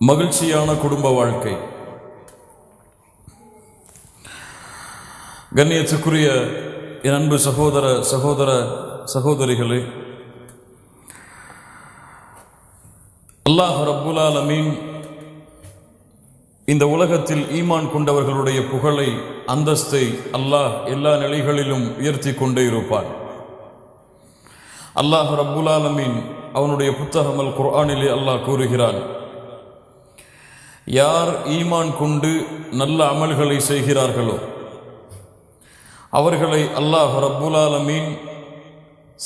மகிழ்ச்சியான குடும்ப வாழ்க்கை. கண்ணியத்துக்குரிய என் அன்பு சகோதரிகளே, அல்லாஹ் ரப்புல் ஆலமீன் இந்த உலகத்தில் ஈமான் கொண்டவர்களுடைய புகழை, அந்தஸ்தை அல்லாஹ் எல்லா நிலைகளிலும் உயர்த்தி கொண்டே இருப்பான். அல்லாஹ் ரப்புல் ஆலமீன் அவனுடைய புத்தகம் அல் குர்ஆனிலே அல்லாஹ் கூறுகிறான், யார் ஈமான் கொண்டு நல்ல அமல்களை செய்கிறார்களோ அவர்களை அல்லாஹ் ரப்புல் ஆலமீன்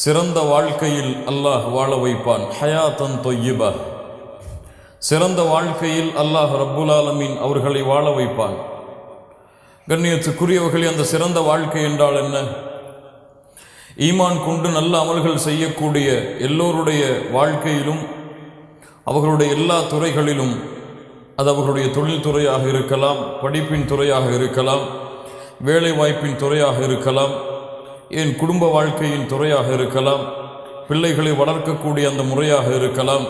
சிறந்த வாழ்க்கையில் அல்லாஹ் வாழ வைப்பான். ஹயாத்தன் தொய்யிபா, சிறந்த வாழ்க்கையில் அல்லாஹ் ரப்புல் ஆலமீன் அவர்களை வாழ வைப்பான். கண்ணியத்துக்குரியவர்களே, அந்த சிறந்த வாழ்க்கை என்றால் என்ன? ஈமான் கொண்டு நல்ல அமல்கள் செய்யக்கூடிய எல்லோருடைய வாழ்க்கையிலும், அவர்களுடைய எல்லா துறைகளிலும், அது அவர்களுடைய தொழில் துறையாக இருக்கலாம், படிப்பின் துறையாக இருக்கலாம், வேலை வாய்ப்பின் துறையாக இருக்கலாம், ஏன் குடும்ப வாழ்க்கையின் துறையாக இருக்கலாம், பிள்ளைகளை வளர்க்கக்கூடிய அந்த முறையாக இருக்கலாம்.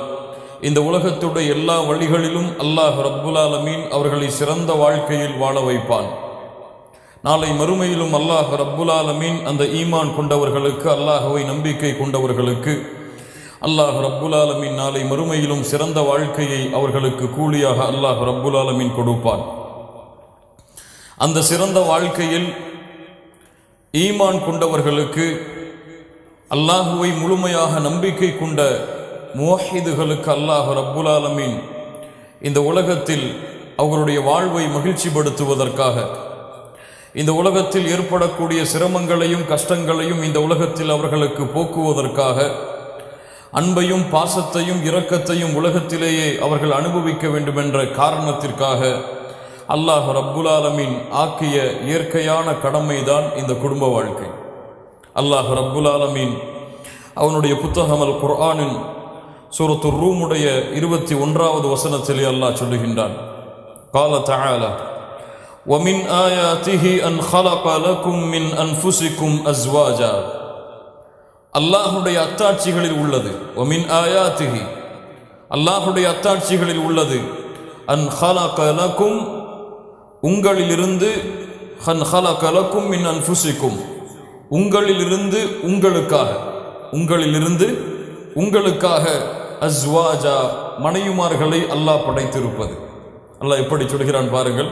இந்த உலகத்துடைய எல்லா வழிகளிலும் அல்லாஹ் ரப்புல் ஆலமீன் அவர்களை சிறந்த வாழ்க்கையில் வாழ வைப்பான். நாளை மறுமையிலும் அல்லாஹ் ரப்புல் ஆலமீன் அந்த ஈமான் கொண்டவர்களுக்கு, அல்லாஹ்வை நம்பிக்கை கொண்டவர்களுக்கு அல்லாஹ் ரப்புல் ஆலமீன் நாளை மறுமையிலும் சிறந்த வாழ்க்கையை அவர்களுக்கு கூலியாக அல்லாஹ் ரப்புல் ஆலமீன் கொடுப்பான். அந்த சிறந்த வாழ்க்கையில் ஈமான் கொண்டவர்களுக்கு, அல்லாஹுவை முழுமையாக நம்பிக்கை கொண்ட முவஹிதுகளுக்கு அல்லாஹ் ரப்புல் ஆலமீன் இந்த உலகத்தில் அவர்களுடைய வாழ்வை மகிழ்ச்சிப்படுத்துவதற்காக, இந்த உலகத்தில் ஏற்படக்கூடிய சிரமங்களையும் கஷ்டங்களையும் இந்த உலகத்தில் அவர்களுக்கு போக்குவதற்காக, அன்பையும் பாசத்தையும் இரக்கத்தையும் உலகத்திலேயே அவர்கள் அனுபவிக்க வேண்டும் என்ற காரணத்திற்காக அல்லாஹ் ரப்புல் ஆலமீன் ஆக்கிய இயற்கையான கடமைதான் இந்த குடும்ப வாழ்க்கை. அல்லாஹ் ரப்புல் ஆலமீன் அவனுடைய புத்தகம் அல் குர்ஆனின் சூரத்து ரூமுடைய 21வது வசனத்திலே அல்லாஹ் சொல்லுகின்றான், قال تعالى ومن آياته أن خلق لكم من أنفسكم أزواجا. அல்லாஹுடைய அத்தாட்சிகளில் உள்ளது, ومن آياته அல்லாஹுடைய அத்தாட்சிகளில் உள்ளது, أن خلق لكم உங்களிலிருந்து, أن خلق لكم من أنفسكم உங்களிலிருந்து உங்களுக்காக, உங்களிலிருந்து உங்களுக்காக, அஸ்வாஜா மனைவிமார்களை அல்லாஹ் படைத்திருப்பது. அல்லாஹ் எப்படி சொல்கிறான் பாருங்கள்,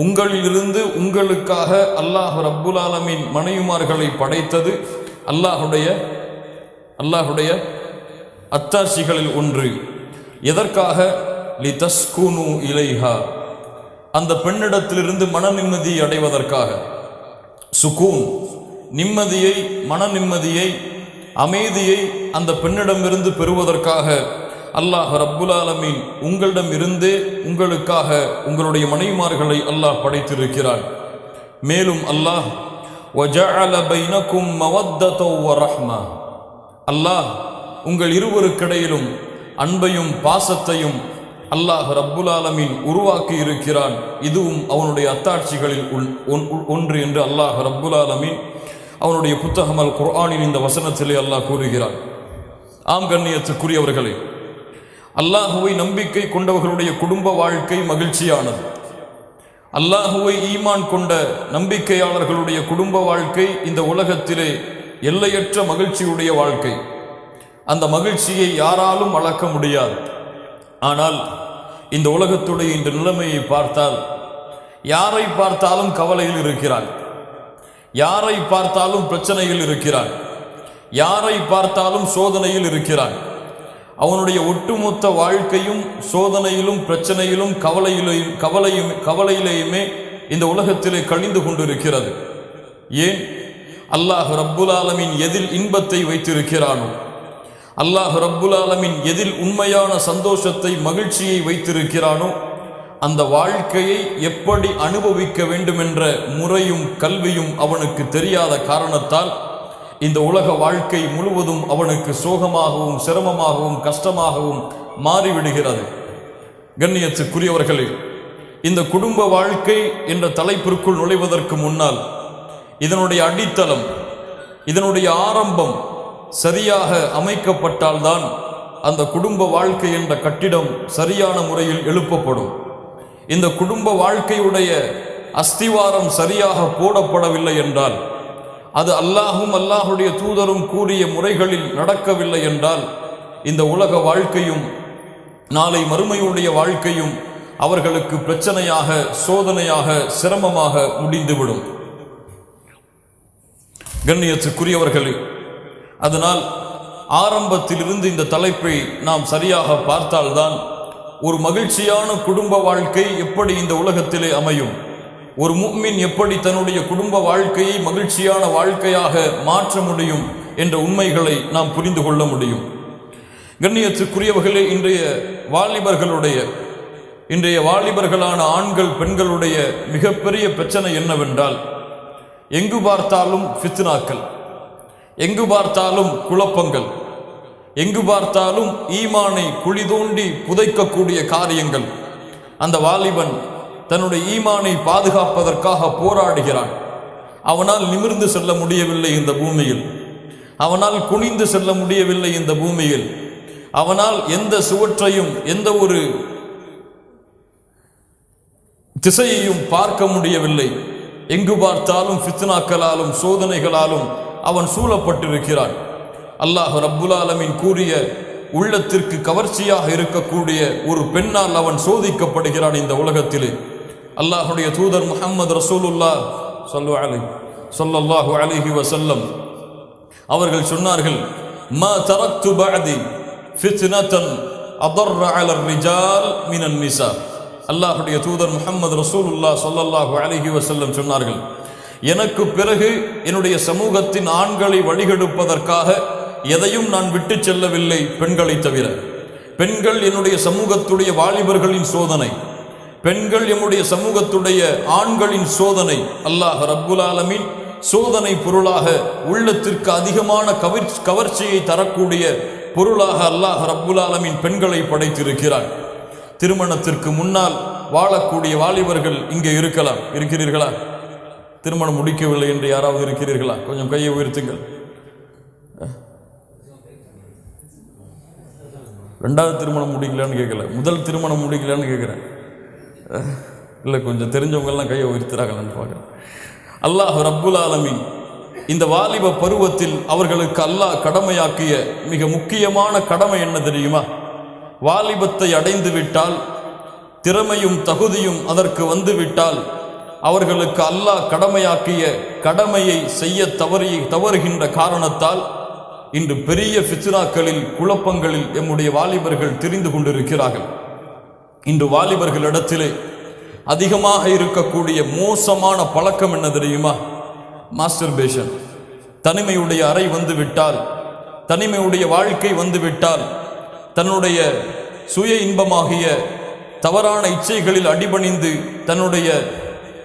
உங்களிலிருந்து உங்களுக்காக அல்லாஹ் ரப்புல் ஆலமீன் மனைவிமார்களை படைத்தது அல்லாஹுடைய அத்தாட்சிகளில் ஒன்று. எதற்காக? லிதஸ்குனு இலைஹா, அந்த பெண்ணிடத்திலிருந்து மன நிம்மதியை அடைவதற்காக. சுகூன், நிம்மதியை, மன நிம்மதியை, அமைதியை அந்த பெண்ணிடமிருந்து பெறுவதற்காக அல்லாஹ் ரப்புல் ஆலமீன் உங்களிடம் இருந்தே உங்களுக்காக உங்களுடைய மனைவிமார்களை அல்லாஹ் படைத்திருக்கிறான். மேலும் அல்லாஹ் وَجَعَلَ بَيْنَكُمْ مَوَدَّةً وَرَحْمَةً அல்லாஹ் உங்கள் இருவருக்கிடையிலும் அன்பையும் பாசத்தையும் அல்லாஹ் ரப்புல் ஆலமீன் உருவாக்கி இருக்கிறான். இதுவும் அவனுடைய அத்தாட்சிகளில் ஒன்று என்று அல்லாஹ் ரப்புல் ஆலமீன் அவனுடைய புத்தகம் அல் குர்ஆனின் இந்த வசனத்திலே அல்லாஹ் கூறுகிறான். ஆம் கண்ணியத்துக்குரியவர்களே, அல்லாஹுவை நம்பிக்கை கொண்டவர்களுடைய குடும்ப வாழ்க்கை மகிழ்ச்சியானது. அல்லாஹுவை ஈமான் கொண்ட நம்பிக்கையாளர்களுடைய குடும்ப வாழ்க்கை இந்த உலகத்திலே எல்லையற்ற மகிழ்ச்சியுடைய வாழ்க்கை. அந்த மகிழ்ச்சியை யாராலும் அளக்க முடியாது. ஆனால் இந்த உலகத்துடைய இந்த நிலைமையை பார்த்தால், யாரை பார்த்தாலும் கவலையில் இருக்கிறான், யாரை பார்த்தாலும் பிரச்சனையில் இருக்கிறான், யாரை பார்த்தாலும் சோதனையில் இருக்கிறான். அவனுடைய ஒட்டுமொத்த வாழ்க்கையும் சோதனையிலும் பிரச்சனையிலும் கவலையிலேயுமே இந்த உலகத்திலே கழிந்து கொண்டிருக்கிறது. ஏன்? அல்லாஹ் ரப்புல் ஆலமீன் எதில் இன்பத்தை வைத்திருக்கிறானோ, அல்லாஹ் ரப்புல் ஆலமீன் எதில் உண்மையான சந்தோஷத்தை, மகிழ்ச்சியை வைத்திருக்கிறானோ, அந்த வாழ்க்கையை எப்படி அனுபவிக்க வேண்டும் என்ற முறையும் கல்வியும் அவனுக்கு தெரியாத காரணத்தால் இந்த உலக வாழ்க்கை முழுவதும் அவனுக்கு சோகமாகவும் சிரமமாகவும் கஷ்டமாகவும் மாறிவிடுகிறது. கண்ணியத்துக்குரியவர்களே, இந்த குடும்ப வாழ்க்கை என்ற தலைப்பிற்குள் நுழைவதற்கு முன்னால் இதனுடைய அடித்தளம், இதனுடைய ஆரம்பம் சரியாக அமைக்கப்பட்டால்தான் அந்த குடும்ப வாழ்க்கை என்ற கட்டிடம் சரியான முறையில் எழுப்பப்படும். இந்த குடும்ப வாழ்க்கையுடைய அஸ்திவாரம் சரியாக போடப்படவில்லை என்றால், அது அல்லாஹும் அல்லாஹுடைய தூதரும் கூறிய முறைகளில் நடக்கவில்லை என்றால், இந்த உலக வாழ்க்கையும் நாளை மறுமையுடைய வாழ்க்கையும் அவர்களுக்கு பிரச்சனையாக, சோதனையாக, சிரமமாக முடிந்துவிடும். கண்ணியத்துக்குரியவர்களே, அதனால் ஆரம்பத்திலிருந்து இந்த தலைப்பை நாம் சரியாக பார்த்தால்தான் ஒரு மகிழ்ச்சியான குடும்ப வாழ்க்கை எப்படி இந்த உலகத்திலே அமையும், ஒரு முஃமின் எப்படி தன்னுடைய குடும்ப வாழ்க்கையை மகிழ்ச்சியான வாழ்க்கையாக மாற்ற முடியும் என்ற உண்மைகளை நாம் புரிந்து கொள்ள முடியும். கண்ணியத்துக்குரியவர்களே, இன்றைய வாலிபர்களான ஆண்கள் பெண்களுடைய மிகப்பெரிய பிரச்சனை என்னவென்றால், எங்கு பார்த்தாலும் ஃபித்னாக்கள், எங்கு பார்த்தாலும் குழப்பங்கள், எங்கு பார்த்தாலும் ஈமானை குழி தோண்டி புதைக்கக்கூடிய காரியங்கள். அந்த வாலிபன் தன்னுடைய ஈமானை பாதுகாப்பதற்காக போராடுகிறான். அவனால் நிமிர்ந்து செல்ல முடியவில்லை இந்த பூமியில், அவனால் குனிந்து செல்ல முடியவில்லை இந்த பூமியில், அவனால் எந்த சுவற்றையும் எந்த ஒரு திசையையும் பார்க்க முடியவில்லை. எங்கு பார்த்தாலும் ஃபித்னாக்களாலும் சோதனைகளாலும் அவன் சூழப்பட்டிருக்கிறான். அல்லாஹ் ரப்புல் ஆலமீன் கூறிய உள்ளத்திற்கு கவர்ச்சியாக இருக்கக்கூடிய ஒரு பெண்ணால் அவன் சோதிக்கப்படுகிறான் இந்த உலகத்திலே. அல்லாஹுடைய தூதர் முஹம்மது ரசூலுல்லாஹ் ஸல்லல்லாஹு அலைஹி வஸல்லம் அவர்கள் சொன்னார்கள், மா தரக்து பஅதி ஃபித்னதன் அதர்ர அலர் ரிஜால் மினன் நிசா. அல்லாஹுடைய தூதர் முஹம்மது ரசூலுல்லாஹ் ஸல்லல்லாஹு அலைஹி வஸல்லம் சொன்னார்கள், எனக்கு பிறகு என்னுடைய சமூகத்தின் ஆண்களை வழிகெடுப்பதற்காக எதையும் நான் விட்டு செல்லவில்லை பெண்களை தவிர. பெண்கள் என்னுடைய சமூகத்துடைய வாலிபர்களின் சோதனை, பெண்கள் என்னுடைய சமூகத்துடைய ஆண்களின் சோதனை. அல்லாஹ் ரப்புல் ஆலமீன் சோதனை பொருளாக, உள்ளத்திற்கு அதிகமான கவர்ச்சியை தரக்கூடிய பொருளாக அல்லாஹ் ரப்புல் ஆலமீன் பெண்களை படைத்திருக்கிறார். திருமணத்திற்கு முன்னால் வாழக்கூடிய வாலிபர்கள் இங்கே இருக்கிறீர்களா? திருமணம் முடிக்கவில்லை என்று யாராவது இருக்கிறீர்களா? கொஞ்சம் கையை உயர்த்துங்கள். ரெண்டாவது திருமணம் முடிக்கலான்னு கேட்கல, முதல் திருமணம் முடிக்கலான்னு கேட்குறேன். இல்லை, கொஞ்சம் தெரிஞ்சவங்கெல்லாம் கையை உயர்த்துறாங்களான்னு பார்க்குறேன். அல்லாஹ் ரப்புல் ஆலமீன் இந்த வாலிப பருவத்தில் அவர்களுக்கு அல்லாஹ் கடமையாக்கிய மிக முக்கியமான கடமை என்ன தெரியுமா? வாலிபத்தை அடைந்து விட்டால், திறமையும் தகுதியும் அதற்கு வந்து விட்டால், அவர்களுக்கு அல்லாஹ் கடமையாக்கிய கடமையை செய்ய தவறுகின்ற காரணத்தால் இன்று பெரிய ஃபித்னாக்களில், குழப்பங்களில் எம்முடைய வாலிபர்கள் தெரிந்து கொண்டிருக்கிறார்கள். இன்று வாலிபர்களிடத்திலே அதிகமாக இருக்கக்கூடிய மோசமான பழக்கம் என்ன தெரியுமா? மாஸ்டர்பேஷன். தனிமையுடைய அறை வந்துவிட்டால், தனிமையுடைய வாழ்க்கை வந்துவிட்டால், தன்னுடைய சுய இன்பமாகிய தவறான இச்சைகளில் அடிபணிந்து தன்னுடைய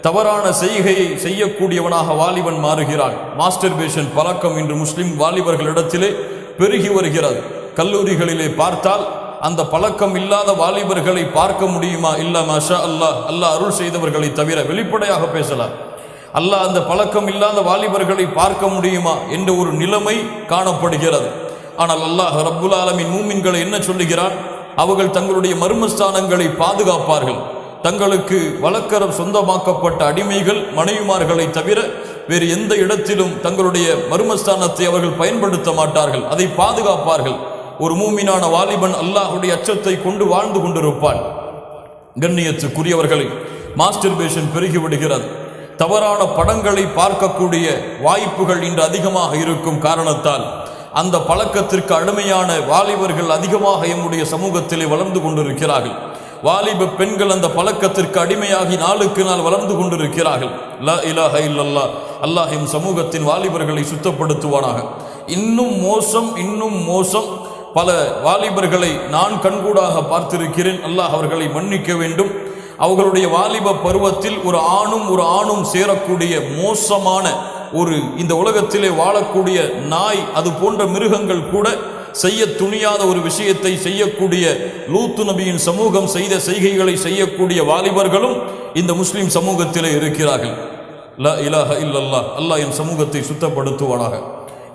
தவறான செய்கையை செய்யக்கூடியவனாக வாலிபன் மாறுகிறான். மாஸ்டர்பேஷன் பழக்கம் இன்று முஸ்லிம் வாலிபர்களிடத்திலே பெருகி வருகிறது. கல்லூரிகளிலே பார்த்தால் அந்த பழக்கம் இல்லாத வாலிபர்களை பார்க்க முடியுமா? இல்ல மாஷா அல்லாஹ், அல்லாஹ் அருள் செய்தவர்களை தவிர. வெளிப்படையாக பேசலாம். அல்லாஹ் அந்த பழக்கம் இல்லாத வாலிபர்களை பார்க்க முடியுமா என்ற ஒரு நிலைமை காணப்படுகிறது. ஆனால் அல்லாஹ் ரப்புல் ஆலமீன் மூமின்களை என்ன சொல்லுகிறான்? அவர்கள் தங்களுடைய மர்மஸ்தானங்களை பாதுகாப்பார்கள். தங்களுக்கு வழக்கரம் சொந்தமாக்கப்பட்ட அடிமைகள், மனைவிமார்களை தவிர வேறு எந்த இடத்திலும் தங்களுடைய மர்மஸ்தானத்தை அவர்கள் பயன்படுத்த மாட்டார்கள். அதை பாதுகாப்பார்கள். ஒரு மூமினான வாலிபன் அல்லாஹுடைய அச்சத்தை கொண்டு வாழ்ந்து கொண்டிருப்பான். கண்ணியத்துக்குரியவர்களை, மாஸ்டர்பேஷன் பெருகிவிடுகிறது. தவறான படங்களை பார்க்கக்கூடிய வாய்ப்புகள் இன்று அதிகமாக இருக்கும் காரணத்தால் அந்த பழக்கத்திற்கு அடிமையான வாலிபர்கள் அதிகமாக எம்முடைய சமூகத்திலே வளர்ந்து கொண்டிருக்கிறார்கள். வாலிப பெண்கள் அந்த பழக்கத்திற்கு அடிமையாகி நாளுக்கு நாள் வளர்ந்து கொண்டிருக்கிறார்கள். லா இலாஹ இல்லல்லாஹ். அல்லாஹ் எம் சமூகத்தின் வாலிபர்களை சுத்தப்படுத்துவானாக. இன்னும் மோசம். பல வாலிபர்களை நான் கண்கூடாக பார்த்திருக்கிறேன். அல்லாஹ் அவர்களை மன்னிக்க வேண்டும். அவர்களுடைய வாலிப பருவத்தில் ஒரு ஆணும் சேரக்கூடிய மோசமான ஒரு, இந்த உலகத்திலே வாழக்கூடிய நாய், அது போன்ற மிருகங்கள் கூட செய்ய துணியாத ஒரு விஷயத்தை செய்யக்கூடிய, லூத்து நபியின் சமூகம் செய்த செய்கைகளை செய்யக்கூடிய வாலிபர்களும் இந்த முஸ்லிம் சமூகத்திலே இருக்கிறார்கள். லா இலாஹ இல்லல்லாஹ். அல்லாஹ் என் சமூகத்தை சுத்தப்படுத்துவானாக.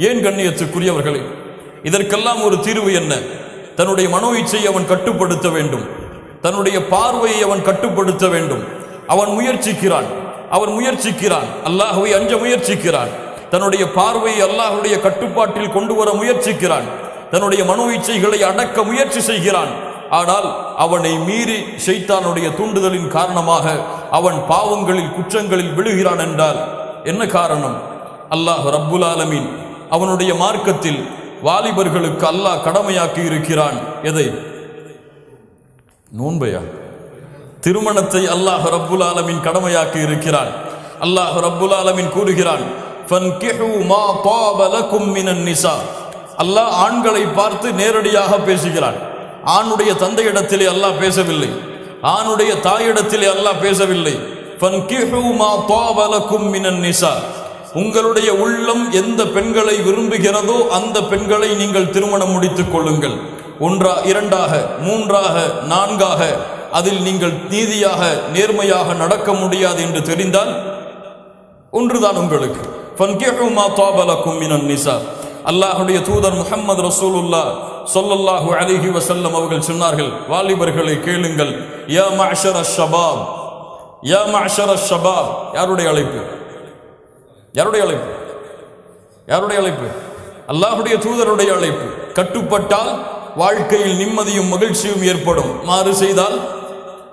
ஏன் கண்ணியத்துக்குரியவர்களே, இதற்கெல்லாம் ஒரு தீர்வு என்ன? தன்னுடைய மனோ இச்சையை அவன் கட்டுப்படுத்த வேண்டும், தன்னுடைய பார்வையை அவன் கட்டுப்படுத்த வேண்டும். அவன் முயற்சிக்கிறான், அல்லாஹ்வை அஞ்ச முயற்சிக்கிறான், தன்னுடைய பார்வையை அல்லாஹ்வுடைய கட்டுப்பாட்டில் கொண்டு வர முயற்சிக்கிறான், தன்னுடைய மனோ இச்சைகளை அடக்க முயற்சி செய்கிறான். ஆனால் அவனை மீறி ஷைத்தானுடைய தூண்டுதலின் காரணமாக அவன் பாவங்களில் குற்றங்களில் விழுகிறான் என்றால் என்ன காரணம்? அல்லாஹ் ரப்புல் ஆலமீன் அவனுடைய மார்க்கத்தில் வாலிபர்களுக்கு அல்லாஹ் கடமையாக்கி இருக்கிறான். எதை? நோன்பையா? திருமணத்தை அல்லாஹ் ரப்புல் ஆலமீன் கடமையாக்கி இருக்கிறான். அல்லாஹ் ரப்புல் ஆலமீன் கூறுகிறான், ஃபன்கிஹு மா தாப லகும் மினன் நிசா. அல்லாஹ் ஆண்களை பார்த்து நேரடியாக பேசுகிறான். ஆணுடைய தந்தையிடத்திலே அல்லாஹ் பேசவில்லை, ஆணுடைய தாயிடத்திலே அல்லாஹ் பேசவில்லை. ஃபன்கிஹு மா தாப லகும் மினன் நிசா. உங்களுடைய உள்ளம் எந்த பெண்களை விரும்புகிறதோ அந்த பெண்களை நீங்கள் திருமணம் முடித்துக் கொள்ளுங்கள். ஒன்றா, இரண்டாக, மூன்றாக, நான்காக, அதில் நீங்கள் நீதியாக நேர்மையாக நடக்க முடியாது என்று தெரிந்தால் ஒன்றுதான் உங்களுக்கு. ஃபன்கிஹு மா தாப லகும் மினன் நிசா. அல்லாஹ்வுடைய தூதர் முஹம்மது ரசூலுல்லாஹ் ஸல்லல்லாஹு அலைஹி வஸல்லம் அவர்கள் சொன்னார்கள், வாலிபர்களை கேளுங்கள். யா மஅஷர ஷபாப், யா மஅஷர ஷபாப். யாருடைய அழைப்பு? யாருடைய அழைப்பு? யாருடைய அழைப்பு? அல்லாஹ்வுடைய தூதருடைய அழைப்பு. கட்டுப்பட்டால் வாழ்க்கையில் நிம்மதியும் மகிழ்ச்சியும் ஏற்படும், மாறு செய்தால்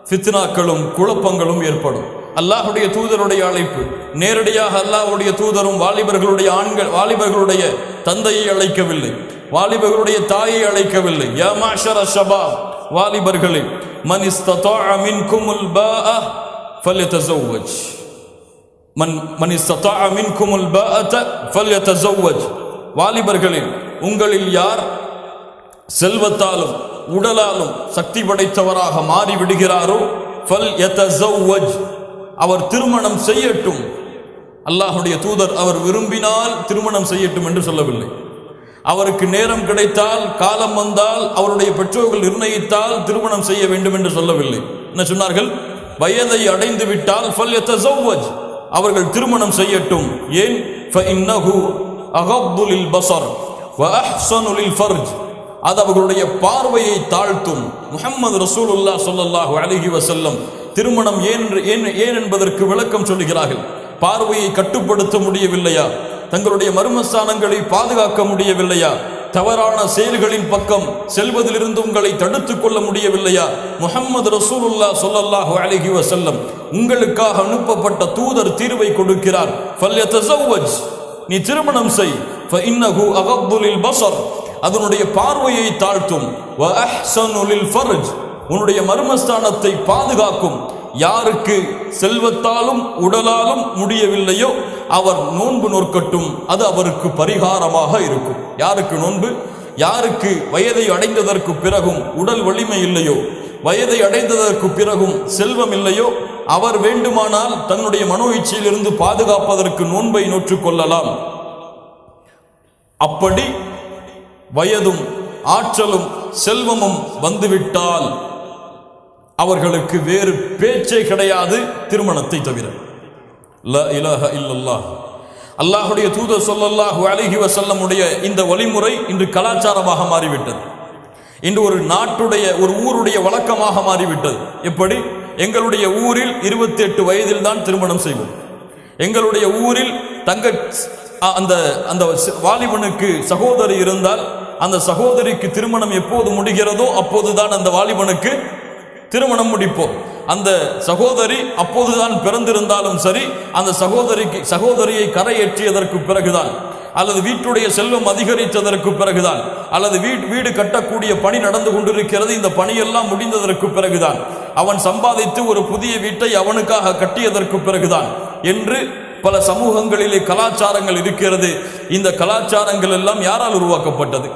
ஃபித்னாக்களும் குழப்பங்களும் ஏற்படும். அல்லாஹ்வுடைய தூதருடைய அழைப்பு. நேரடியாக அல்லாஹ்வுடைய தூதரும் வாலிபர்களுடைய தந்தையை அழைக்கவில்லை, வாலிபர்களுடைய தாயை அழைக்கவில்லை. யா மஅஷர ஷபாப், வாலிபர்களே, மன் இஸ்ததாஅ மின்குமுல் பாஅ ஃபல்யதஸவ்வஜ், மன் இஸ்ததாஅ மின்குமுல் பாஅத ஃபல்யதஸவ்வஜ். வாலிபர்களே, உங்களில் யார் செல்வத்தாலும் உடலாலும் சக்தி படைத்தவராக மாறிவிடுகிறாரோ ஃபல்யதஸவ்வஜ், அவர் திருமணம் செய்யட்டும். அல்லாஹ்வுடைய தூதர் அவர் விரும்பினால் திருமணம் செய்யட்டும் என்று சொல்லவில்லை. அவருக்கு நேரம் கிடைத்தால், காலம் வந்தால், அவருடைய பெற்றோர்கள் நிர்ணயித்தால் திருமணம் செய்ய வேண்டும் என்று சொல்லவில்லை. என்ன சொன்னார்கள்? வயதை அடைந்து விட்டால் ஃபல்யதஸவ்வஜ், அவர்கள் திருமணம் செய்யட்டும். ஏன்? ஃபஇன்னஹு அகப்பு லில் பஸர் வ அஹ்ஸனு லில் ஃபர்ஜ், அது அவர்களுடைய பார்வையை தாழ்த்தும். முஹம்மது ரசூலுல்லாஹ் ஸல்லல்லாஹு அலைஹி வஸல்லம் திருமணம் ஏன் என்பதற்கு விளக்கம் சொல்லுகிறார்கள். பார்வையை கட்டுப்படுத்த முடியவில்லையா? தங்களுடைய மர்மஸ்தானங்களை பாதுகாக்க முடியவில்லையா? தவறான செயல்களின் பக்கம் செல்வதிலிருந்து உங்களை தடுத்துக் கொள்ள முடியவில்லையா? முஹம்மது ரசூலுல்லாஹ் ஸல்லல்லாஹு அலைஹி வஸல்லம் உங்களுக்காக அனுப்பப்பட்ட தூதர் தீர்வை கொடுக்கிறார். ஃபல்யதஸவ்வஜ், நீ திருமணம் செய். ஃபஇன்னஹு அகப்பு லில் பஸர், அதனுடைய பார்வையை தாழ்த்தும். வ அஹ்ஸனு லில் ஃபர்ஜ், உன்னுடைய மர்மஸ்தானத்தை பாதுகாக்கும். யாருக்கு செல்வத்தாலும் உடலாலும் முடியவில்லையோ அவர் நோன்பு நோற்கட்டும், அது அவருக்கு பரிகாரமாக இருக்கும். யாருக்கு நோன்பு? யாருக்கு வயதை அடைந்ததற்கு பிறகும் உடல் வலிமை இல்லையோ, வயதை அடைந்ததற்கு பிறகும் செல்வம் இல்லையோ, அவர் வேண்டுமானால் தன்னுடைய மனோ இச்சையிலிருந்து பாதுகாப்பதற்கு நோன்பை நோற்றுக் கொள்ளலாம். அப்படி வயதும் ஆற்றலும் செல்வமும் வந்துவிட்டால் அவர்களுக்கு வேறு பேச்சே கிடையாது திருமணத்தை தவிர. லா இலாஹ இல்லல்லாஹ். அல்லாஹ்வுடைய தூதர் ஸல்லல்லாஹு அலைஹி வஸல்லமுடைய இந்த வழிமுறை இன்று கலாச்சாரமாக மாறிவிட்டது. இன்று ஒரு நாட்டுடைய, ஒரு ஊருடைய வழக்கமாக மாறிவிட்டது. எப்படி? எங்களுடைய ஊரில் 28 வயதில் தான் திருமணம் செய்வோம். எங்களுடைய ஊரில் அந்த வாலிபனுக்கு சகோதரி இருந்தால் அந்த சகோதரிக்கு திருமணம் எப்போது முடிகிறதோ அப்போதுதான் அந்த வாலிபனுக்கு திருமணம் முடிப்போம். அந்த சகோதரி அப்போதுதான் பிறந்திருந்தாலும் சரி, அந்த சகோதரியை கரையேற்றியதற்கு பிறகுதான், அல்லது வீட்டுடைய செல்வம் அதிகரித்ததற்கு பிறகுதான், அல்லது வீடு கட்டக்கூடிய பணி நடந்து கொண்டிருக்கிறது, இந்த பணியெல்லாம் முடிந்ததற்கு பிறகுதான், அவன் சம்பாதித்து ஒரு புதிய வீட்டை அவனுக்காக கட்டியதற்கு பிறகுதான் என்று பல சமூகங்களிலே கலாச்சாரங்கள் இருக்கிறது. இந்த கலாச்சாரங்கள் எல்லாம் யாரால் உருவாக்கப்பட்டது?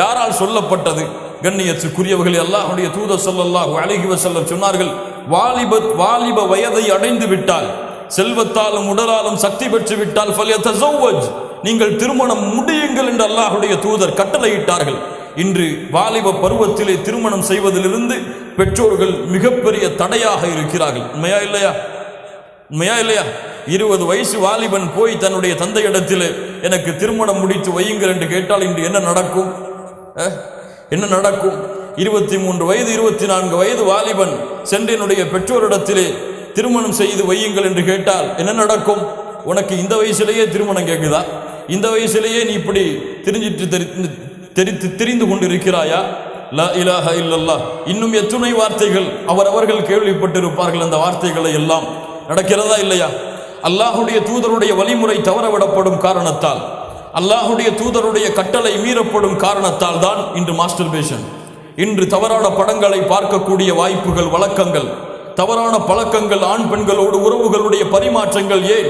யாரால் சொல்லப்பட்டது? கண்ணியத்துக்குரியவர்கள், அல்லாஹ்வுடைய தூதர் ஸல்லல்லாஹு அலைஹி வஸல்லம் சொன்னார்கள், வாலிப வயதை அடைந்து விட்டால், செல்வத்தாலும் உடலாலும் சக்தி பெற்று விட்டால் ஃபல்யதஸவ்வஜ், நீங்கள் திருமணம் முடியுங்கள் என்று அல்லாஹ்வுடைய தூதர் கட்டளையிட்டார்கள். இன்று வாலிப பருவத்திலே திருமணம் செய்வதிலிருந்து பெற்றோர்கள் மிகப்பெரிய தடையாக இருக்கிறார்கள். உண்மையா இல்லையா? உண்மையா இல்லையா? 20 வயசு வாலிபன் போய் தன்னுடைய தந்தையிடத்தில் எனக்கு திருமணம் முடித்து வையுங்கள் என்று கேட்டால் இன்று என்ன நடக்கும்? என்ன நடக்கும்? 23 வயது 24 வயது வாலிபன் சென்று என்னுடைய பெற்றோரிடத்திலே திருமணம் செய்து வையுங்கள் என்று கேட்டால் என்ன நடக்கும்? உனக்கு இந்த வயசிலேயே திருமணம் கேட்குதா? இந்த வயசிலேயே நீ இப்படி தெரிந்து கொண்டிருக்கிறாயா? லா இலாஹ இல்லல்லாஹ். இன்னும் எத்துணை வார்த்தைகள் அவர்கள் கேள்விப்பட்டிருப்பார்கள். அந்த வார்த்தைகளை எல்லாம் நடக்கிறதா இல்லையா? அல்லாஹுடைய தூதருடைய வழிமுறை தவறவிடப்படும் காரணத்தால், அல்லாஹுடைய தூதருடைய கட்டளை மீறப்படும் காரணத்தால் தான் இன்று மாஸ்டர்பேஷன், இன்று தவறான படங்களை பார்க்கக்கூடிய வாய்ப்புகள், வழக்கங்கள், தவறான பழக்கங்கள், ஆண் பெண்களோடு உறவுகளுடைய பரிமாற்றங்கள். ஏன்?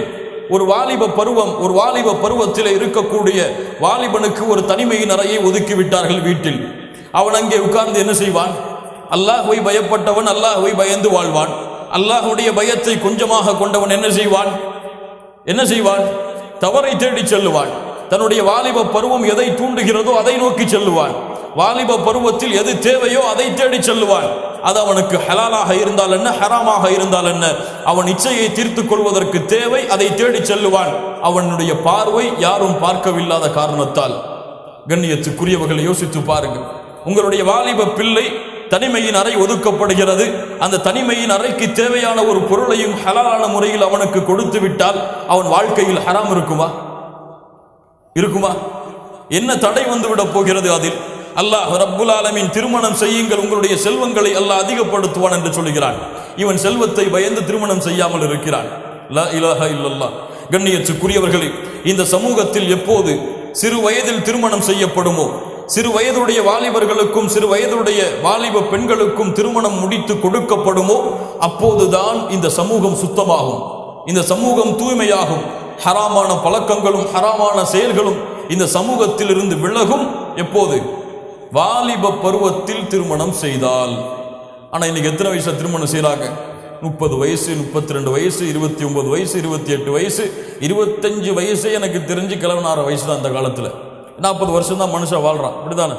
ஒரு வாலிப பருவத்தில் இருக்கக்கூடிய வாலிபனுக்கு ஒரு தனிமையின் அறையை ஒதுக்கிவிட்டார்கள் வீட்டில். அவன் அங்கே உட்கார்ந்து என்ன செய்வான்? அல்லாஹ்வை பயப்பட்டவன் அல்லாஹ்வை பயந்து வாழ்வான். அல்லாஹ்வுடைய பயத்தை கொஞ்சமாக கொண்டவன் என்ன செய்வான்? தவறை தேடி செல்லுவான். தன்னுடைய வாலிப பருவம் எதை தூண்டுகிறதோ அதை நோக்கி செல்லுவான். வாலிப பருவத்தில் எது தேவையோ அதை தேடி செல்லுவான். அது அவனுக்கு ஹலாலாக இருந்தால் என்ன, ஹராமாக இருந்தால் என்ன, அவன் இச்சையை தீர்த்து கொள்வதற்கு தேவை, அதை தேடி செல்லுவான். அவனுடைய பார்வை யாரும் பார்க்கவில்லாத காரணத்தால். கண்ணியத்துக்குரியவர்களை யோசித்து பாருங்கள். உங்களுடைய வாலிப பிள்ளை தனிமையின் அறை ஒதுக்கப்படுகிறது. அந்த தனிமையின் அறைக்கு தேவையான ஒரு பொருளையும் ஹலாலான முறையில் அவனுக்கு கொடுத்து விட்டால் அவன் வாழ்க்கையில் ஹராம் இருக்குமா? என்ன தடை வந்து விட போகிறது? அதில் அல்லாஹ் ரப்புல் ஆலமீன் திருமணம் செய்யுங்கள், உங்களுடைய செல்வங்களை அல்லாஹ் அதிகப்படுத்துவான் என்று சொல்கிறான். இவன் செல்வத்தை பயந்து திருமணம் செய்யாமல் இருக்கிறான். லா இலாஹ இல்லல்லாஹ். கண்ணியத்துக்குரியவர்களே, இந்த சமூகத்தில் எப்போது சிறு வயதில் திருமணம் செய்யப்படுமோ, சிறு வயதுடைய வாலிபர்களுக்கும் சிறு வயதுடைய வாலிப பெண்களுக்கும் திருமணம் முடித்து கொடுக்கப்படுமோ, அப்போதுதான் இந்த சமூகம் சுத்தமாகும், இந்த சமூகம் தூய்மையாகும். ஹராமான பழக்கங்களும் ஹராமான செயல்களும் இந்த சமூகத்தில் இருந்து விலகும். எப்போது? வாலிப பருவத்தில் திருமணம் செய்தால். ஆனால் இன்னைக்கு எத்தனை வயசுல திருமணம் செய்யறாங்க? 30 வயசு, 32 வயசு, 29 வயசு, 28 வயசு, 25 வயசே எனக்கு தெரிஞ்சு கிழவனார வயசு தான். அந்த காலத்தில் 40 வருஷம் தான் மனுஷன் வாழ்றான், அப்படித்தானே?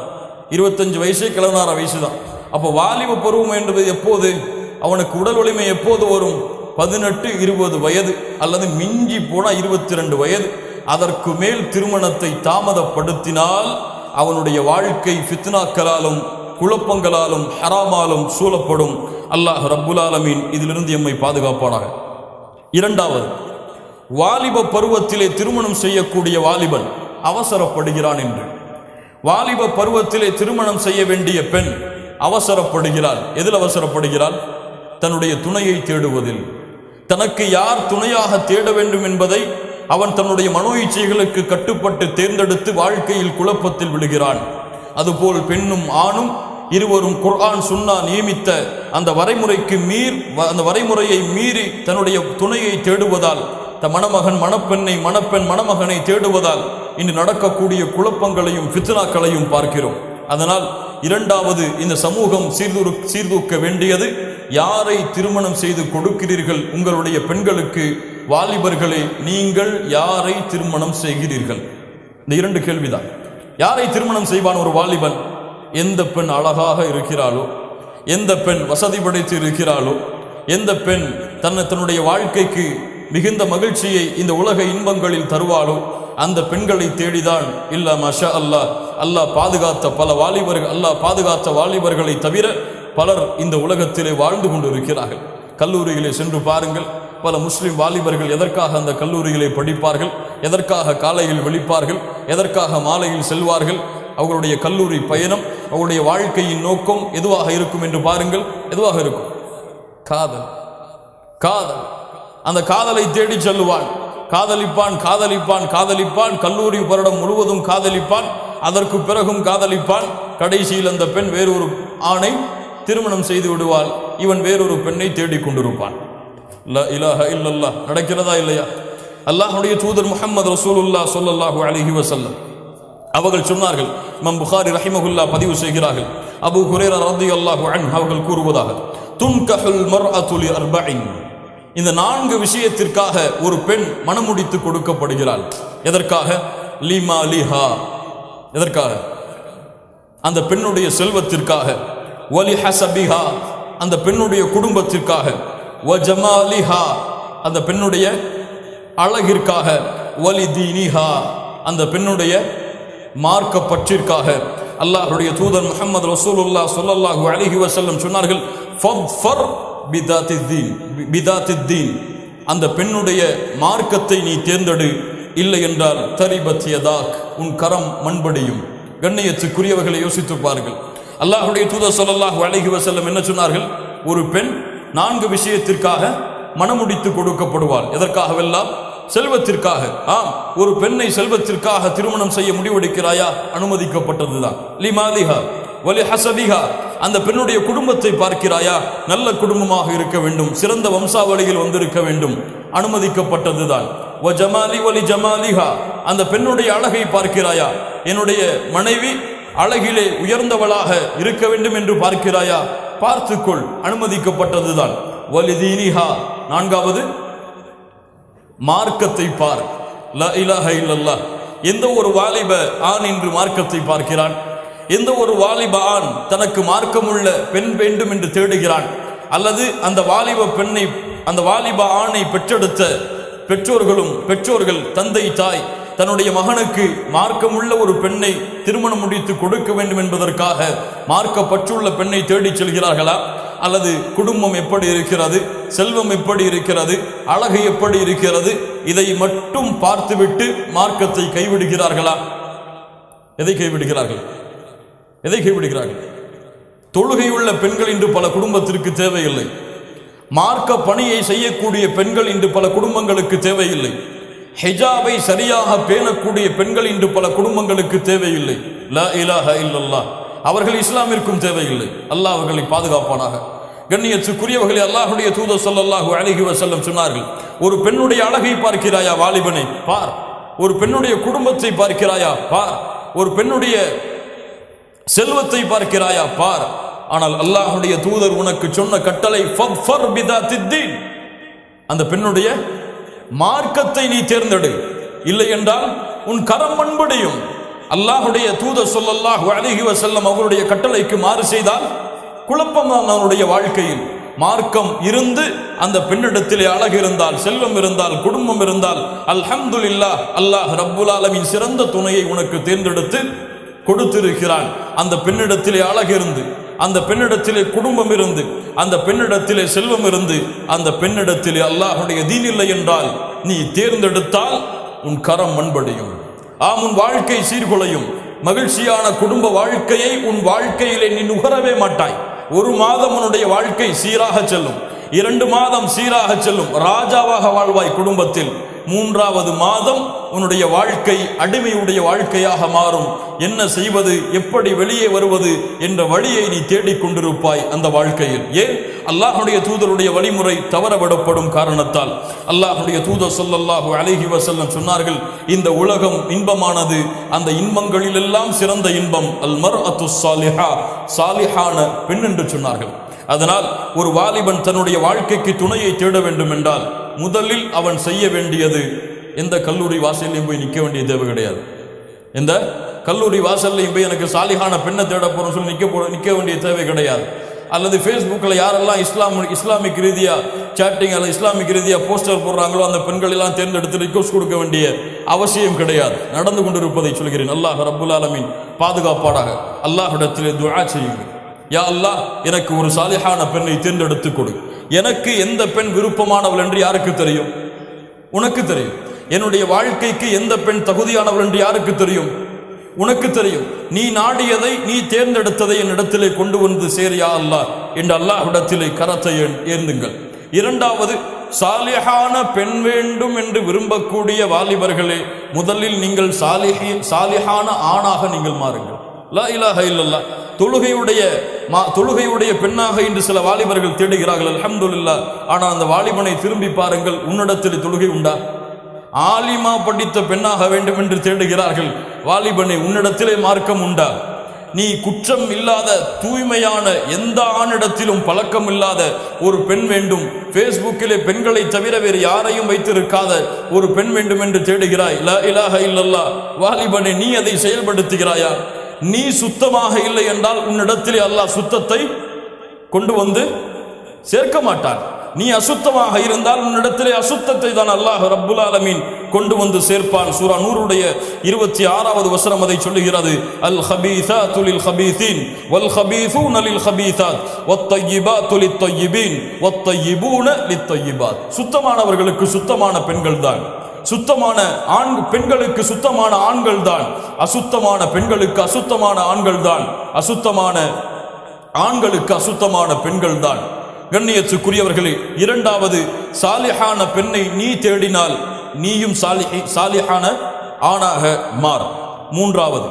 25 வயசே கிழவனார வயசு தான். அப்போ வாலிப பருவம் என்பது எப்போது? அவனுக்கு உடல் வலிமை எப்போது வரும்? 18, 20 வயது அல்லது மிஞ்சி போனால் 22 வயது. அதற்கு மேல் திருமணத்தை தாமதப்படுத்தினால் அவனுடைய வாழ்க்கை ஃபித்னாக்களாலும் குழப்பங்களாலும் ஹராமாலும் சூழப்படும். அல்லாஹ் ரப்புல் ஆலமீன் இதிலிருந்து எம்மை பாதுகாப்பானாக. இரண்டாவது, வாலிப பருவத்திலே திருமணம் செய்யக்கூடிய வாலிபன் அவசரப்படுகிறான் என்று. வாலிப பருவத்திலே திருமணம் செய்ய வேண்டிய பெண் அவசரப்படுகிறாள். எதில் அவசரப்படுகிறாள்? தன்னுடைய துணையை தேடுவதில். தனக்கு யார் துணையாக தேட வேண்டும் என்பதை அவன் தன்னுடைய மனோ இச்சைகளுக்கு கட்டுப்பட்டு தேர்ந்தெடுத்து வாழ்க்கையில் குழப்பத்தில் விழுகிறான். அதுபோல் பெண்ணும் ஆணும் இருவரும் குர்ஆன் சுன்னா நியமித்த அந்த வரைமுறையை மீறி தன்னுடைய துணையை தேடுவதால், மணமகன் மணப்பெண்ணை, மணப்பெண் மணமகனை தேடுவதால் இன்று நடக்கக்கூடிய குழப்பங்களையும் ஃபித்னாக்களையும் பார்க்கிறோம். அதனால் இரண்டாவது, இந்த சமூகம் சீர்தூக்க வேண்டியது, யாரை திருமணம் செய்து கொடுக்கிறீர்கள்? உங்களுடைய பெண்களுக்கு வாலிபர்களே, நீங்கள் யாரை திருமணம் செய்கிறீர்கள்? இந்த 2 கேள்விதான். யாரை திருமணம் செய்வான் ஒரு வாலிபன்? எந்த பெண் அழகாக இருக்கிறாளோ, எந்த பெண் வசதி படைத்து இருக்கிறாளோ, எந்த பெண் தன்னுடைய வாழ்க்கைக்கு மிகுந்த மகிழ்ச்சியை இந்த உலக இன்பங்களில் தருவாளோ அந்த பெண்களை தேடிதான். இல்ல மஷா அல்லாஹ், அல்லாஹ் பாதுகாத்த பல வாலிபர்கள், அல்லாஹ் பாதுகாத்த வாலிபர்களை தவிர பலர் இந்த உலகத்திலே வாழ்ந்து கொண்டு இருக்கிறார்கள். கல்லூரிகளை சென்று பாருங்கள். பல முஸ்லிம் வாலிபர்கள் எதற்காக அந்த கல்லூரிகளை படிப்பார்கள்? எதற்காக காலையில் விழிப்பார்கள்? எதற்காக மாலையில் செல்வார்கள்? அவர்களுடைய கல்லூரி பயணம், அவருடைய வாழ்க்கையின் நோக்கம் எதுவாக இருக்கும் என்று பாருங்கள். எதுவாக இருக்கும்? காதல். அந்த காதலை தேடி செல்லுவான். காதலிப்பான். கல்லூரி வருடம் முழுவதும் காதலிப்பான். அதற்கு பிறகும் காதலிப்பான். கடைசியில் அந்த பெண் வேறொரு ஆணை திருமணம் செய்து விடுவாள். இவன் வேறொரு பெண்ணை தேடிக்கொண்டிருப்பான். லா இலாஹ இல்லல்லாஹ். நடக்கிறதா இல்லையா? அல்லாஹ்வுடைய தூதர் முஹம்மது ரசூலுல்லாஹ் ஸல்லல்லாஹு அலைஹி வஸல்லம் அவர்கள் சொன்னார்கள். இமாம் புகாரி ரஹிமஹுல்லாஹ் பதிவு செய்கிறார்கள். அபூ ஹுரைரா ரலியல்லாஹு அன்ஹு அவர்கள் கூறுவதாக, துன்கஹுல் மர்அத்து லி அர்பஇன். இந்த 4 விஷயத்திற்காக ஒரு பெண் மணமுடித்து கொடுக்கப்படுகிறாள். எதற்காக? லிமா லிஹா. எதற்காக? அந்த பெண்ணுடைய செல்வத்திற்காக. வலி ஹஸபிஹா. அந்த பெண்ணுடைய குடும்பத்திற்காக. வஜமாலிஹா. அந்த பெண்ணுடைய அழகிற்காக. வலி தீனிஹா. அந்த பெண்ணுடைய மார்க்க பற்றிற்காக. அல்லாஹ்வுடைய தூதர் முஹம்மது ரசூலுல்லாஹ் ஸல்லல்லாஹு அலைஹி வஸல்லம் சொன்னார்கள், ஃபத்ஃபர் பிதாத்தித்தீன், அந்த பெண்ணுடைய மார்க்கத்தை நீ தேர்ந்தெடு, இல்லை என்றால் தரிபத் யதாக், உன் கரம் மண்படியும். கண்ணியத்துக்குரியவர்களை யோசித்து பாருங்கள். அல்லாஹ்வுடைய தூதர் ஸல்லல்லாஹு அலைஹி வஸல்லம் என்ன சொன்னார்கள்? ஒரு பெண் 4 விஷயத்திற்காக மனமுடித்து கொடுக்கப்படுவாள். எதற்காகவெல்லாம்? செல்வத்திற்காக. ஆம், ஒரு பெண்ணை செல்வத்திற்காக திருமணம் செய்ய முடிவெடுக்கிறாயா? அனுமதிக்கப்பட்டதுதான். லிமாலிஹா வலி ஹசபிஹா, அந்த பெண்ணுடைய குடும்பத்தை பார்க்கிறாயா? நல்ல குடும்பமாக இருக்க வேண்டும், சிறந்த வம்சாவளியில் வந்திருக்க வேண்டும், அனுமதிக்கப்பட்டதுதான். வ ஜமாலி வலி ஜமாலிஹா, அந்த பெண்ணுடைய அழகை பார்க்கிறாயா? என்னுடைய மனைவி அழகிலே உயர்ந்தவளாக இருக்க வேண்டும் என்று பார்க்கிறாயா? பார்த்துக்கொள், அனுமதிக்கப்பட்டதுதான். வலிதீனிஹா, 4வது மார்க்கத்தை பார். லா இலாஹ இல்லல்லாஹ். எந்த ஒரு வாலிப ஆண் இன்று மார்க்கத்தை பார்க்கிறான்? எந்த ஒரு வாலிப ஆண் தனக்கு மார்க்கமுள்ள பெண் வேண்டும் என்று தேடுகிறான்? அல்லது அந்த வாலிப பெண்ணை, அந்த வாலிப ஆணை பெற்றெடுத்த பெற்றோர்கள், தந்தை தாய் தன்னுடைய மகனுக்கு மார்க்கமுள்ள ஒரு பெண்ணை திருமணம் முடித்து கொடுக்க வேண்டும் என்பதற்காக மார்க்கப்பற்றுள்ள பெண்ணை தேடிச் செல்கிறார்களா? அல்லது குடும்பம் எப்படி இருக்கிறது, செல்வம் எப்படி இருக்கிறது, அழகு எப்படி இருக்கிறது, இதை மட்டும் பார்த்துவிட்டு மார்க்கத்தை கைவிடுகிறார்களா? எதை கைவிடுகிறார்கள்? தொழுகையுள்ள பெண்கள் இன்று பல குடும்பத்திற்கு தேவையில்லை. மார்க்க பணியை செய்யக்கூடிய பெண்கள் இன்று பல குடும்பங்களுக்கு தேவையில்லை. ஹிஜாபை சரியாக பேணக்கூடிய பெண்கள் இன்று பல குடும்பங்களுக்கு தேவையில்லை. லா இலாஹ இல்லல்லாஹ். அவர்கள் இஸ்லாமிற்கும் தேவையில்லை. அல்லாஹ் அவர்களை பாதுகாப்பானாக. கண்ணியத்துக்குரியவர்களே, அல்லாஹ்வுடைய தூதர் ஸல்லல்லாஹு அலைஹி வஸல்லம் சொன்னார்கள், ஒரு பெண்ணுடைய அழகை பார்க்கிறாயா வாலிபனை? பார். ஒரு பெண்ணுடைய குடும்பத்தை பார்க்கிறாயா? பார். ஒரு பெண்ணுடைய செல்வத்தை பார்க்கிறாயா? பார். ஆனால் அல்லாஹ்வுடைய தூதர் உனக்கு சொன்ன கட்டளை ஃபத்ஃபர் பிதாத்தித்தீன், அந்த பெண்ணுடைய மார்க்கத்தை நீ தேர்ந்தெடு, இல்லை என்றால் உன் கரம் மண்படியும். அல்லாஹ்வுடைய தூதர் ஸல்லல்லாஹு அலைஹி வஸல்லம் அவருடைய கட்டளைக்கு மாறு செய்தால் குழப்பம்தான் அவனுடைய வாழ்க்கையில். மார்க்கம் இருந்து அந்த பெண்ணிடத்திலே அழகு இருந்தால், செல்வம் இருந்தால், குடும்பம் இருந்தால், அல்ஹம்துலில்லாஹ், அல்லாஹ் ரப்புல் ஆலமீன் சிறந்த துணையை உனக்கு தேர்ந்தெடுத்து கொடுத்திருக்கிறான். அந்த பெண்ணிடத்திலே அழகு இருந்து, அந்த பெண்ணிடத்திலே குடும்பம் இருந்து, அந்த பெண்ணிடத்திலே செல்வம் இருந்து, அந்த பெண்ணிடத்திலே அல்லாஹ்வுடைய தீன் இல்லை என்றால் நீ தேர்ந்தெடுத்தால் உன் கரம் மண்படியும். ஆம், உன் வாழ்க்கை சீர்குலையும். மகிழ்ச்சியான குடும்ப வாழ்க்கையை உன் வாழ்க்கையிலே நீ நுகரவே மாட்டாய். 1 மாதம் உன்னுடைய வாழ்க்கை சீராக செல்லும், 2 மாதம் சீராக செல்லும், ராஜாவாக வாழ்வாய் குடும்பத்தில். 3வது மாதம் உன்னுடைய வாழ்க்கை அடிமையுடைய வாழ்க்கையாக மாறும். என்ன செய்வது, எப்படி வெளியே வருவது என்ற வழியை நீ தேடிக்கொண்டிருப்பாய் அந்த வாழ்க்கையில். ஏன்? அல்லாஹ்வுடைய தூதருடைய வழிமுறை தவறவிடப்படும் காரணத்தால். அல்லாஹ்வுடைய தூதர் ஸல்லல்லாஹு அலைஹி வஸல்லம் சொன்னார்கள், இந்த உலகம் இன்பமானது, அந்த இன்பங்களில் எல்லாம் சிறந்த இன்பம் அல் மர்அத்து ஸாலிஹா, சாலிஹான பெண் என்று சொன்னார்கள். அதனால் ஒரு வாலிபன் தன்னுடைய வாழ்க்கைக்கு துணையை தேட வேண்டும் என்றால் முதலில் அவன் செய்ய வேண்டியது, எந்த கல்லூரி வாசல்லையும் போய் நிற்க வேண்டிய தேவை கிடையாது. எந்த கல்லூரி வாசல்லையும் போய் எனக்கு சாலிஹான பெண்ணை தேட போறோம் சொல்லி நிற்க வேண்டிய தேவை கிடையாது. அல்லது ஃபேஸ்புக்கில் யாரெல்லாம் இஸ்லாமிக் ரீதியாக சேட்டிங் அல்லது இஸ்லாமிக் ரீதியாக போஸ்டர் போடுறாங்களோ அந்த பெண்கள் எல்லாம் தேர்ந்தெடுத்து ரிக்வெஸ்ட் கொடுக்க வேண்டிய அவசியம் கிடையாது. நடந்து கொண்டிருப்பதை சொல்கிறேன். அல்லாஹ் ரப்புல் ஆலமீன் பாதுகாப்பாடாக. அல்லாஹ்விடத்திலே துஆ செய்யுங்கள், யா அல்லாஹ் எனக்கு ஒரு சாலிஹான பெண்ணை தேர்ந்தெடுத்து கொடு. எனக்கு எந்த பெண் விருப்பமானவள் என்று யாருக்கு தெரியும்? உனக்கு தெரியும். என்னுடைய வாழ்க்கைக்கு எந்த பெண் தகுதியானவள் என்று யாருக்கு தெரியும்? உனக்கு தெரியும். நீ நாடியதை, நீ தேர்ந்தெடுத்ததை என்னிடத்திலே கொண்டு வந்து சேரியா அல்லாஹ் என்று அல்லாஹ்விடத்திலே கரத்தை ஏந்துங்கள். 2வது, சாலிஹான பெண் வேண்டும் என்று விரும்பக்கூடிய வாலிபர்களே, முதலில் நீங்கள் சாலிஹான ஆணாக நீங்கள் மாறுங்கள். லா இலாஹ இல்லல்லாஹ். தொழுகையுடைய பெண்ணாக இன்று சில வாலிபர்கள் தேடுகிறார்கள், அல்ஹம்துலில்லாஹ். ஆனால் அந்த வாலிபனை திரும்பி பாருங்கள், உன்னிடத்தில் தொழுகை உண்டா? ஆலிமா படித்த பெண்ணாக வேண்டும் என்று தேடுகிறார்கள். வாலிபனை, உன்னிடத்திலே மார்க்கம் உண்டா? நீ குற்றம் இல்லாத தூய்மையான எந்த ஆணிடத்திலும் பழக்கம் இல்லாத ஒரு பெண் வேண்டும், ஃபேஸ்புக்கிலே பெண்களை தவிர வேறு யாரையும் வைத்திருக்காத ஒரு பெண் வேண்டும் என்று தேடுகிறாய். லா இலாஹ இல்லல்லாஹ். வாலிபனை, நீ அதை செயல்படுத்துகிறாயா? நீ சுத்தமாக இல்லை என்றால் உன்னிடத்திலே அல்லாஹ் சுத்தத்தை கொண்டு வந்து சேர்க்க மாட்டான். நீ அசுத்தமாக இருந்தால் உன்னிடத்திலே அசுத்தத்தை தான் அல்லாஹ் ரப்புல் ஆலமீன் கொண்டு வந்து சேர்ப்பான். சூரா நூருடைய 26வது வசனம் அதை சொல்லுகிறது. அல் ஹபீஸாத்து லில் ஹபீஸீன் வல் ஹபீஸூன லில் ஹபீஸாத் வத் தய்யிபாத்து லித் தய்யிபீன் வத் தய்யிபூன லித் தய்யிபாத். சுத்தமானவர்களுக்கு சுத்தமான பெண்கள் தான், சுத்தமான பெண்களுக்கு சுத்தமான ஆண்கள் தான், அசுத்தமான பெண்களுக்கு அசுத்தமான ஆண்கள் தான், அசுத்தமான ஆண்களுக்கு அசுத்தமான பெண்கள் தான். கண்ணியத்துக்குரியவர்களே, இரண்டாவது, சாலிஹான பெண்ணை நீ தேடினால் நீயும் சாலிஹான ஆணாக மாற. மூன்றாவது,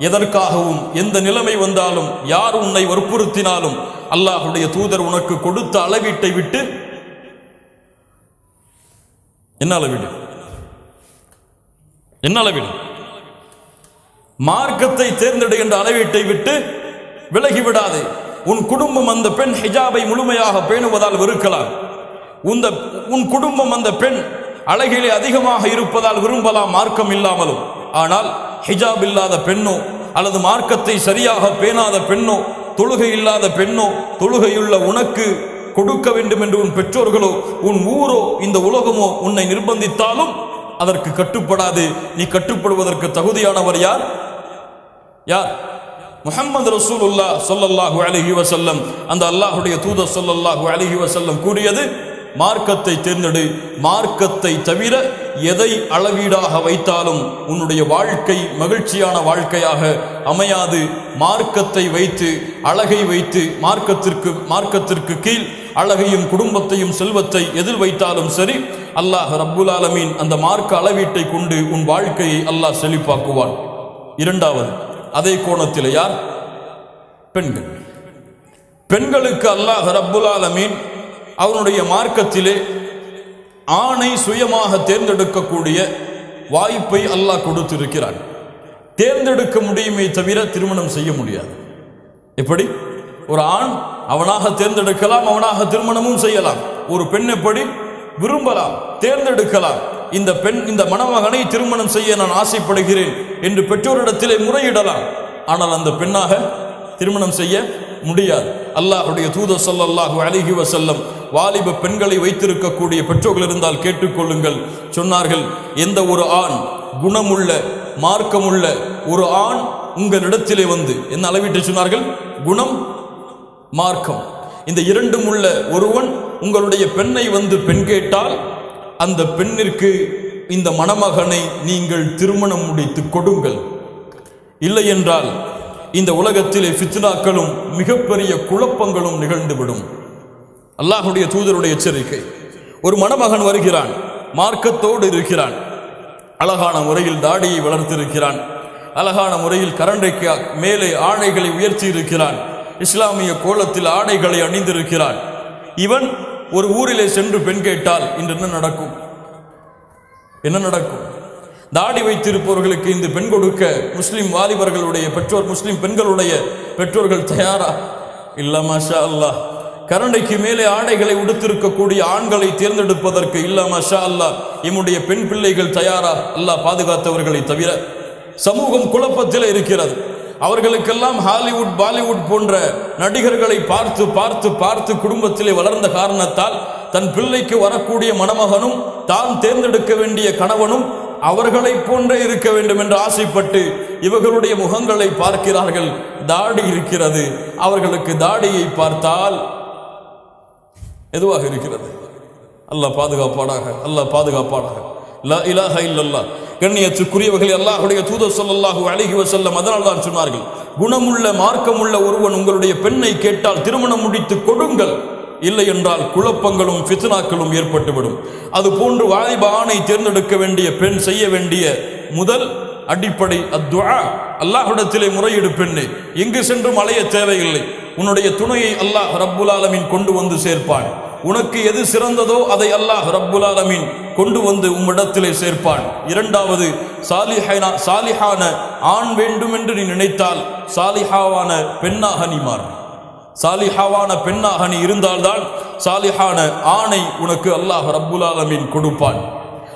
எதற்காகவும் எந்த நிலைமை வந்தாலும் யார் உன்னை வற்புறுத்தினாலும் அல்லாஹ்வுடைய தூதர் உனக்கு கொடுத்த அளவீட்டை விட்டு என்ன அளவீடு என்ன அளவீடு மார்க்கத்தை தேர்ந்தெடுக்கின்ற அளவீட்டை விட்டு விலகிவிடாதே. உன் குடும்பம் அந்த பெண் ஹிஜாபை முழுமையாக பேணுவதால் வெறுக்கலாம். உன் குடும்பம் அந்த பெண் அழகிலே அதிகமாக இருப்பதால் விரும்பலாம், மார்க்கம் இல்லாமலும். ஆனால் ஹிஜாப் இல்லாத பெண்ணோ அல்லது மார்க்கத்தை சரியாக பேணாத பெண்ணோ, தொழுகை இல்லாத பெண்ணோ, தொழுகையுள்ள உனக்கு கொடுக்க வேண்டும் என்று உன் பெற்றோர்களோ உன் ஊரோ இந்த உலகமோ உன்னை நிர்பந்தித்தாலும் அதற்கு கட்டுப்படாது. நீ கட்டுப்படுவதற்கு தகுதியானவர் யார்? யார்? முஹம்மது ரசூலுல்லாஹ் ஸல்லல்லாஹு அலைஹி வஸல்லம், அந்த அல்லாஹ்வுடைய தூதர் ஸல்லல்லாஹு அலைஹி வஸல்லம் கூறியது, மார்க்கத்தை தேர்ந்தெடு. மார்க்கத்தை தவிர எதை அளவீடாக வைத்தாலும் உன்னுடைய வாழ்க்கை மகிழ்ச்சியான வாழ்க்கையாக அமையாது. மார்க்கத்தை வைத்து, அழகை வைத்து, மார்க்கத்திற்கு கீழ் அழகையும் குடும்பத்தையும் செல்வத்தை எதில் வைத்தாலும் சரி, அல்லாஹ் ரப்புல் ஆலமீன் அந்த மார்க்க அளவீட்டை கொண்டு உன் வாழ்க்கையை அல்லாஹ் செழிப்பாக்குவான். இரண்டாவது, அதே கோணத்தில் யார்? பெண்கள். பெண்களுக்கு அல்லாஹ் ரப்புல் ஆலமீன் அவனுடைய மார்க்கத்திலே ஆணை சுயமாக தேர்ந்தெடுக்கக்கூடிய வாய்ப்பை அல்லாஹ் கொடுத்திருக்கிறான். தேர்ந்தெடுக்க முடியுமே தவிர திருமணம் செய்ய முடியாது. எப்படி? ஒரு ஆண் அவனாக தேர்ந்தெடுக்கலாம், அவனாக திருமணமும் செய்யலாம். ஒரு பெண் எப்படி விரும்பலாம், தேர்ந்தெடுக்கலாம். இந்த பெண், இந்த மணமகனை திருமணம் செய்ய நான் ஆசைப்படுகிறேன் என்று பெற்றோரிடத்திலே முறையிடலாம். ஆனால் அந்த பெண்ணாக திருமணம் செய்ய முடியாது. அல்லாஹ்வுடைய தூதர் ஸல்லல்லாஹு அலைஹி வஸல்லம் வாலிப பெண்களை வைத்திருக்கக்கூடிய பெற்றோர்கள் இருந்தால் கேட்டுக்கொள்ளுங்கள். சொன்னார்கள், எந்த ஒரு ஆண், குணமுள்ள மார்க்கமுள்ள ஒரு ஆண் உங்களிடத்திலே வந்து, என்ன அளவிட்டு சொன்னார்கள்? குணம், மார்க்கம், இந்த இரண்டும் உள்ள ஒருவன் உங்களுடைய பெண்ணை வந்து பெண் கேட்டால் அந்த பெண்ணிற்கு இந்த மணமகனை நீங்கள் திருமணம் முடித்து கொடுங்கள். இல்லை என்றால் இந்த உலகத்திலே ஃபித்னாக்களும் மிகப்பெரிய குழப்பங்களும் நிகழ்ந்துவிடும். அல்லாஹ்வுடைய தூதருடைய எச்சரிக்கை. ஒரு மணமகன் வருகிறான், மார்க்கத்தோடு இருக்கிறான், அழகான முறையில் தாடியை வளர்த்திருக்கிறான், அழகான முறையில் கரண்டைக்கு மேலே ஆடைகளை உயர்த்தி இருக்கிறான், இஸ்லாமிய கோலத்தில் ஆடைகளை அணிந்திருக்கிறான். இவன் ஒரு ஊரிலே சென்று பெண் கேட்டால் இன்று என்ன நடக்கும்? என்ன நடக்கும்? தாடி வைத்திருப்பவர்களுக்கு இந்த பெண் கொடுக்க முஸ்லிம் வாலிபர்களுடைய பெற்றோர், முஸ்லிம் பெண்களுடைய பெற்றோர்கள் தயாரா? இல்ல, மாஷா அல்லாஹ். கரண்டைக்கு மேலே ஆடைகளை உடுத்திருக்கக்கூடிய ஆண்களை தேர்ந்தெடுப்பதற்கு இல்ல, மாஷா அல்லாஹ், நம்முடைய பெண் பிள்ளைகள் தயாரா? அல்லாஹ் பாதுகாத்தவர்களை தவிர. சமூகம் குழப்பத்தில் இருக்கிறது. அவர்களுக்கெல்லாம் ஹாலிவுட், பாலிவுட் போன்ற நடிகர்களை பார்த்து பார்த்து பார்த்து குடும்பத்திலே வளர்ந்த காரணத்தால் தன் பிள்ளைக்கு வரக்கூடிய மணமகனும் தான் தேர்ந்தெடுக்க வேண்டிய கணவனும் அவர்களை போன்றே இருக்க வேண்டும் என்று ஆசைப்பட்டு இவர்களுடைய முகங்களை பார்க்கிறார்கள். தாடி இருக்கிறது, அவர்களுக்கு தாடியை பார்த்தால் எதுவாக இருக்கிறது? அல்லாஹ் பாதுகாப்பாடாக, அல்லாஹ் பாதுகாப்பாடாக. லா இலாஹ இல்லல்லாஹ். கண்ணியத்துக்குரியவர்களே, அல்லாஹ்வுடைய தூதர் ஸல்லல்லாஹு அலைஹி வஸல்லம் அதனால் தான் சொன்னார்கள், குணமுள்ள மார்க்கமுள்ள ஒருவன் உங்களுடைய பெண்ணை கேட்டால் திருமணம் முடித்து கொடுங்கள். இல்லை என்றால் குழப்பங்களும் ஃபித்னாக்களும் ஏற்பட்டுவிடும். அது போன்று வாலிப ஆணை தேர்ந்தெடுக்க வேண்டிய பெண் செய்ய வேண்டிய முதல் அடிப்படை அத்துஆ. அல்லாஹ்விடத்திலே முறையிடு பெண்ணே. எங்கு சென்றும் அலைய தேவையில்லை. உன்னுடைய துணையை அல்லாஹ் ரப்புல் ஆலமீன் கொண்டு வந்து சேர்ப்பான். உனக்கு எது சிறந்ததோ அதை அல்லாஹ் ரப்புல் ஆலமீன் கொண்டு வந்து உம்மிடத்திலே சேர்ப்பான். இரண்டாவது, சாலிஹான ஆண் வேண்டும் என்று நீ நினைத்தால் சாலிஹாவான பெண்ணாக நீ மாறு. சாலிஹாவான பெண்ணாக நீ இருந்தால்தான் சாலிஹான ஆணை உனக்கு அல்லாஹ் ரப்புல் ஆலமீன் கொடுப்பான்.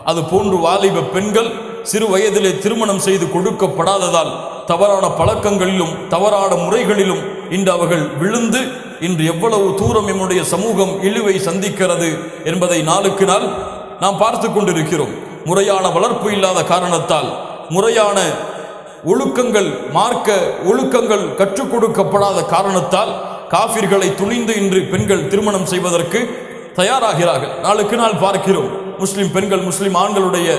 அது போன்று வாலிப பெண்கள் சிறு வயதிலே திருமணம் செய்து கொடுக்கப்படாததால் தவறான பழக்கங்களிலும் தவறான முறைகளிலும் இன்று அவர்கள் விழுந்து இன்று எவ்வளவு தூரம் நம்முடைய சமூகம் இழிவை சந்திக்கிறது என்பதை நாளுக்கு நாள் நாம் பார்த்து கொண்டிருக்கிறோம். முறையான வளர்ப்பு இல்லாத காரணத்தால், முறையான ஒழுக்கங்கள், மார்க்க ஒழுக்கங்கள் கற்றுக் கொடுக்கப்படாத காரணத்தால் காஃபிர்களை துணிந்து இன்று பெண்கள் திருமணம் செய்வதற்கு தயாராகிறார்கள். நாளுக்கு நாள் பார்க்கிறோம். முஸ்லிம் பெண்கள், முஸ்லிம் ஆண்களுடைய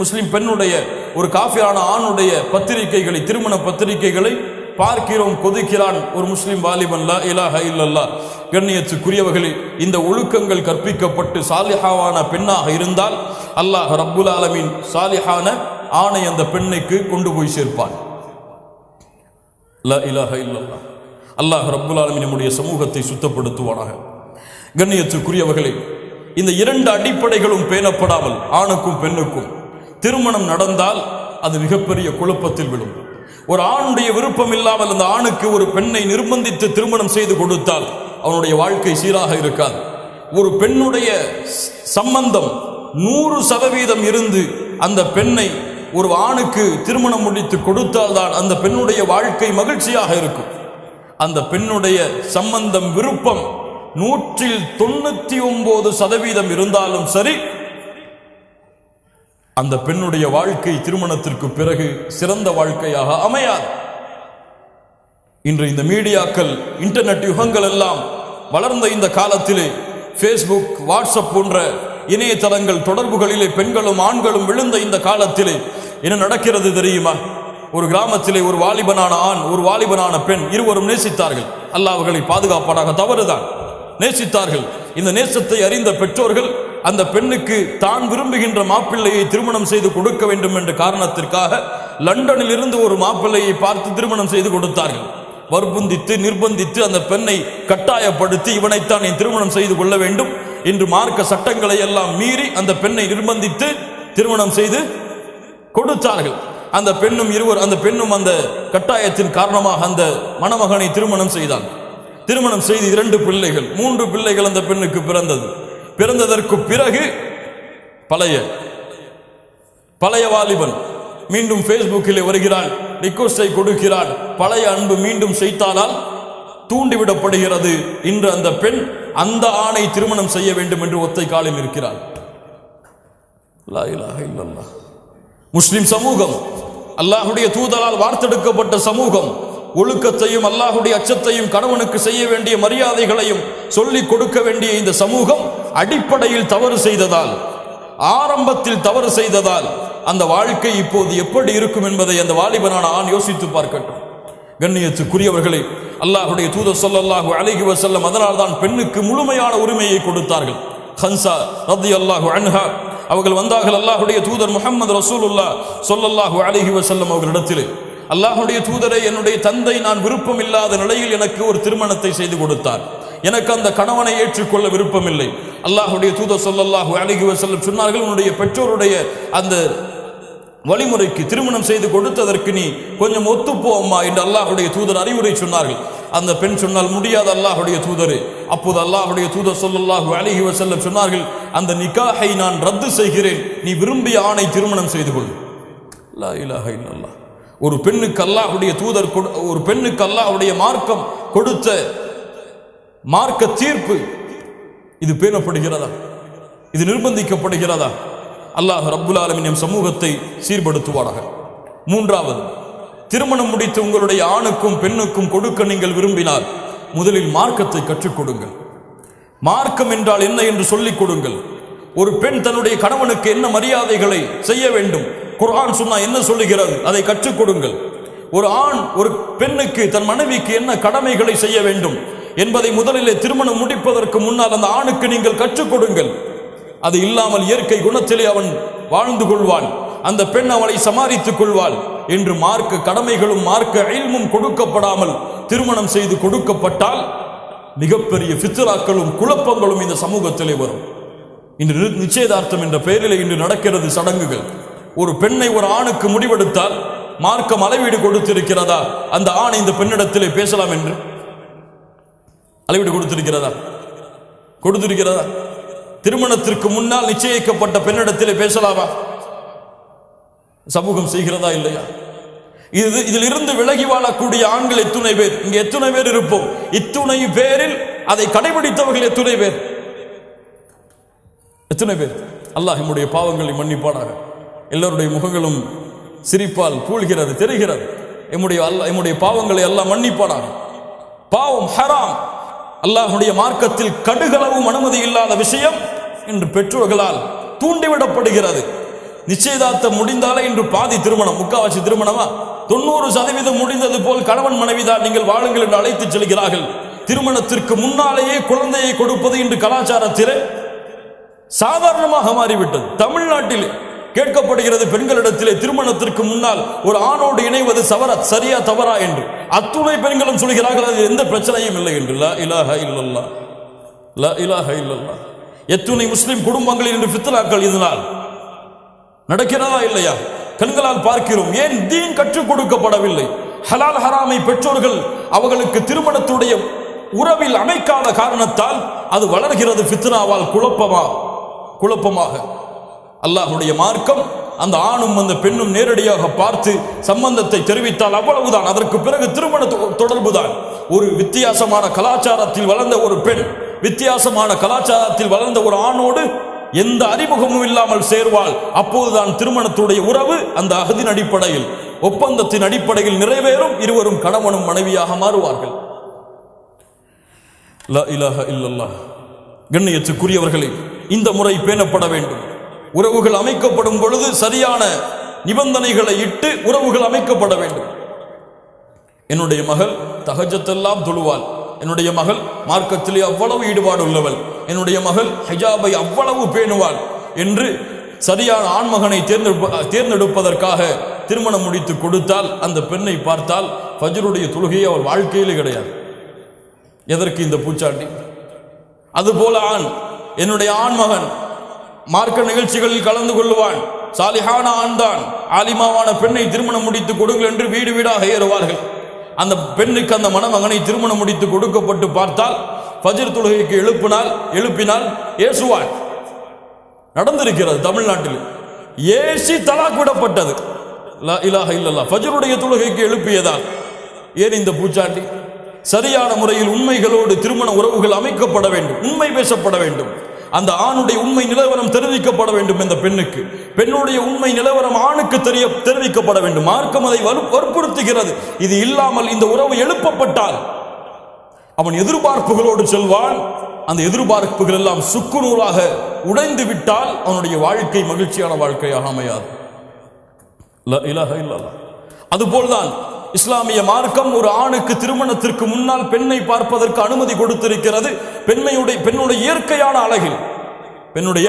முஸ்லிம் பெண்ணுடைய ஒரு காஃபிரான ஆணுடைய பத்திரிகைகளை, திருமண பத்திரிகைகளை பார்க்கிறோம். கொதிக்கிறான் ஒரு முஸ்லிம் வாலிபன். லா இலாஹ இல்லல்லாஹ். கண்ணியத்துக்குரியவர்களே, இந்த ஒழுக்கங்கள் கற்பிக்கப்பட்டு சாலிஹாவான பெண்ணாக இருந்தால் அல்லாஹ் ரப்புல் ஆலமீன் சாலிஹான ஆணை அந்த பெண்ணுக்கு கொண்டு போய் சேர்ப்பான். லா இலாஹ இல்லல்லாஹ். அல்லாஹ் ரப்புல் ஆலமீன் நம்முடைய சமூகத்தை சுத்தப்படுத்துவானாக. கண்ணியத்துக்குரியவர்களே, இந்த இரண்டு அடிப்படைகளும் பேணப்படாமல் ஆணுக்கும் பெண்ணுக்கும் திருமணம் நடந்தால் அது மிகப்பெரிய குழப்பத்தில் விடும். ஒரு ஆணுடைய விருப்பம் இல்லாமல் அந்த ஆணுக்கு ஒரு பெண்ணை நிர்பந்தித்து திருமணம் செய்து கொடுத்தால் அவனுடைய வாழ்க்கை சீராக இருக்காது. ஒரு பெண்ணுடைய சம்பந்தம் 100% இருந்து அந்த பெண்ணை ஒரு ஆணுக்கு திருமணம் முடித்து கொடுத்தால்தான் அந்த பெண்ணுடைய வாழ்க்கை மகிழ்ச்சியாக இருக்கும். அந்த பெண்ணுடைய சம்பந்தம், விருப்பம் 199% இருந்தாலும் சரி, அந்த பெண்ணுடைய வாழ்க்கை திருமணத்திற்கு பிறகு சிறந்த வாழ்க்கையாக அமையாது. இன்று இந்த மீடியாக்கள், இன்டர்நெட் யுகங்கள் எல்லாம் வளர்ந்த இந்த காலத்திலே ஃபேஸ்புக், வாட்ஸ்அப் போன்ற இணையதளங்கள் தொடர்புகளிலே பெண்களும் ஆண்களும் விழுந்த இந்த காலத்திலே என்ன நடக்கிறது தெரியுமா? ஒரு கிராமத்திலே ஒரு வாலிபனான ஆண், ஒரு வாலிபனான பெண் இருவரும் நேசித்தார்கள். அல்லாஹ் அவர்களை பாதுகாப்பானாக. தவறுதான், நேசித்தார்கள். இந்த நேசத்தை அறிந்த பெற்றோர்கள் அந்த பெண்ணுக்கு தான் விரும்புகின்ற மாப்பிள்ளையை திருமணம் செய்து கொடுக்க வேண்டும் என்ற காரணத்திற்காக லண்டனில் இருந்து ஒரு மாப்பிள்ளையை பார்த்து திருமணம் செய்து கொடுத்தார்கள். வற்புந்தித்து, நிர்பந்தித்து அந்த பெண்ணை கட்டாயப்படுத்தி இவனைத்தான் நீ திருமணம் செய்து கொள்ள வேண்டும் என்று மார்க்க சட்டங்களை எல்லாம் மீறி அந்த பெண்ணை நிர்பந்தித்து திருமணம் செய்து கொடுத்தார்கள். அந்த பெண்ணும் அந்த கட்டாயத்தின் காரணமாக அந்த மணமகனை திருமணம் செய்தான். திருமணம் செய்து 2 பிள்ளைகள், 3 பிள்ளைகள் அந்த பெண்ணுக்கு பிறந்ததற்கு பிறகு பழைய வாலிபன் மீண்டும் ஃபேஸ்புக்கிலே வருகிறான், ரிக்வெஸ்டை கொடுக்கிறான். பழைய அன்பு மீண்டும் செய்தானால் தூண்டிவிடப்படுகிறது. இன்று அந்த பெண் அந்த ஆணை திருமணம் செய்ய வேண்டும் என்று ஒத்தை காலில் இருக்கிறாள். லா இலாஹ இல்லல்லாஹ். முஸ்லிம் சமூகம், அல்லாஹுடைய தூதரால் வார்த்தெடுக்கப்பட்ட சமூகம், ஒழுக்கத்தையும் அல்லாஹுடைய அச்சத்தையும் கணவனுக்கு செய்ய வேண்டிய மரியாதைகளையும் சொல்லிக் கொடுக்க வேண்டிய இந்த சமூகம் அடிப்படையில் தவறு செய்ததால், ஆரம்பத்தில் தவறு செய்ததால் அந்த வாழ்க்கை இப்போது எப்படி இருக்கும் என்பதை அந்த வாலிபனான ஆண் யோசித்து பார்க்கட்டும். கண்ணியத்துக்குரியவர்களே, அல்லாஹுடைய தூதர் ஸல்லல்லாஹு அலைஹி வஸல்லம் அதனால் தான் பெண்ணுக்கு முழுமையான உரிமையை கொடுத்தார்கள். ஹன்சா ரலியல்லாஹு அன்ஹா அவர்கள் வந்தார்கள் அல்லாஹுடைய தூதர் முஹம்மது ரசூலுல்லாஹ் ஸல்லல்லாஹு அலைஹி வஸல்லம் அவர்களிடத்தில், அல்லாஹுடைய தூதரை, என்னுடைய தந்தை நான் விருப்பம் இல்லாத நிலையில் எனக்கு ஒரு திருமணத்தை செய்து கொடுத்தார். எனக்கு அந்த கணவனை ஏற்றுக்கொள்ள விருப்பமில்லை. அல்லாஹுடைய தூதர் ஸல்லல்லாஹு அலைஹி வஸல்லம் சொன்னார்கள், உன்னுடைய பெற்றோருடைய அந்த வழிமுறைக்கு திருமணம் செய்து கொடுத்ததற்கு நீ கொஞ்சம் ஒத்துப்போ அம்மா என்று அல்லாஹுடைய தூதர் அறிவுரை சொன்னார்கள். அந்த பெண் சொன்னால், முடியாது அல்லாஹுடைய தூதரே. அப்போது அல்லாஹுடைய தூதர் ஸல்லல்லாஹு அலைஹி வஸல்லம் சொன்னார்கள், அந்த நிக்காஹை நான் ரத்து செய்கிறேன், நீ விரும்பிய ஆணை திருமணம் செய்து கொள். லா இலாஹ இல்லல்லாஹ். ஒரு பெண்ணுக்கு அல்லாஹுடைய தூதர், ஒரு பெண்ணுக்கு அல்லாஹுடைய மார்க்கம் கொடுத்த மார்க்க தீர்ப்பு இது பேணப்படுகிறதா? இது நிர்பந்திக்கப்படுகிறதா? அல்லாஹ் ரப்புல் ஆலமீன் சமூகத்தை சீர்படுத்துவாராக. 3வது, திருமணம் முடித்து உங்களுடைய ஆணுக்கும் பெண்ணுக்கும் கொடுக்க நீங்கள் விரும்பினால் முதலில் மார்க்கத்தை கற்றுக் கொடுங்கள். மார்க்கம் என்றால் என்ன என்று சொல்லிக் கொடுங்கள். ஒரு பெண் தன்னுடைய கணவனுக்கு என்ன மரியாதைகளை செய்ய வேண்டும், குர்ஆன் சுன்னா என்ன சொல்லுகிறது, அதை கற்றுக் கொடுங்கள். ஒரு ஆண் ஒரு பெண்ணுக்கு, தன் மனைவிக்கு என்ன கடமைகளை செய்ய வேண்டும் என்பதை முதலிலே திருமணம் முடிப்பதற்கு முன்னால் அந்த ஆணுக்கு நீங்கள் கற்றுக் கொடுங்கள். அது இல்லாமல் இயற்கை குணத்திலே அவன் வாழ்ந்து கொள்வான், அந்த பெண் அவளை சமாளித்துக் கொள்வாள் என்று மார்க்க கடமைகளும் மார்க்க இல்மும் கொடுக்கப்படாமல் திருமணம் செய்து கொடுக்கப்பட்டால் மிகப்பெரிய ஃபித்ராக்களும் குழப்பங்களும் இந்த சமூகத்திலே வரும். இன்று நிச்சயதார்த்தம் என்ற பெயரில் இன்று நடக்கிறது சடங்குகள். ஒரு பெண்ணை ஒரு ஆணுக்கு முடிவெடுத்தால் மார்க்கம் அளவீடு கொடுத்திருக்கிறதா, அந்த ஆண் இந்த பெண்ணிடத்திலே பேசலாம் என்று அளவீடு கொடுத்திருக்கிறதா? திருமணத்திற்கு முன்னால் நிச்சயிக்கப்பட்ட பெண்ணிடத்திலே பேசலாமா? சமூகம் செய்கிறதா இல்லையா? இதில் இருந்து விலகி வாழக்கூடிய ஆண்கள் எத்துணை பேர்? இங்க எத்துணை பேர் இருப்போம்? இத்துணை பேரில் அதை கடைபிடித்தவர்கள் எத்துணை பேர்? எத்தனை பேர்? அல்லாஹ் நம்முடைய பாவங்களை மன்னிப்பானாக. எல்லோருடைய முகங்களும் சிரிப்பால் பூழ்கிறது, தெரிகிறது. எம்முடைய பாவங்களை எல்லாம் மன்னிப்பானாக. பாவம் ஹராம், அல்லாஹ்வுடைய மார்க்கத்தில் கடுகளவும் அனுமதி இல்லாத விஷயம் இன்று பெற்றோர்களால் தூண்டிவிடப்படுகிறது. நிச்சயதார்த்தம் முடிந்தாலே இன்று பாதி திருமணம், முக்காவாசி திருமணமா 90% முடிந்தது போல் கணவன் மனைவிதான் நீங்கள் வாழுங்கள் என்று அழைத்து செல்கிறார்கள். திருமணத்திற்கு முன்னாலேயே குழந்தையை கொடுப்பது இன்று கலாச்சாரத்திலே சாதாரணமாக மாறிவிட்டது. தமிழ்நாட்டில் கேட்கப்படுகிறது பெண்களிடத்திலே திருமணத்திற்கு முன்னால் ஒரு ஆணோடு இணைவது சரியா தவறா என்று. அத்துணை பெண்களும் சொல்கிறார்கள் அது எந்த பிரச்சனையும் இல்லை என்று. லா இலாஹ இல்லல்லாஹ், லா இலாஹ இல்லல்லாஹ். எத்துணை முஸ்லிம் குடும்பங்களில் இன்று ஃபித்னாக்கள் இதனால் நடக்கிறதா இல்லையா? கண்களால் பார்க்கிறோம். ஏன் தீன் கற்றுக் கொடுக்கப்படவில்லை? ஹலால் ஹராமை பெற்றோர்கள் அவர்களுக்கு திருமணத்துடைய உறவில் அமைக்காத காரணத்தால் அது வளர்கிறது ஃபித்னாவால், குழப்பமாக. அல்லாஹ்வுடைய மார்க்கம் அந்த ஆணும் அந்த பெண்ணும் நேரடியாக பார்த்து சம்பந்தத்தை தெரிவித்தால் அவ்வளவுதான். அதற்கு பிறகு திருமண தொடர்பு தான். ஒரு வித்தியாசமான கலாச்சாரத்தில் வளர்ந்த ஒரு பெண், வித்தியாசமான கலாச்சாரத்தில் வளர்ந்த ஒரு ஆணோடு எந்த அறிமுகமும் இல்லாமல் சேர்வாள். அப்போதுதான் திருமணத்துடைய உறவு அந்த அகதின் அடிப்படையில், ஒப்பந்தத்தின் அடிப்படையில் நிறைவேறும். இருவரும் கணவனும் மனைவியாக மாறுவார்கள். லா இலாஹ இல்லல்லாஹ். கண்ணியத்துக்குரியவர்களே, இந்த முறை பேணப்பட வேண்டும். உறவுகள் அமைக்கப்படும் பொழுது சரியான நிபந்தனைகளை இட்டு உறவுகள் அமைக்கப்பட வேண்டும். என்னுடைய மகள் தஹஜ்ஜத்தெல்லாம் தொழுவாள், என்னுடைய மகள் மார்க்கத்திலே அவ்வளவு ஈடுபாடு உள்ளவள், என்னுடைய மகள் ஹிஜாபை அவ்வளவு பேணுவாள் என்று சரியான ஆண்மகனை தேர்ந்தெடுப்பதற்காக திருமணம் முடித்து கொடுத்தால் அந்த பெண்ணை பார்த்தால் ஃபஜ்ருடைய தொழுகையை அவள் வாழ்க்கையிலே கிடையாது. எதற்கு இந்த பூச்சாண்டி? அதுபோல என்னுடைய ஆண்மகன் மார்க்க நிகழ்ச்சிகளில் கலந்து கொள்வான், சாலிஹான ஆண்தான், ஆலிமாவான பெண்ணை திருமணம் முடித்து கொடுங்கள் என்று வீடு வீடாக ஏறுவார்கள். அந்த பெண்ணுக்கு அந்த மணமகனை திருமணம் முடித்து கொடுக்கப்பட்டு பார்த்தால் ஃபஜ்ர் தொழுகைக்கு எழுப்பினால் ஏசுவான். நடந்திருக்கிறது தமிழ்நாட்டில். ஏசி தலாக் விடப்பட்டது. லா இலாஹ இல்லல்லாஹ். ஃபஜ்ருடைய தொழுகைக்கு எழுப்பியதால். ஏன் இந்த பூச்சாண்டி? சரியான முறையில் உண்மைகளோடு திருமண உறவுகள் அமைக்கப்பட வேண்டும், உண்மை பேசப்பட வேண்டும். அந்த ஆணுடைய உண்மை நிலவரம் தெரிவிக்கப்பட வேண்டும். இந்த பெண்ணுக்கு பெண்ணுடைய உண்மை நிலவரம் ஆணுக்கு தெரிவிக்கப்பட வேண்டும். மார்க்கம் அதை வற்புறுத்துகிறது. இது இல்லாமல் இந்த உறவு எழுப்பப்பட்டால் அவன் எதிர்பார்ப்புகளோடு செல்வான். அந்த எதிர்பார்ப்புகள் எல்லாம் சுக்குநூறாக உடைந்து விட்டால் அவனுடைய வாழ்க்கை மகிழ்ச்சியான வாழ்க்கையாக அமையாது. லா இலாஹ இல்லல்லாஹ். அதுபோல்தான் இஸ்லாமிய மார்க்கம் ஒரு ஆணுக்கு திருமணத்திற்கு முன்னால் பெண்ணை பார்ப்பதற்கு அனுமதி கொடுத்திருக்கிறது. பெண்ணுடைய இயற்கையான அழகில், பெண்ணுடைய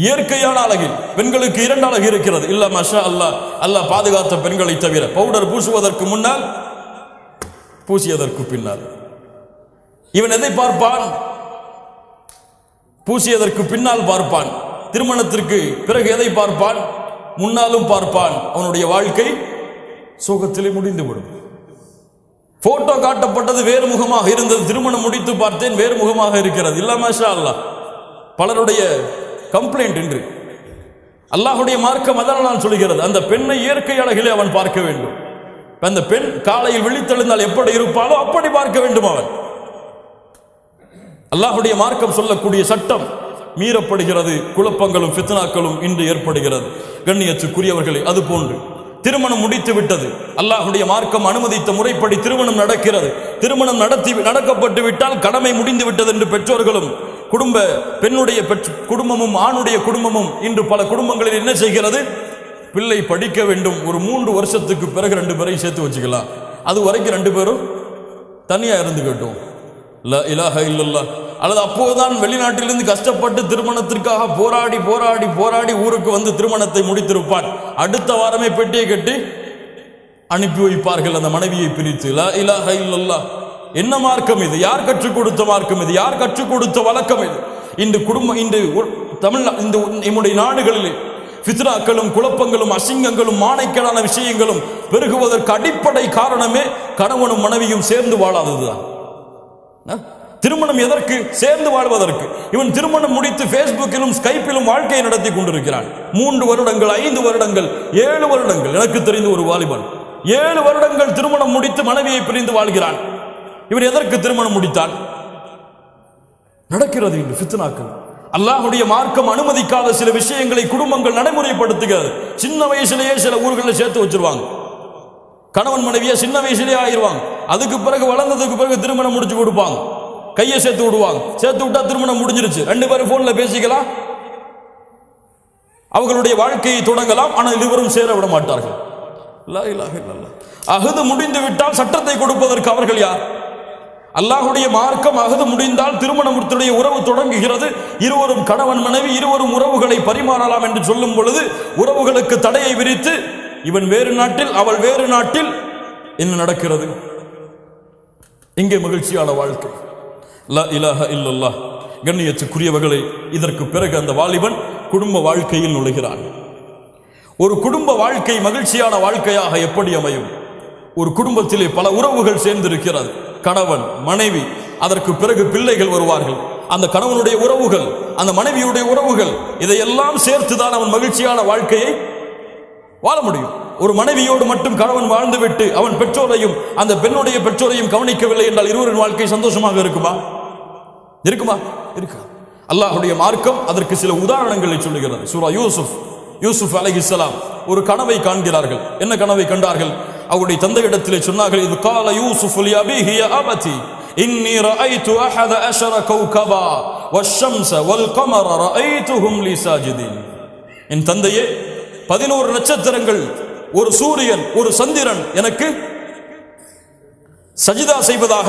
இயற்கையான அழகில் பெண்களுக்கு 2 அழகு இருக்கிறது. இல்ல மஷா அல்லாஹ், அல்லாஹ் பாதுகாத்த பெண்களை தவிர. பவுடர் பூசுவதற்கு முன்னால், பூசியதற்கு பின்னால். இவன் எதை பார்ப்பான்? பூசியதற்கு பின்னால் பார்ப்பான். திருமணத்திற்கு பிறகு எதை பார்ப்பான்? முன்னாலும் பார்ப்பான். அவனுடைய வாழ்க்கை சோகத்திலே முடிந்துவிடும். போட்டோ காட்டப்பட்டது வேறு முகமாக இருந்தது, திருமணம் முடித்து பார்த்தேன் வேறு முகமாக இருக்கிறது. இல்ல மாஷா அல்லாஹ், பலருடைய கம்ப்ளைண்ட் என்று. அல்லாஹ்வுடைய மார்க்கம் அதனால் நான் சொல்கிறது, அந்த பெண்ணை இயற்கை அழகிலே அவன் பார்க்க வேண்டும். அந்த பெண் காலையில் விழித்தெழுந்தால் எப்படி இருப்பாளோ அப்படி பார்க்க வேண்டும் அவன். அல்லாஹ்வுடைய மார்க்கம் சொல்லக்கூடிய சட்டம் மீறப்படுகிறது. குழப்பங்களும் ஃபித்னாக்களும் இன்று ஏற்படுகிறது. கண்ணியத்துக்குரியவர்களே, அது போன்று திருமணம் முடித்து விட்டது, அல்லாஹ்வுடைய மார்க்கம் அனுமதித்த முறைப்படி திருமணம் நடக்கிறது. திருமணம் நடக்கப்பட்டு விட்டால் கடமை முடிந்து விட்டது என்று பெற்றோர்களும் பெண்ணுடைய குடும்பமும் ஆணுடைய குடும்பமும் இன்று பல குடும்பங்களில் என்ன செய்கிறது? பிள்ளை படிக்க வேண்டும், ஒரு 3 வருஷத்துக்கு பிறகு 2 பேரையும் சேர்த்து வச்சுக்கலாம், அது வரைக்கும் 2 பேரும் தனியா இருந்துக்கட்டும். லா இலாஹ இல்லல்லாஹ். அல்லது அப்போதுதான் வெளிநாட்டிலிருந்து கஷ்டப்பட்டு திருமணத்திற்காக போராடி போராடி போராடி ஊருக்கு வந்து திருமணத்தை முடித்திருப்பான். அடுத்த வாரமே பெட்டியை கட்டி அனுப்பி வைப்பார்கள் அந்த மனைவியை பிரித்து. லா இலாஹ இல்லல்லாஹ். என்ன மார்க்கம் இது? யார் கற்றுக் கொடுத்த மார்க்கம் இது? யார் கற்றுக் கொடுத்த வழக்கம் இது? இந்த நம்முடைய நாடுகளில் ஃபித்னாக்களும் குழப்பங்களும் அசிங்கங்களும் மானைக்கேடான விஷயங்களும் பெருகுவதற்கு அடிப்படை காரணமே கணவனும் மனைவியும் சேர்ந்து வாழாததுதான். திருமணம் எதற்கு? சேர்ந்து வாழ்வதற்கு. இவன் திருமணம் முடித்து பேஸ்புக்கிலும் ஸ்கைப்பிலும் வாழ்க்கையை நடத்தி கொண்டிருக்கிறான். 3 வருடங்கள், 5 வருடங்கள், 7 வருடங்கள். எனக்கு தெரிந்த ஒரு வாலிபன் 7 வருடங்கள் திருமணம் முடித்து மனைவியை பிரிந்து வாழ்கிறான். இவன் எதற்கு திருமணம் முடித்தான்? நடக்கிறது இந்த ஃபித்னாக்கள். அல்லாஹ்வுடைய மார்க்கம் அனுமதிக்காத சில விஷயங்களை குடும்பங்கள் நடைமுறைப்படுத்துகிறது. சின்ன வயசுலேயே சில ஊர்களில் சேர்த்து வச்சிருவாங்க. கணவன் மனைவியை சின்ன வயசுலேயே ஆயிடுவாங்க. அதுக்கு பிறகு வளர்ந்ததுக்கு பிறகு திருமணம் முடிச்சு கொடுப்பாங்க. கையை சேர்த்து விடுவாங்க. சேர்த்து விட்டா திருமணம் முடிஞ்சிருச்சு. 2 பேரும் போன்ல பேசிக்கலாம், அவர்களுடைய வாழ்க்கையை தொடங்கலாம். ஆனால் இருவரும் சேர விட மாட்டார்கள். லா இலாஹ இல்லல்லாஹ். அஹது முடிந்து விட்டால் சட்டத்தை கொடுப்பதற்கு அவர்கள் யார்? அல்லாஹ்வுடைய மார்க்கம் அஹது முடிந்தால் திருமணத்துடைய உறவு தொடங்குகிறது. இருவரும் கணவன் மனைவி இருவரும் உறவுகளை பரிமாறலாம் என்று சொல்லும் பொழுது உறவுகளுக்கு தடையை விரித்து இவன் வேறு நாட்டில் அவள் வேறு நாட்டில் என்ன நடக்கிறது? இங்கே மகிழ்ச்சியான வாழ்க்கை. லா இலாஹ இல்லல்லாஹ். கண்ணியத்துக்குரியவர்களே, இதற்கு பிறகு அந்த வாலிபன் குடும்ப வாழ்க்கையில் நுழைகிறான். ஒரு குடும்ப வாழ்க்கை மகிழ்ச்சியான வாழ்க்கையாக எப்படி அமையும்? ஒரு குடும்பத்திலே பல உறவுகள் சேர்ந்திருக்கிறது. கணவன் மனைவி, அதற்கு பிறகு பிள்ளைகள் வருவார்கள். அந்த கணவனுடைய உறவுகள், அந்த மனைவியுடைய உறவுகள், இதையெல்லாம் சேர்த்துதான் அவன் மகிழ்ச்சியான வாழ்க்கையை வாழ முடியும். ஒரு மனைவியோடு மட்டும் கணவன் வாழ்ந்துவிட்டு அவன் பெற்றோரையும் அந்த பெண்ணுடைய பெற்றோரையும் கவனிக்கவில்லை என்றால் இருவரின் வாழ்க்கை சந்தோஷமாக இருக்குமா? இருக்குமா? இருக்கா. அல்லாஹ்வுடைய மார்க்கம் அதற்கு சில உதாரணங்களை சொல்லுகிறது. சூரா யூசுப் அலைஹிஸ்ஸலாம் ஒரு கனவை காண்கிறார்கள். என்ன கனவை கண்டார்கள்? அவருடைய தந்தையிடத்திலே சொன்னார்கள், இது கால யூசுஃப் லி அபீஹி யா அபதி இன்னி ரஅய்து அஹத அஷர கௌகபா வஷ்ஷம்ஸ வல் கமர ரஅய்துஹும் லி சாஜிதீன். என் தந்தையே, 11 நட்சத்திரங்கள், ஒரு சூரியன், ஒரு சந்திரன் எனக்கு சஜிதா செய்வதாக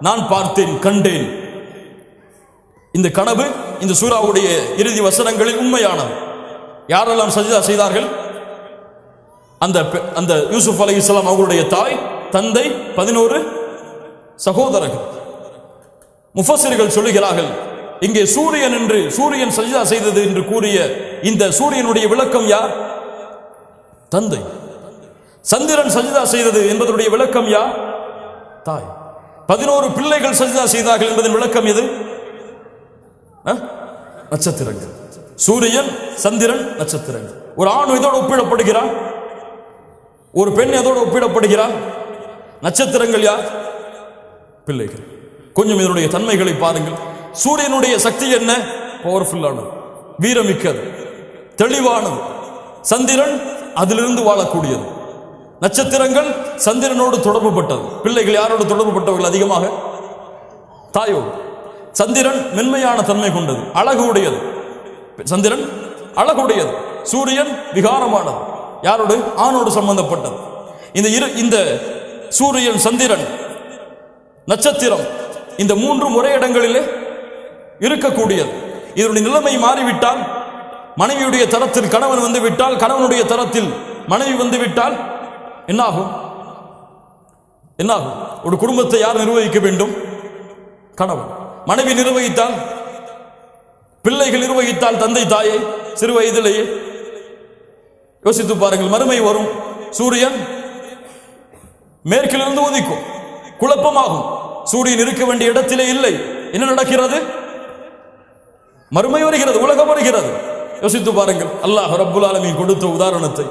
நான் பார்த்தேன், கண்டேன். இந்த கனவு இந்த சூராவுடைய இறுதி வசனங்களில் உண்மையானது. யாரெல்லாம் சஜிதா செய்தார்கள்? அந்த யூசுப் அலைஹிஸ்ஸலாம் அவர்களுடைய தாய், தந்தை, 11 சகோதரர்கள். முஃபஸ்ஸிர்கள் சொல்லுகிறார்கள், இங்கே சூரியன் என்று சூரியன் சஜிதா செய்தது என்று கூறிய இந்த சூரியனுடைய விளக்கம் யார்? தந்தை. சந்திரன் சஜிதா செய்தது என்பதனுடைய விளக்கம் யார்? தாய். 11 பிள்ளைகள் சஜிதா செய்தார்கள் என்பதன் விளக்கம் எது? நட்சத்திரங்கள். சூரியன், சந்திரன், நட்சத்திரங்கள். ஒரு ஆண் இதோடு ஒப்பிடப்படுகிறான், ஒரு பெண் எதோடு ஒப்பிடப்படுகிறான்? நட்சத்திரங்கள் யார்? பிள்ளைகள். கொஞ்சம் இதனுடைய தன்மைகளை பாருங்கள். சூரியனுடைய சக்தி என்ன? பவர்ஃபுல்லானது, வீரமிக்கது, தெளிவானது. சந்திரன் அதிலிருந்து வாழக்கூடியது. நட்சத்திரங்கள் சந்திரனோடு தொடர்பு பட்டது. பிள்ளைகள் யாரோடு தொடர்பு பட்டவர்கள்? அதிகமாக தாயோடு. சந்திரன் மென்மையான தன்மை கொண்டது, அழகு உடையது. சந்திரன் அழகுடையது. சூரியன் விகாரமானது. யாரோடு? ஆணோடு சம்பந்தப்பட்டது. இந்த சூரியன், சந்திரன், நட்சத்திரம், இந்த 3 ஒரே இடங்களிலே இருக்கக்கூடியது. இதனுடைய நிலைமை மாறிவிட்டால், மனைவியுடைய தரத்தில் கணவன் வந்து விட்டால், கணவனுடைய தரத்தில் மனைவி வந்து விட்டால் என்னாகும்? என்னாகும்? ஒரு குடும்பத்தை யார் நிர்வகிக்க வேண்டும்? கணவன். மனைவி நிர்வகித்தால், பிள்ளைகள் நிர்வகித்தால் தந்தை தாயை சிறு வயதிலேயே. யோசித்து பாருங்கள். மறுமை வரும், சூரியன் மேற்கிலிருந்து உதிக்கும், குழப்பமாகும். சூரியன் இருக்க வேண்டிய இடத்திலே இல்லை. என்ன நடக்கிறது? மறுமை வருகிறது, உலகம் வருகிறது. யோசித்து பாருங்கள். அல்லாஹ் ரப்புல் ஆலமீன் கொடுத்த உதாரணத்தை.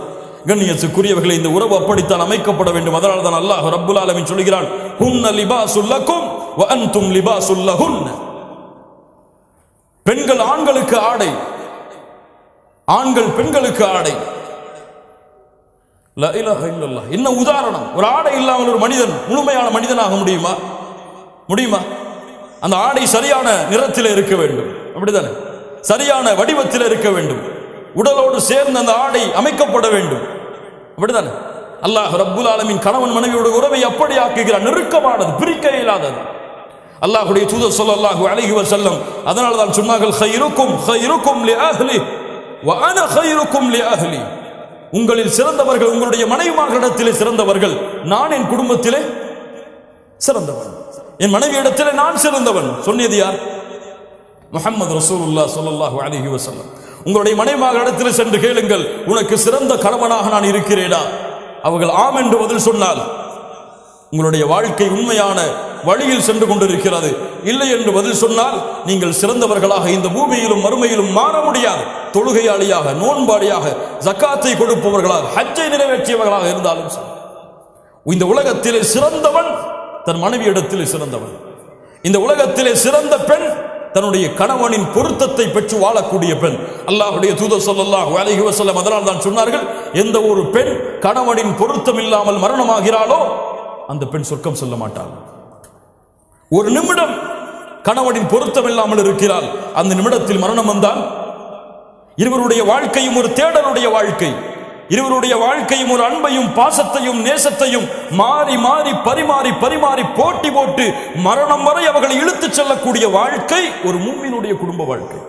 கண்ணியத்துக்குரியவர்களை, இந்த உறவு அப்படித்தான் அமைக்கப்பட வேண்டும். அதனால தான் அல்லாஹ் ரப்புல் ஆலமீன் சொல்கிறான், ஹுன்ன லிபாசுல் லக்கும் வ அன்தும் லிபாசுல் லஹுன்ன. பெண்கள் ஆண்களுக்கு ஆடை, ஆண்கள் பெண்களுக்கு ஆடை. லா இலாஹ இல்லல்லாஹ். என்ன உதாரணம்! ஒரு ஆடை இல்லாமல் ஒரு மனிதன் முழுமையான மனிதனாக முடியுமா? முடியுமா? அந்த ஆடை சரியான நிறத்தில் இருக்க வேண்டும், அப்படித்தானே? சரியான வடிவத்தில் இருக்க வேண்டும். உடலோடு சேர்ந்து அந்த ஆடை அமைக்கப்பட வேண்டும், அப்படித்தானே? அல்லாஹ் ரப்புல் ஆலமீன் கணவன் மனைவியோட உறவை அப்படி ஆக்குகிறார், நெருக்கமானது, பிரிக்க இயலாதது. அல்லாஹ்வுடைய தூதர் ஸல்லல்லாஹு அலைஹி வஸல்லம் அதனால தான் சொன்னார்கள், ഖൈറുക്കും ഖൈറുக்கும் லிஅஹ்லி வ அன ഖൈറുக்கும் லிஅஹ்லி. உங்களில் சிறந்தவர்கள் உங்களுடைய மனைவிமார்களிடத்திலே சிறந்தவர்கள், நான் என் குடும்பத்திலே சிறந்தவன், என் மனைவியிடத்திலே நான் சிறந்தவன். சொன்னது யார்? முஹம்மது ரசூலுல்லாஹ் ஸல்லல்லாஹு அலைஹி வஸல்லம். உங்களுடைய மனைவிமார்களிடத்திலே சென்று கேளுங்கள், உனக்கு சிறந்த கணவனாக நான் இருக்கிறேனா? அவர்கள் ஆம் என்று பதில் சொன்னால் உங்களுடைய வாழ்க்கை உண்மையான வழியில் சென்று கொண்டிருக்கிறது. இல்லை என்று பதில் சொன்னால் நீங்கள் சிறந்தவர்களாக இந்த பூமியிலும் மறுமையிலும் மாற முடியாது. தொழுகையாளியாக, நோன்பாளியாக, ஜக்காத்தை கொடுப்பவர்களாக, ஹஜ்ஜை நிறைவேற்றியவர்களாக இருந்தாலும் இந்த உலகத்திலே சிறந்தவன் தன் மனைவியிடத்திலே சிறந்தவன். இந்த உலகத்திலே சிறந்த பெண் தன்னுடைய கணவனின் பொருத்தத்தை பெற்று வாழக்கூடிய பெண். அல்லாஹ்வுடைய தூதர் ஸல்லல்லாஹு அலைஹி வஸல்லம் அதனால் தான் சொன்னார்கள், எந்த ஒரு பெண் கணவனின் பொருத்தம் இல்லாமல் மரணமாகிறாளோ அந்த பெண் சொர்க்கம் செல்ல மாட்டாள். ஒரு நிமிடம் கணவனின் பொருத்தம் இல்லாமல் இருக்கிறாள், அந்த நிமிடத்தில் மரணம் வந்தால் இருவருடைய வாழ்க்கையும் ஒரு தேடலுடைய வாழ்க்கை, இருவருடைய வாழ்க்கையும் ஒரு அன்பையும் பாசத்தையும் நேசத்தையும் மாறி மாறி பரிமாறி பரிமாறி போட்டி போட்டு மரணம் வரை அவர்களை இழுத்துச் செல்லக்கூடிய வாழ்க்கை ஒரு முஃமினுடைய குடும்ப வாழ்க்கை.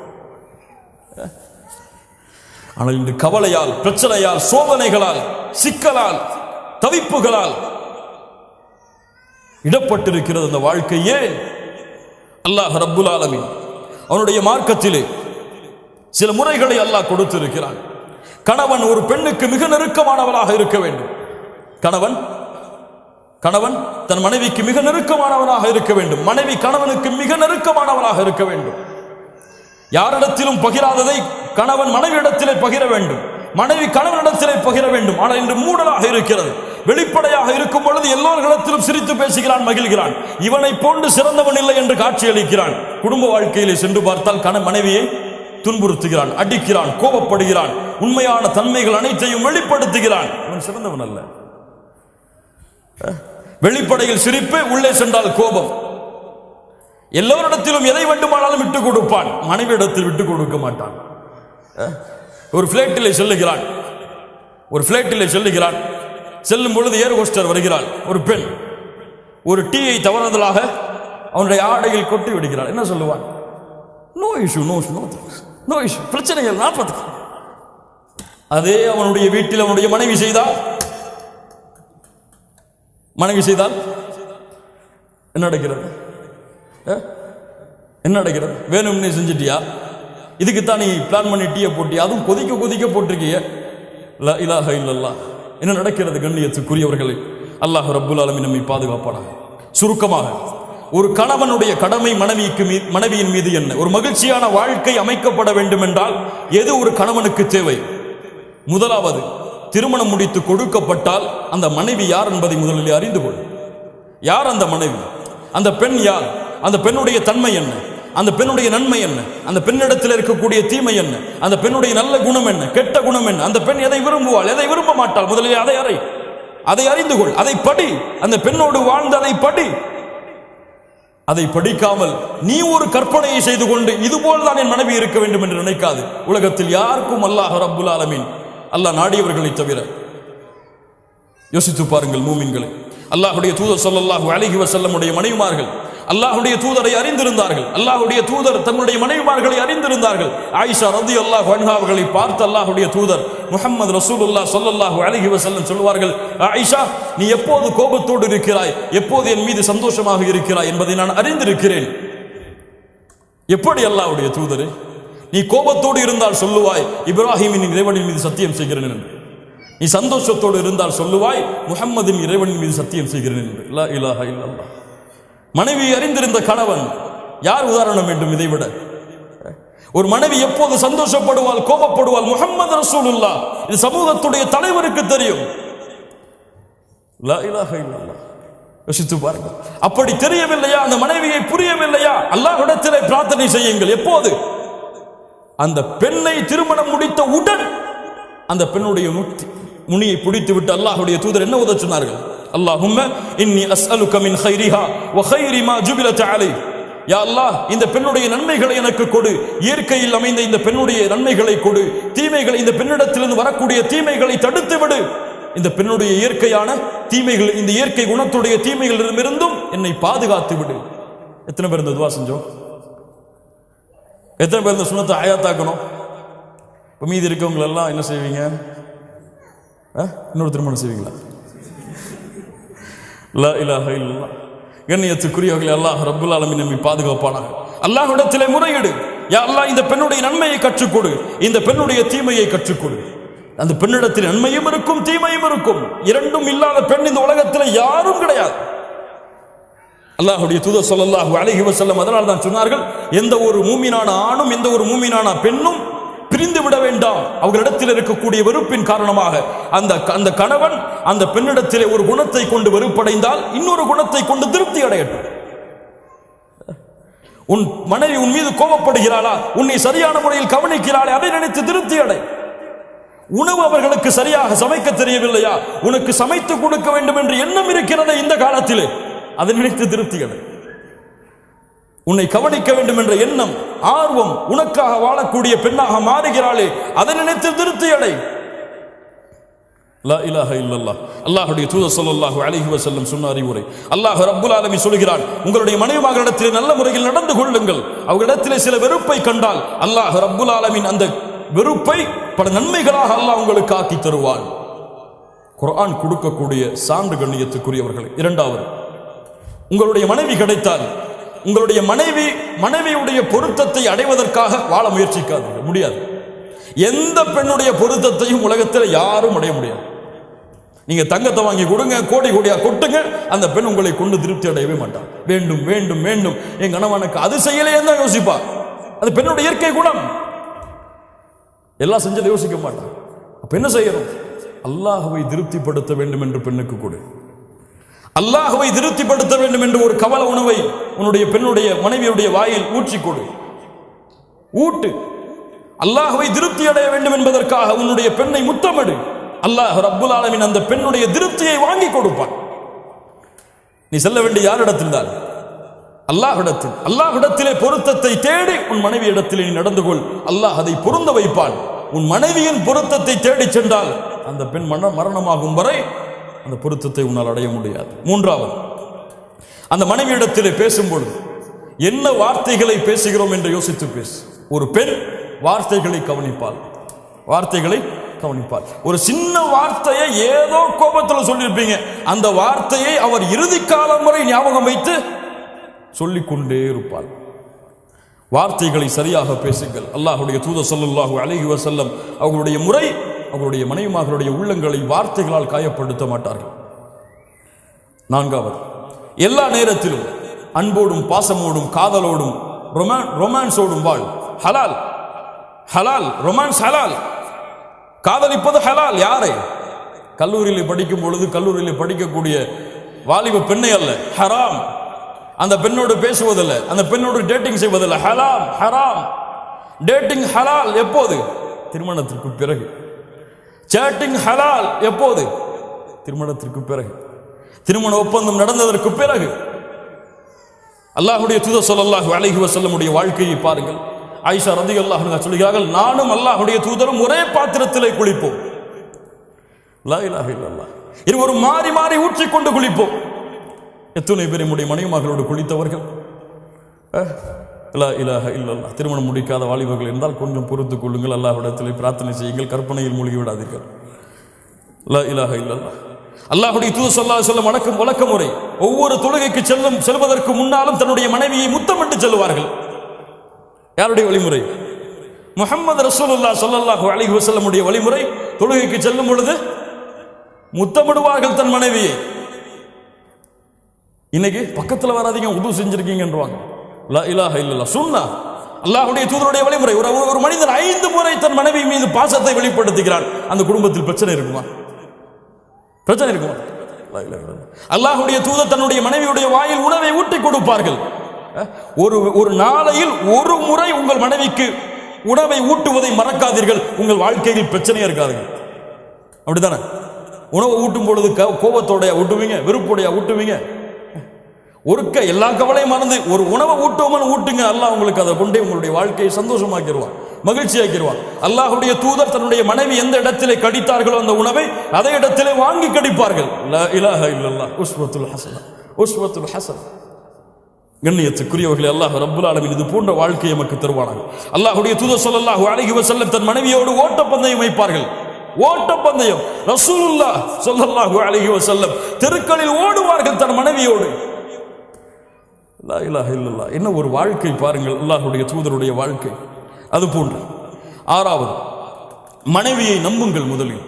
ஆனால் இன்று கவலையால், பிரச்சனையால், சோதனைகளால், சிக்கலால், தவிப்புகளால் இடப்பட்டிருக்கிறது அந்த வாழ்க்கையே. அல்லாஹ் ரப்புல் ஆலமீன் அவனுடைய மார்க்கத்திலே சில முறைகளை அல்லாஹ் கொடுத்திருக்கிறான். கணவன் ஒரு பெண்ணுக்கு மிக நெருக்கமானவனாக இருக்க வேண்டும். கணவன் தன் மனைவிக்கு மிக நெருக்கமானவனாக இருக்க வேண்டும். மனைவி கணவனுக்கு மிக நெருக்கமானவனாக இருக்க வேண்டும். யாரிடத்திலும் பகிராததை கணவன் மனைவியிடத்திலே பகிர வேண்டும், மனைவி கணவனிடத்திலே பகிர வேண்டும். ஆனால் இன்று மூடலாக இருக்கிறது. வெளிப்படையாக இருக்கும் பொழுது எல்லோர்களிடத்திலும் சிரித்து பேசுகிறான், மகிழ்கிறான். இவனை போன்று சிறந்தவன் இல்லை என்று காட்சியளிக்கிறான். குடும்ப வாழ்க்கையிலே சென்று பார்த்தால் மனைவியை துன்புறுத்துகிறான், அடிக்கிறான், கோபப்படுகிறான், உண்மையான தன்மைகள் அனைத்தையும் வெளிப்படுத்துகிறான். அவன் சிறந்தவன் அல்ல. வெளிப்படையில் சிரிப்பு, உள்ளே சென்றால் கோபம். எல்லோரிடத்திலும் எதை வேண்டுமானாலும் விட்டுக் கொடுப்பான், மனைவியிடத்தில் விட்டுக் கொடுக்க மாட்டான். ஒரு பிளைட்டிலே செல்லுகிறான். செல்லும் பொழுது ஏர் ஹோஸ்டர் வருகிறாள். ஒரு பெண் ஒரு டீயை தவறுதலாக அவனுடைய ஆடையில் கொட்டி விடுகிறாள். என்ன சொல்லுவான்? நோ இஷ்யூ, நோ இஷ்யூ, பிரச்சனைகள் 40. அதே அவனுடைய வீட்டில் அவனுடைய மனைவி செய்தால் என்ன நடக்கிறது? வேணும்னே செஞ்சிட்டியா? இதுக்குத்தான் நீ பிளான் பண்ணி டீயை போட்டியா? அதுவும் கொதிக்க போட்டிருக்கிய. லா இலாஹ இல்லல்லாஹ். என்ன நடக்கிறது கண்ணியத்துக்குரியவர்களே? அல்லாஹ் ரப்புல் ஆலமீன் நம்மை பாதுகாப்பானாக. சுருக்கமாக, ஒரு கணவனுடைய கடமை மனைவியின் மீது என்ன? ஒரு மகிழ்ச்சியான வாழ்க்கை அமைக்கப்பட வேண்டும் என்றால் எது ஒரு கணவனுக்கு தேவை? முதலாவது, திருமணம் முடித்து கொடுக்கப்பட்டால் அந்த மனைவி யார் என்பதை முதலில் அறிந்து கொள். யார் அந்த மனைவி? அந்த பெண் யார்? அந்த பெண்ணுடைய தன்மை என்ன? அந்த பெண்ணுடைய நன்மை என்ன? அந்த பெண்ணிடத்தில் இருக்கக்கூடிய தீமை என்ன? அந்த பெண்ணுடைய நல்ல குணம் என்ன, கெட்ட குணம் என்ன? அந்த பெண் எதை விரும்புவாள், எதை விரும்ப மாட்டாள்? முதலில் அதை அறிந்து கொள். அதை படி. அந்த பெண்ணோடு வாழ்ந்து அதை படி. அதை படிக்காமல் நீ ஒரு கற்பனையை செய்து கொண்டு இதுபோல் தான் என் மனைவி இருக்க வேண்டும் என்று நினைக்காது. உலகத்தில் யாருக்கும் அல்லாஹ் ரப்புல் ஆலமீன், அல்லாஹ் நாடியவர்களை தவிர. யோசித்து பாருங்கள் மூமின்களை. அல்லாஹ்வுடைய தூதர் ஸல்லல்லாஹு அலைஹி வஸல்லம் உடைய மனைவிமார்கள் அல்லாஹ்வுடைய தூதரை அறிந்திருந்தார்கள். அல்லாஹ்வுடைய தூதர் தங்களுடைய மனைவிமார்களை அறிந்திருந்தார்கள். ஆயிஷா ரலியல்லாஹு அன்ஹா அவர்களை பார்த்து அல்லாஹ்வுடைய தூதர் முஹம்மது ரசூலுல்லாஹ் ஸல்லல்லாஹு அலைஹி வஸல்லம் சொல்வார்கள், ஆயிஷா, நீ எப்போது கோபத்தோடு இருக்கிறாய், எப்போது என் மீது சந்தோஷமாக இருக்கிறாய் என்பதை நான் அறிந்திருக்கிறேன். எப்படி அல்லாஹ்வுடைய தூதரே, நீ கோபத்தோடு இருந்தால் சொல்லுவாய் இப்ராஹிமின் இறைவனின் மீது சத்தியம் செய்கிறேன் என்று. நீ சந்தோஷத்தோடு இருந்தால் சொல்லுவாய் முஹம்மதின் இறைவனின் மீது சத்தியம் செய்கிறேன் என்று. லா இலாஹ இல்லல்லாஹ். மனைவி அறிந்திருந்த கணவன் யார் உதாரணம் வேண்டும் இதை விட? ஒரு மனைவி எப்போது சந்தோஷப்படுவாள், கோபப்படுவாள், முஹம்மது ரசூலுல்லாஹ், இது சமூகத்துடைய தலைவருக்கு தெரியும். லா இலாஹ இல்லல்லாஹ். யோசித்து பாருங்கள். அப்படி தெரியவில்லையா? அந்த மனைவியை புரியவில்லையா? அல்லாஹ்விடத்திலே பிரார்த்தனை செய்யுங்கள். எப்போது? அந்த பெண்ணை திருமணம் முடித்த உடன் அந்த பெண்ணுடைய முனியை பிடித்து விட்டு அல்லாஹ்வுடைய தூதர் என்ன உதவ சொன்னார்கள்? அல்லாஹும்ம இன்னி அஸ்அலுக மின் கைரிஹா வ கைரி மா ஜுபிலத் அலை. யா அல்லாஹ், இந்த பெண்ணுடைய நன்மைகளை எனக்கு கொடு, இயற்கையில் அமைந்த இந்த பெண்ணுடைய நன்மைகளை கொடு, தீமைகளை, இந்த பெண்ணிடத்திலிருந்து வரக்கூடிய தீமைகளை தடுத்து விடு, இந்த பெண்ணுடைய இயற்கையான தீமைகள், இந்த இயற்கை குணத்துடைய தீமைகளிலிருந்தும் என்னை பாதுகாத்து விடு. எத்தனை பேர் இந்த துவா செஞ்சோம்? எத்தனை பேர் இந்த சுன்னத்தை ஆயாத்தாக்கணும்? இப்போ மீதி இருக்கவங்களெல்லாம் என்ன செய்வீங்க? இன்னொரு திருமணம் செய்வீங்களா? லா இலாஹ இல்லல்லாஹ். கண்ணியத்துக்குரியவர்களே, அல்லாஹ் ரப்புல் ஆலமீன் நம்மை பாதுகாப்பானாக. அல்லாஹ்விடத்திலே முறையிடு. யா அல்லாஹ், இந்த பெண்ணுடைய நன்மையை கற்றுக்கொடு, இந்த பெண்ணுடைய தீமையை கற்றுக்கொடு. அந்த பெண்ணிடத்தில் நன்மையும் இருக்கும், தீமையும் இருக்கும். இரண்டும் இல்லாத பெண் இந்த உலகத்தில் யாரும் கிடையாது. அல்லாஹ்வுடைய தூதர் ஸல்லல்லாஹு அலைஹி வஸல்லம் அதனால் தான் சொன்னார்கள், எந்த ஒரு மூமினான ஆணும் எந்த ஒரு மூமினான பெண்ணும் பிரிந்து விட வேண்டாம். அவர்களிடத்தில் இருக்கக்கூடிய வெறுப்பின் காரணமாக அந்த கணவன் அந்த பெண்ணிடத்திலே ஒரு குணத்தை கொண்டு வெறுப்படைந்தால் இன்னொரு குணத்தை கொண்டு திருப்தி அடையட்டும். உன் மனைவி உன் மீது கோபப்படுகிறாளா, உன்னை சரியான முறையில் கவனிக்கிறாளே, அதை நினைத்து திருப்தி அடை. உணவு அவர்களுக்கு சரியாக சமைக்க தெரியவில்லையா, உனக்கு சமைத்து கொடுக்க வேண்டும் என்று எண்ணம் இருக்கிறது இந்த காலத்திலே, அதை நினைத்து திருப்தி அடை. உன்னை கவனிக்க வேண்டும் என்ற எண்ணம் ஆர்வம் உனக்காக வாழக்கூடிய பெண்ணாக மாறுகிறாளே, அதை நினைத்து திருப்தி அடை. லா இலாஹ இல்லல்லாஹ். அல்லாஹ்வுடைய தூதர் ஸல்லல்லாஹு அலைஹி வஸல்லம் சொன்ன அறிவுரை. அல்லாஹ் ரப்புல் ஆலமீன் சொல்கிறான், உங்களுடைய மனைவிமார்களிடத்திலே நல்ல முறையில் நடந்து கொள்ளுங்கள். அவர்களிடத்திலே சில வெறுப்பை கண்டால் அல்லாஹ் ரப்புல் ஆலமீன் அந்த வெறுப்பை பல நன்மைகளாக அல்லாஹ் உங்களுக்கு ஆக்கி தருவான். குர்ஆன் கொடுக்கக்கூடிய சான்று கண்ணியத்துக்குரியவர்களே. இரண்டாவது, உங்களுடைய மனைவி கிடைத்தால் உங்களுடைய மனைவியுடைய பொருத்தத்தை அடைவதற்காக வாழ முயற்சிக்காது, முடியாது. எந்த பெண்ணுடைய பொருத்தத்தையும் உலகத்தில் யாரும் அடைய முடியாது. நீங்க தங்கத்தை வாங்கி கொடுங்க, கோடி கோடியா கொட்டுங்க, அந்த பெண் உங்களை கொண்டு திருப்தி அடையவே மாட்டார். வேண்டும் வேண்டும் வேண்டும் என் கணவனுக்கு அது செய்யலையே தான் யோசிப்பா. அது பெண்ணுடைய இயற்கை குணம். எல்லாம் செஞ்சதை யோசிக்க மாட்டான். அப்ப என்ன செய்யணும்? அல்லாஹ்வை திருப்திப்படுத்த வேண்டும் என்று பெண்ணுக்கு கொடு. அல்லாஹ்வை திருப்திப்படுத்த வேண்டும் என்று ஒரு கவல உணவை உன்னுடைய பெண்ணுடைய மனைவியுடைய வாயில் ஊற்றி கொடு, ஊட்டு. அல்லாஹ்வை திருப்தி அடைய வேண்டும் என்பதற்காக உன்னுடைய பெண்ணை முத்தமிடு. அல்லாஹ் ரப்புல் ஆலமீன் அந்த பெண்ணுடைய திருப்தியை வாங்கி கொடுப்பான். நீ செல்ல வேண்டிய யாரிடத்தில் தான்? அல்லாஹ்விடத்தில். அல்லாஹ்விடத்திலே பொருத்தத்தை தேடி உன் மனைவி இடத்திலே நீ நடந்து கொள். அல்லாஹ் அதை பொருந்த வைப்பான். உன் மனைவியின் பொருத்தத்தை தேடி சென்றால் அந்த பெண் மரணமாகும் வரை அந்த பொருத்தத்தை உன்னால் அடைய முடியாது. மூன்றாவது, அந்த மனைவியிடத்திலே பேசும்பொழுது என்ன வார்த்தைகளை பேசுகிறோம் என்று யோசித்து பேசு. ஒரு பெண் வார்த்தைகளை கவனிப்பாள், வார்த்தைகளை கவனிப்பாள். ஒரு சின்ன வார்த்தையை ஏதோ கோபத்தில் சொல்லியிருப்பீங்க, அந்த வார்த்தையை அவர் இறுதி காலம் வரை ஞாபகம் வைத்து சொல்லிக்கொண்டே இருப்பாள். வார்த்தைகளை சரியாக பேசுங்கள். அல்லாஹ்வுடைய தூதர் ஸல்லல்லாஹு அலைஹி வஸல்லம் அவர்களுடைய முறை, அவர்களுடைய மனைவிமார்களுடைய உள்ளங்களை வார்த்தைகளால் காயப்படுத்த மாட்டார்கள். நான்காவது, எல்லா நேரத்திலும் அன்போடும் பாசமோடும் காதலோடும் ரொமான்ஸோடும் வாழ். ஹலால் ஹலால், ரொமான்ஸ் ஹலால், காதலிப்பது ஹலால். யாரை? கல்லூரியில் படிக்கும் பொழுது கல்லூரியில் படிக்கக்கூடிய வாலிப பெண்ணை அல்ல, ஹராம். அந்த பெண்ணோடு பேசுவதில்ல, அந்த பெண்ணோடு டேட்டிங் செய்வதில்லை, ஹலாம் ஹராம். டேட்டிங் ஹலால் எப்போது? திருமணத்திற்கு பிறகு. சேட்டிங் ஹலால் எப்போது? திருமணத்திற்கு பிறகு, திருமண ஒப்பந்தம் நடந்ததற்கு பிறகு. அல்லாஹ்வுடைய தூதர் ஸல்லல்லாஹு அலைஹி வஸல்லமுடைய வாழ்க்கையை பாருங்கள். ஆயிஷா ரலியல்லாஹு அன்ஹா சொல்கிறார்கள், நானும் அல்லாஹ்வுடைய தூதரும் ஒரே பாத்திரத்திலே குளிப்போம். லா இலாஹ இல்லல்லாஹ். இருவரும் மாறி மாறி ஊற்றிக்கொண்டு குளிப்போம். எத்தனை பேர் நம்முடைய மனைவிமார்களோடு குளித்தவர்கள்? லா இலாஹ இல்லல்லாஹ். திருமணம் முடிக்காத வாலிபர்கள் இருந்தால் கொஞ்சம் பொறுத்துக் கொள்ளுங்கள், அல்லாஹ்விடத்திலே பிரார்த்தனை செய்யுங்கள், கற்பனையில் மூழ்கி விடாதீர்கள். லா இலாஹ இல்லல்லாஹ். அல்லாஹ்வுடைய தூதர் ஸல்லல்லாஹு அலைஹி வஸல்லம் வழக்க முறை ஒவ்வொரு தொழுகைக்கு செல்வதற்கு முன்னாலும் தன்னுடைய மனைவியை முத்தமிட்டு செல்வார்கள். யாருடைய வழிமுறை? முஹம்மது ரசூலுல்லாஹ் ஸல்லல்லாஹு அலைஹி வஸல்லமுடைய வழிமுறை. தொழுகைக்கு செல்லும் பொழுது முத்தமிடுவார்கள் தன் மனைவியை. இன்னைக்கு பக்கத்தில் வராதீங்க, உது செஞ்சிருக்கீங்கன்றாங்க. லா இலாஹ இல்லல்லாஹ். சுன்னா அல்லாஹ்வுடைய தூதருடைய வழிமுறை. ஒரு மனிதன் 5 முறை தன் மனைவி மீது பாசத்தை வெளிப்படுத்துகிறான், அந்த குடும்பத்தில் பிரச்சனை இருக்குமா? பிரச்சனை இருக்குமா? அல்லாஹ்வுடைய தூதர் தன்னுடைய மனைவியுடைய வாயில் உணவை ஊட்டி கொடுப்பார்கள். ஒரு நாளையில் ஒரு முறை உங்கள் மனைவிக்கு உணவை ஊட்டுவதை மறக்காதீர்கள், உங்கள் வாழ்க்கையில் பிரச்சனையா இருக்காதுங்க. அப்படித்தானே? உணவை ஊட்டும் பொழுது கோபத்தோடைய ஊட்டுவீங்க, வெறுப்போடைய ஊட்டுவீங்க. ஒருக்க எல்லா கவலையும் மறந்து ஒரு உணவை ஊட்டுவோம்னு ஊட்டுங்க. அல்லாஹ் உங்களுக்கு அதை கொண்டே உங்களுடைய வாழ்க்கையை சந்தோஷமாக்கிடுவான், மகிழ்ச்சியாக்கிடுவான். அல்லாஹ்வுடைய தூதர் தன்னுடைய மனைவி எந்த இடத்திலே கடித்தார்களோ அந்த உணவை அதே இடத்திலே வாங்கி கடிப்பார்கள். லா இலாஹ இல்லல்லாஹ். உஸ்வத்துல் ஹஸனா, உஸ்வத்துல் ஹஸனா. கண்ணியத்துக்குரியவர்களே, அல்லாஹ் ரப்புல் ஆலமீன் இது போன்ற வாழ்க்கையை நமக்கு தருவானாக. அல்லாஹ்வுடைய தூதர் ஸல்லல்லாஹு அலைஹி வஸல்லம் தன் மனைவியோடு ஓட்டப்பந்தயம் வைப்பார்கள். ஓட்டப்பந்தயம். ரசூலுல்லாஹ் ஸல்லல்லாஹு அலைஹி வஸல்லம் தெருக்களில் ஓடுவார்கள் தன் மனைவியோடு. லா இலாஹ இல்லல்லாஹ். என்ன ஒரு வாழ்க்கை பாருங்கள், அல்லாஹ்வுடைய தூதருடைய வாழ்க்கை. அது போன்று ஆறாவது, மனைவியை நம்புங்கள். முதலில்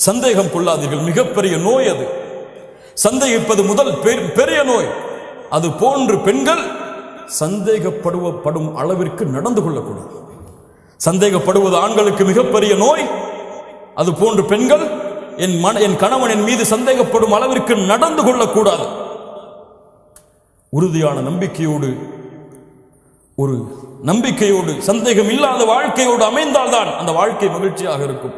சந்தேகம் கொள்ளாதீர்கள். மிகப்பெரிய நோய் அது. சந்தேகிப்பது முதல் பெரிய நோய். அது போன்று பெண்கள் சந்தேகப்படும் அளவிற்கு நடந்து கொள்ளக்கூடாது. சந்தேகப்படுவது ஆண்களுக்கு மிகப்பெரிய நோய். அது போன்று பெண்கள் என் கணவன் என் மீது சந்தேகப்படும் அளவிற்கு நடந்து கொள்ளக்கூடாது. உறுதியான நம்பிக்கையோடு சந்தேகம் இல்லாத வாழ்க்கையோடு அமைந்தால்தான் அந்த வாழ்க்கை மகிழ்ச்சியாக இருக்கும்.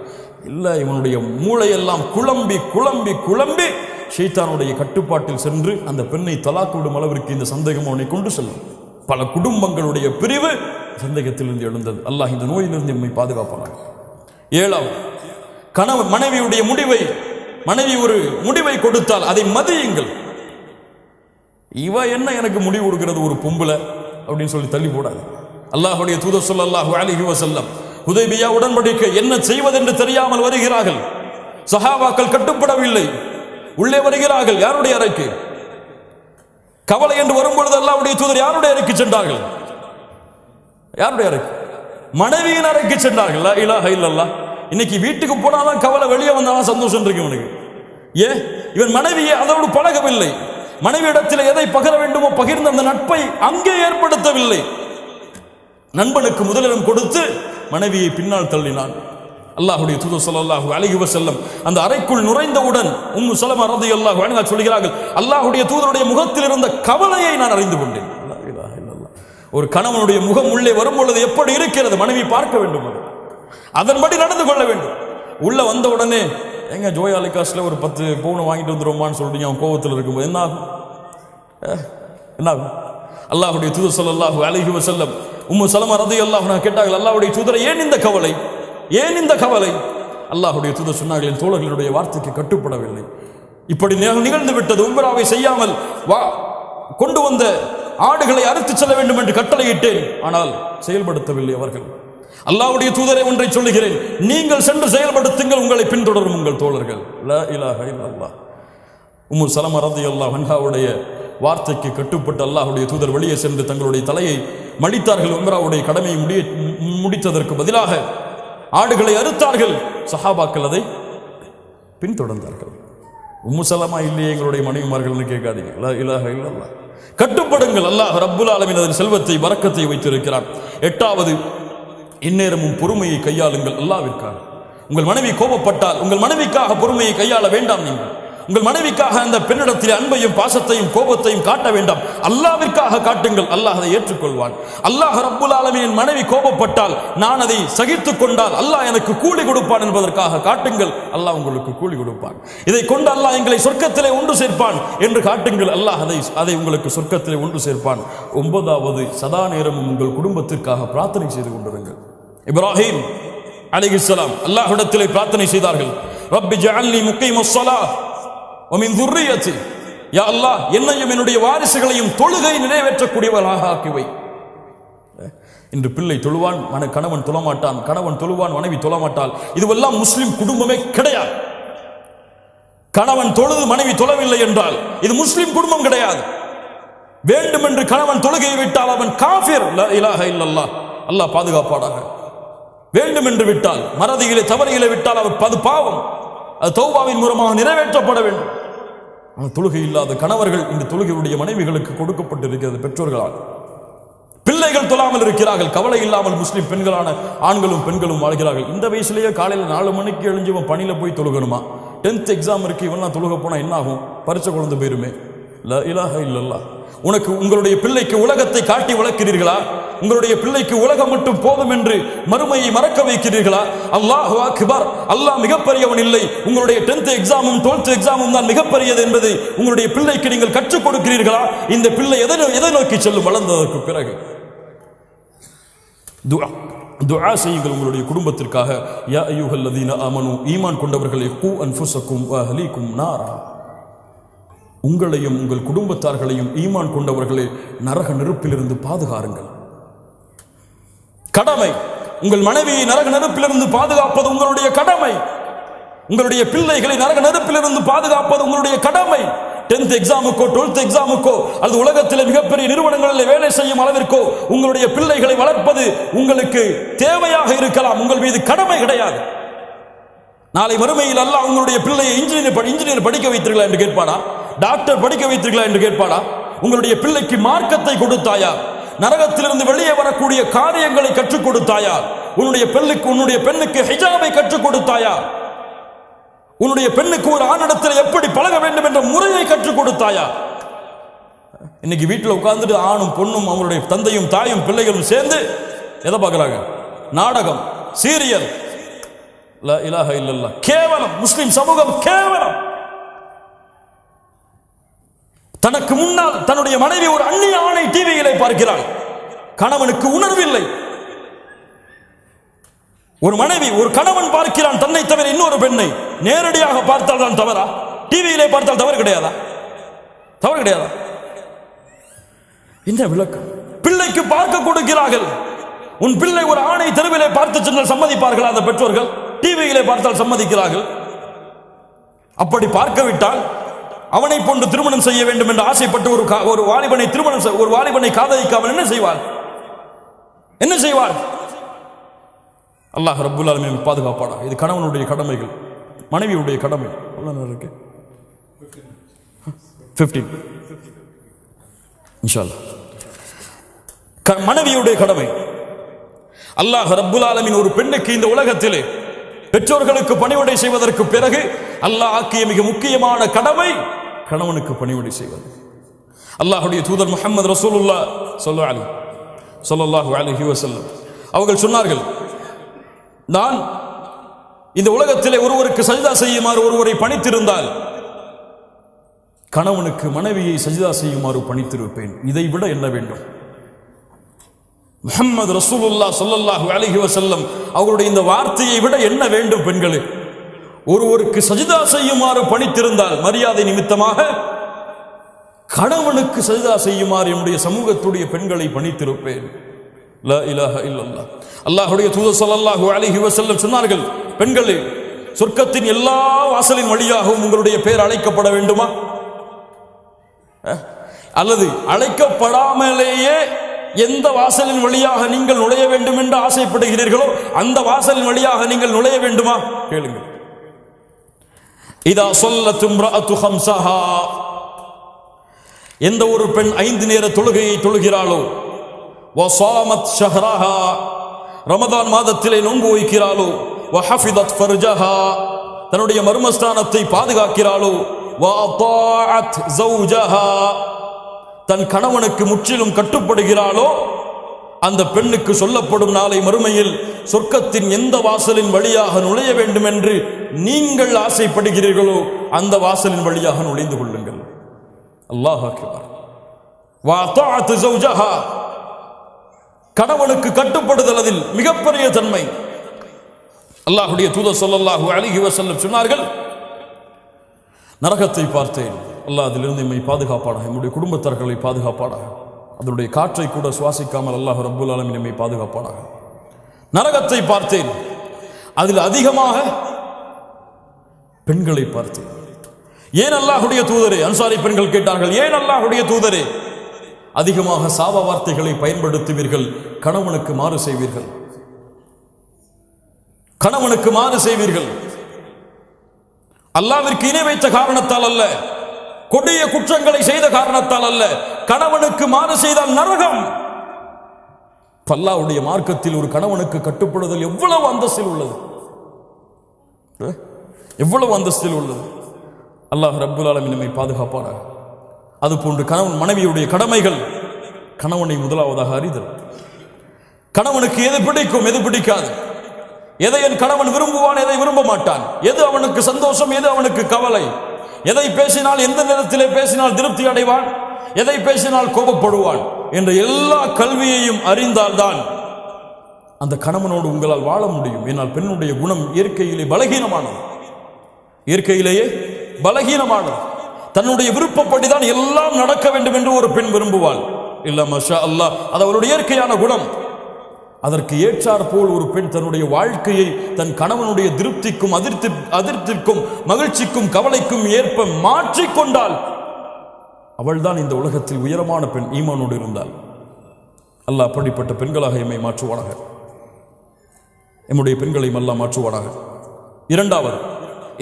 இல்லை, இவனுடைய மூளையெல்லாம் குழம்பி குழம்பி குழம்பி ஷைத்தானுடைய கட்டுப்பாட்டில் சென்று அந்த பெண்ணை தலாக்கு விடும் அளவிற்கு இந்த சந்தேகம் அவனை கொண்டு செல்லும். பல குடும்பங்களுடைய பிரிவு சந்தேகத்திலிருந்து எழுந்தது. அல்லாஹ் இந்த நோயிலிருந்து நம்மை பாதுகாப்பானார். 7வது, கணவன் மனைவி ஒரு முடிவை கொடுத்தால் அதை மதியுங்கள். இவ என்ன எனக்கு முடிவு கொடுக்கிறது, ஒரு பொம்பளை அப்படின்னு சொல்லி தள்ளி போடாது. அல்லாஹ்வுடைய தூதர் ஸல்லல்லாஹு அலைஹி வஸல்லம் ஹுதைபியா உடன்படிக்கை என்ன செய்வதென்று தெரியாமல் வருகிறார்கள். சஹாபாக்கள் கட்டுப்படவில்லை. உள்ளே வருகிறார்கள். யாருடைய அறைக்கு? கவலை என்று வரும்பொழுது அல்லாஹ்வுடைய தூதர் யாருடைய அறைக்கு சென்றார்கள்? யாருடைய அறைக்கு? மனைவியின் அறைக்கு சென்றார்கள். லா இலாஹ இல்லல்லாஹ். இன்னைக்கு வீட்டுக்கு போனாதான் கவலை, வெளியே வந்தாதான் சந்தோஷம் இருக்கு இவனுக்கு. ஏன்? இவன் மனைவியை அதோடு பழகவில்லை. மனைவியிடத்தில் எதை பகிர வேண்டுமோ பகிர்ந்த அந்த நட்பை அங்கே ஏற்படுத்தவில்லை. நண்பனுக்கு முதலிடம் கொடுத்து மனைவியை பின்னால் தள்ளினான். அல்லாஹ்வுடைய தூதர் ஸல்லல்லாஹு அலைஹி வஸல்லம் அந்த அறைக்குள் நுழைந்தவுடன் உம்மு ஸலமா ரலியல்லாஹு அன்ஹா சொல்கிறார்கள், அல்லாஹ்வுடைய தூதருடைய முகத்தில் இருந்த கவலையை நான் அறிந்து கொண்டேன். லா இலாஹ இல்லல்லாஹ். ஒரு கணவனுடைய முகம் உள்ளே வரும் பொழுது எப்படி இருக்கிறது மனைவி பார்க்க வேண்டும், அதன்படி நடந்து கொள்ள வேண்டும். உள்ள வந்த உடனே எங்க ஜோயாலி காசுல ஒரு 10 பவுன் வாங்கிட்டு வந்துருமான்னு சொல்றீங்க, அவன் கோபத்தில் இருக்கும்போது என்ன ஆகும்? அல்லாஹ்வுடைய தூதர் ஸல்லல்லாஹு அலைஹி வஸல்லம் உம்மு ஸலமா ரலியல்லாஹு அன்ஹா கேட்டார்கள், அல்லாஹ்வுடைய தூதரை ஏன் இந்த கவலை, ஏன் இந்த கவலை? அல்லாஹ்வுடைய தூதர் சொன்னார்கள், என் தோழர்களுடைய வார்த்தைக்கு கட்டுப்படவில்லை. இப்படி நிகழ்ந்து விட்டது. உம்ராவை செய்யாமல் கொண்டு வந்த ஆடுகளை அறுத்து செல்ல வேண்டும் என்று கட்டளையிட்டேன். ஆனால் செயல்படுத்தவில்லை அவர்கள். அல்லாஹ்வுடைய தூதரை ஒன்றை சொல்லுகிறேன், நீங்கள் சென்று செயல்படுத்துங்கள், உங்களை பின்தொடரும் உங்கள் தோழர்கள். லா இலாஹ இல்லல்லாஹ். உம்மு ஸலமா ரலியல்லாஹு அன்ஹாவுடைய வார்த்தைக்கு கட்டுப்பட்டு அல்லாஹ்வுடைய தூதர் வெளியே சென்று தங்களுடைய தலையை மடித்தார்கள். உம்ராவுடைய கடமையை முடித்ததற்கு பதிலாக ஆடுகளை அறுத்தார்கள். சஹாபாக்கள் அதை பின்தொடர்ந்தார்கள். உம்மு ஸலமா இல்லையே எங்களுடைய மனைவிமார்கள்னு கேட்காதீங்க. லா இலாஹ இல்லல்லாஹ். கட்டுப்படுங்கள். அல்லாஹ் ரப்புல் ஆலமீன் அதில் செல்வத்தை பரக்கத்தை வைத்திருக்கிறான். 8வது, இந்நேரமும் பொறுமையை கையாளுங்கள் அல்லாஹ்விற்காக. உங்கள் மனைவி கோபப்பட்டால் உங்கள் மனைவிக்காக பொறுமையை கையாள வேண்டாம். நீங்கள் உங்கள் மனைவிக்காக அந்த பெண்ணிடத்தில் அன்பையும் பாசத்தையும் கோபத்தையும் காட்ட வேண்டாம். அல்லாஹ்விற்காக காட்டுங்கள். அல்லாஹ் அதை ஏற்றுக்கொள்வான். அல்லாஹ் ரப்புல் ஆலமீன் மனைவி கோபப்பட்டால் நான் அதை சகித்துக் கொண்டால் அல்லாஹ் எனக்கு கூலி கொடுப்பான் என்பதற்காக காட்டுங்கள். அல்லாஹ் உங்களுக்கு கூலி கொடுப்பான். இதை கொண்டு அல்லாஹ் எங்களை சொர்க்கத்திலே ஒன்று சேர்ப்பான் என்று காட்டுங்கள். அல்லாஹ் அதை உங்களுக்கு சொர்க்கத்திலே ஒன்று சேர்ப்பான். 9வது, சதா நேரமும் உங்கள் குடும்பத்திற்காக பிரார்த்தனை செய்து கொண்டிருங்கள். இப்ராஹிம் அலைஹிஸ்ஸலாம் அல்லாஹ்விடத்திலே பிரார்த்தனை செய்தார்கள், ரப்பி ஜஅல்னி முகீமஸ் ஸலாஹ் வ மின் ذُرِّيَّتِي. யா அல்லாஹ், என்னையும் என்னுடைய வாரிசுகளையும் தொழுகை நிறைவேற்றக்கூடியவர்களாக ஆக்கி வை. இன்று பிள்ளை தொழுவான், கணவன் தொழமாட்டான், கணவன் தொழுவான், மனைவி தொழமாட்டாள். இதுவெல்லாம் முஸ்லிம் குடும்பமே கிடையாது. கணவன் தொழுது மனைவி தொழவில்லை என்றால் இது முஸ்லிம் குடும்பம் கிடையாது. வேண்டும் என்று கணவன் தொழுகையை விட்டால் அவன் காஃபிர். லா இலாஹ இல்லல்லாஹ். அல்லாஹ் பாதுகாப்பாடாக. வேண்டும் என்று விட்டால், மறதியிலே தவறியிலே விட்டால் அவர் அது பாவம். அது தௌபாவின் மூலமாக நிறைவேற்றப்பட வேண்டும். ஆனால் தொழுகை இல்லாத கணவர்கள் இந்த தொழுகையுடைய மனைவிகளுக்கு கொடுக்கப்பட்டிருக்கிறது பெற்றோர்களால். பிள்ளைகள் தொழாமல் இருக்கிறார்கள். கவலை இல்லாமல் முஸ்லிம் பெண்களான ஆண்களும் பெண்களும் வாழ்கிறார்கள். இந்த வயசுலேயே காலையில் 4 மணிக்கு எழுஞ்சி இவன் பணியில் போய் தொழுகணுமா? 10th எக்ஸாம் இருக்கு, இவன் தொழுக போனா என்ன ஆகும்? பரிச்சை குழந்தை போயிருமே. லா இலாஹ இல்லல்லாஹ். உங்களுடைய பிள்ளைக்கு உலகத்தை காட்டி வளர்க்கிறீர்களா? உங்களுடைய பிள்ளைக்கு உலகம் மட்டும் போதும் என்று மறுமையை மறக்க வைக்கிறீர்களா? அல்லாஹு அக்பர், அல்லாஹ் மிகப்பெரியவன் இல்லை, உங்களுடைய 10th எக்ஸாமும் 12th எக்ஸாமும் தான் மிகப்பெரியது என்பதை உங்களுடைய பிள்ளைக்கு நீங்கள் கற்றுக் கொடுக்கிறீர்களா? இந்த பிள்ளை எதை நோக்கி செல்லும் வளர்ந்ததற்கு பிறகு? துஆ செய்யுங்கள் உங்களுடைய குடும்பத்திற்காக. யா அய்யுஹல்லதீன ஆமனூ, ஈமான் கொண்டவர்களே, கூ அன்ஃபுஸக்கும் வ அஹ்லீக்கும் நாரா. உங்களையும் உங்கள் குடும்பத்தார்களையும் ஈமான் கொண்டவர்களே நரக நெருப்பிலிருந்து பாதுகாருங்கள். கடமை. உங்கள் மனைவியை நரக நெருப்பிலிருந்து பாதுகாப்பது உங்களுடைய கடமை. உங்களுடைய பிள்ளைகளை நரக நெருப்பிலிருந்து பாதுகாப்பது உங்களுடைய கடமை. 10th எக்ஸாமுக்கோ 12th எக்ஸாமுக்கோ அல்லது உலகத்தில் மிகப்பெரிய நிறுவனங்களில் வேலை செய்யும் அளவிற்கோ உங்களுடைய பிள்ளைகளை வளர்ப்பது உங்களுக்கு தேவையாக இருக்கலாம், உங்கள் மீது கடமை கிடையாது. நாளை மறுமையில் அல்லாஹ் உங்களுடைய பிள்ளையை இன்ஜினியர் படிக்க வைத்தீர்களா என்று கேட்பாடா? டாக்டர் படிக்க வைத்தீர்களா என்று கேட்பாடா? உங்களுடைய பிள்ளைக்கு மார்க்கத்தை கொடுத்தாயா? நரகத்திலிருந்து வெளியே வரக்கூடிய காரியங்களை கற்றுக் கொடுத்தாயா? உன்னுடைய பெண்ணுக்கு ஹிஜாபை கற்றுக் கொடுத்தாயா? உன்னுடைய பெண்ணுக்கு ஒரு ஆணிடத்தில் எப்படி பழக வேண்டும் என்ற முறையை கற்றுக் கொடுத்தாயா? இன்னைக்கு வீட்டில் உட்கார்ந்துட்டு ஆணும் பொண்ணும் அவங்களுடைய தந்தையும் தாயும் பிள்ளைகளும் சேர்ந்து எதை பார்க்கிறாங்க? நாடகம், சீரியல். லா இலாஹ இல்லல்லாஹ். கேவலம். முஸ்லிம் சமூகம் கேவலம். தனக்கு முன்னால் தன்னுடைய மனைவி ஒரு அந்நிய ஆணை டிவியிலே பார்க்கிறாள். கணவனுக்கு உணர்வில்லை. ஒரு மனைவி ஒரு கணவன் பார்க்கிறான் தன்னை தவிர இன்னொரு பெண்ணை. நேரடியாக பார்த்தால் தான் தவறா? டிவியிலே பார்த்தால் தவறு கிடையாதா? தவறு கிடையாதா? என்ன விளக்கம்? பிள்ளைக்கு பார்க்க கொடுக்கிறார்கள். உன் பிள்ளை ஒரு ஆணை தெருவிலே பார்த்து சென்றால் சம்மதிப்பார்கள் அந்த பெற்றோர்கள்? டிவியிலே பார்த்தால் சம்மதிக்கிறார்கள். அப்படி பார்க்கவிட்டால் அவனை போன்று திருமணம் செய்ய வேண்டும் என்று ஆசைப்பட்டு ஒரு வாலிபனை காதலிக்காமல் என்ன செய்வாள்? என்ன செய்வாள்? அல்லாஹ் ரப்புல் ஆலமீன் பாதுகாப்பாடா. இது கணவனுடைய கடமைகள், மனைவியுடைய கடமை. இருக்கு 15 இன்ஷா அல்லாஹ். மனைவியுடைய கடமை. அல்லாஹ் ரப்புல் ஆலமீன் ஒரு பெண்ணுக்கு இந்த உலகத்திலே பெற்றோர்களுக்கு பணிவிடை செய்வதற்கு பிறகு அல்லாஹ் ஆக்கிய மிக முக்கியமான கடமை கணவனுக்கு பணிவிடை செய்வது. அல்லாஹ்வுடைய தூதர் முஹம்மது ரசூலுல்லாஹ் ஸல்லல்லாஹு அலைஹி வஸல்லம் அவர்கள் சொன்னார்கள், நான் இந்த உலகத்திலே ஒருவருக்கு சஜ்தா செய்யுமாறு ஒருவரை பணித்திருந்தால் கணவனுக்கு மனைவியை சஜ்தா செய்யுமாறு பணித்திருப்பேன். இதை விட என்ன வேண்டும்? முஹம்மது ரசூலுல்லாஹ் ஸல்லல்லாஹு அலைஹி வஸல்லம் அவருடைய இந்த வார்த்தையை விட என்ன வேண்டும்? பெண்களே, ஒருவருக்கு சஜ்தா செய்யுமாறு பணித்திருந்தால் மரியாதை நிமித்தமாக கணவனுக்கு சஜ்தா செய்யுமாறு என்னுடைய சமூகத்துடைய பெண்களை பணித்திருப்பேன். லா இலாஹ இல்லல்லாஹ். அல்லாஹ்வுடைய தூதர் ஸல்லல்லாஹு அலைஹி வஸல்லம் சொன்னார்கள், பெண்களே, சொர்க்கத்தின் எல்லா வாசலின் வழியாகவும் உங்களுடைய பெயர் அழைக்கப்பட வேண்டுமா? அல்லது அழைக்கப்படாமலேயே எந்த வாசலின் வழியாக நீங்கள் நுழைய வேண்டும் என்று ஆசைப்படுகிறீர்களோ அந்த வாசலின் வழியாக நீங்கள் நுழைய வேண்டுமா? கேளுங்கள். இதா ஸல்லத் இம்ரஅத்து ஹம்ஸஹா, எந்த ஒரு பெண் 5 நேர தொழுகையை தொழுகிறாளோ, வஸாமத் ஷஹ்ரஹா, ரமதான் மாதத்திலே நோன்பு வைக்கிறாளோ, வஹஃபிதத் ஃபர்ஜஹா, தன்னுடைய மர்மஸ்தானத்தை பாதுகாக்கிறாளோ, வஅதாஅத் ஸௌஜஹா, தன் கணவனுக்கு முற்றிலும் கட்டுப்படுகிறாளோ, அந்த பெண்ணுக்கு சொல்லப்படும் நாளை மறுமையில் சொர்க்கத்தின் எந்த வாசலின் வழியாக நுழைய வேண்டும் என்று நீங்கள் ஆசைப்படுகிறீர்களோ அந்த வாசலின் வழியாக நுழைந்து கொள்ளுங்கள். அல்லாஹ் அக்பர். வஅதாஅத் ஸௌஜஹா, கணவனுக்கு கட்டுப்படுதல் அதில் மிகப்பெரிய தன்மை. அல்லாஹ்வுடைய தூதர் ஸல்லல்லாஹு அலைஹி வஸல்லம் சொன்னார்கள், நரகத்தை பார்த்தேன், அல்லாஹ் அதிலிருந்து எம்மை பாதுகாப்பானாக, நம்முடைய குடும்பத்தார்களை பாதுகாப்பானாக, அதனுடைய காற்றை கூட சுவாசிக்காமல் அல்லாஹ் ரப்புல் ஆலமீன் எம்மை பாதுகாப்பானாக. நரகத்தை பார்த்தேன், அதில் அதிகமாக பெண்களை பார்த்தேன். ஏன் அல்லாஹ்வுடைய தூதரே? அன்சாரி பெண்கள் கேட்டார்கள், ஏன் அல்லாஹ்வுடைய தூதரே அதிகமாக சாப வார்த்தைகளை பயன்படுத்துவீர்கள், கணவனுக்கு மாறு செய்வீர்கள், கணவனுக்கு மாறு செய்வீர்கள்? அல்லாஹ்விற்கு இணை வைத்த காரணத்தால் அல்ல, கொடிய குற்றங்களை செய்த காரணத்தால் அல்ல, கணவனுக்கு மாறு செய்தால் நரகம். அல்லாஹ்வுடைய மார்க்கத்தில் ஒரு கணவனுக்கு கட்டுப்படுதல் எவ்வளவு அந்தஸ்தில் உள்ளது, எவ்வளவு அந்தஸ்தில் உள்ளது. அல்லாஹ் ரப்புல் ஆலமீன் நம்மை பாதுகாப்பானாக. அதுபோன்று கணவன் மனைவியுடைய கடமைகள், கணவனை முதலாவதாக அறிதல். கணவனுக்கு எது பிடிக்கும், எது பிடிக்காது, எதை என் கணவன் விரும்புவான், எதை விரும்ப மாட்டான், எது அவனுக்கு சந்தோஷம், எது அவனுக்கு கவலை, எதை பேசினால் எந்த நேரத்திலே பேசினால் திருப்தி அடைவான், எதை பேசினால் கோபப்படுவான் என்ற எல்லா கல்வியையும் அறிந்தால்தான் அந்த கணவனோடு உங்களால் வாழ முடியும். ஏனால் பெண்ணுடைய குணம் இயற்கையிலே பலகீனமானது, இயற்கையிலேயே பலகீனமானது. தன்னுடைய விருப்பப்படிதான் எல்லாம் நடக்க வேண்டும் என்று ஒரு பெண் விரும்புவாள். இல்ல மாஷா அல்லாஹ், அது அவருடைய இயற்கையான குணம். அதற்கு ஏற்றார் போல் ஒரு பெண் தன்னுடைய வாழ்க்கையை தன் கணவனுடைய திருப்திக்கும் அதிருப்திக்கும் மகிழ்ச்சிக்கும் கவலைக்கும் ஏற்ப மாற்றிக்கொண்டால் அவள்தான் இந்த உலகத்தில் உயரமான பெண், ஈமானோடு இருந்தால். அல்லாஹ் அப்படிப்பட்ட பெண்களாக எம்மை மாற்றுவானாக, எம்முடைய பெண்களையும் அல்லாஹ் மாற்றுவானாக. இரண்டாவது,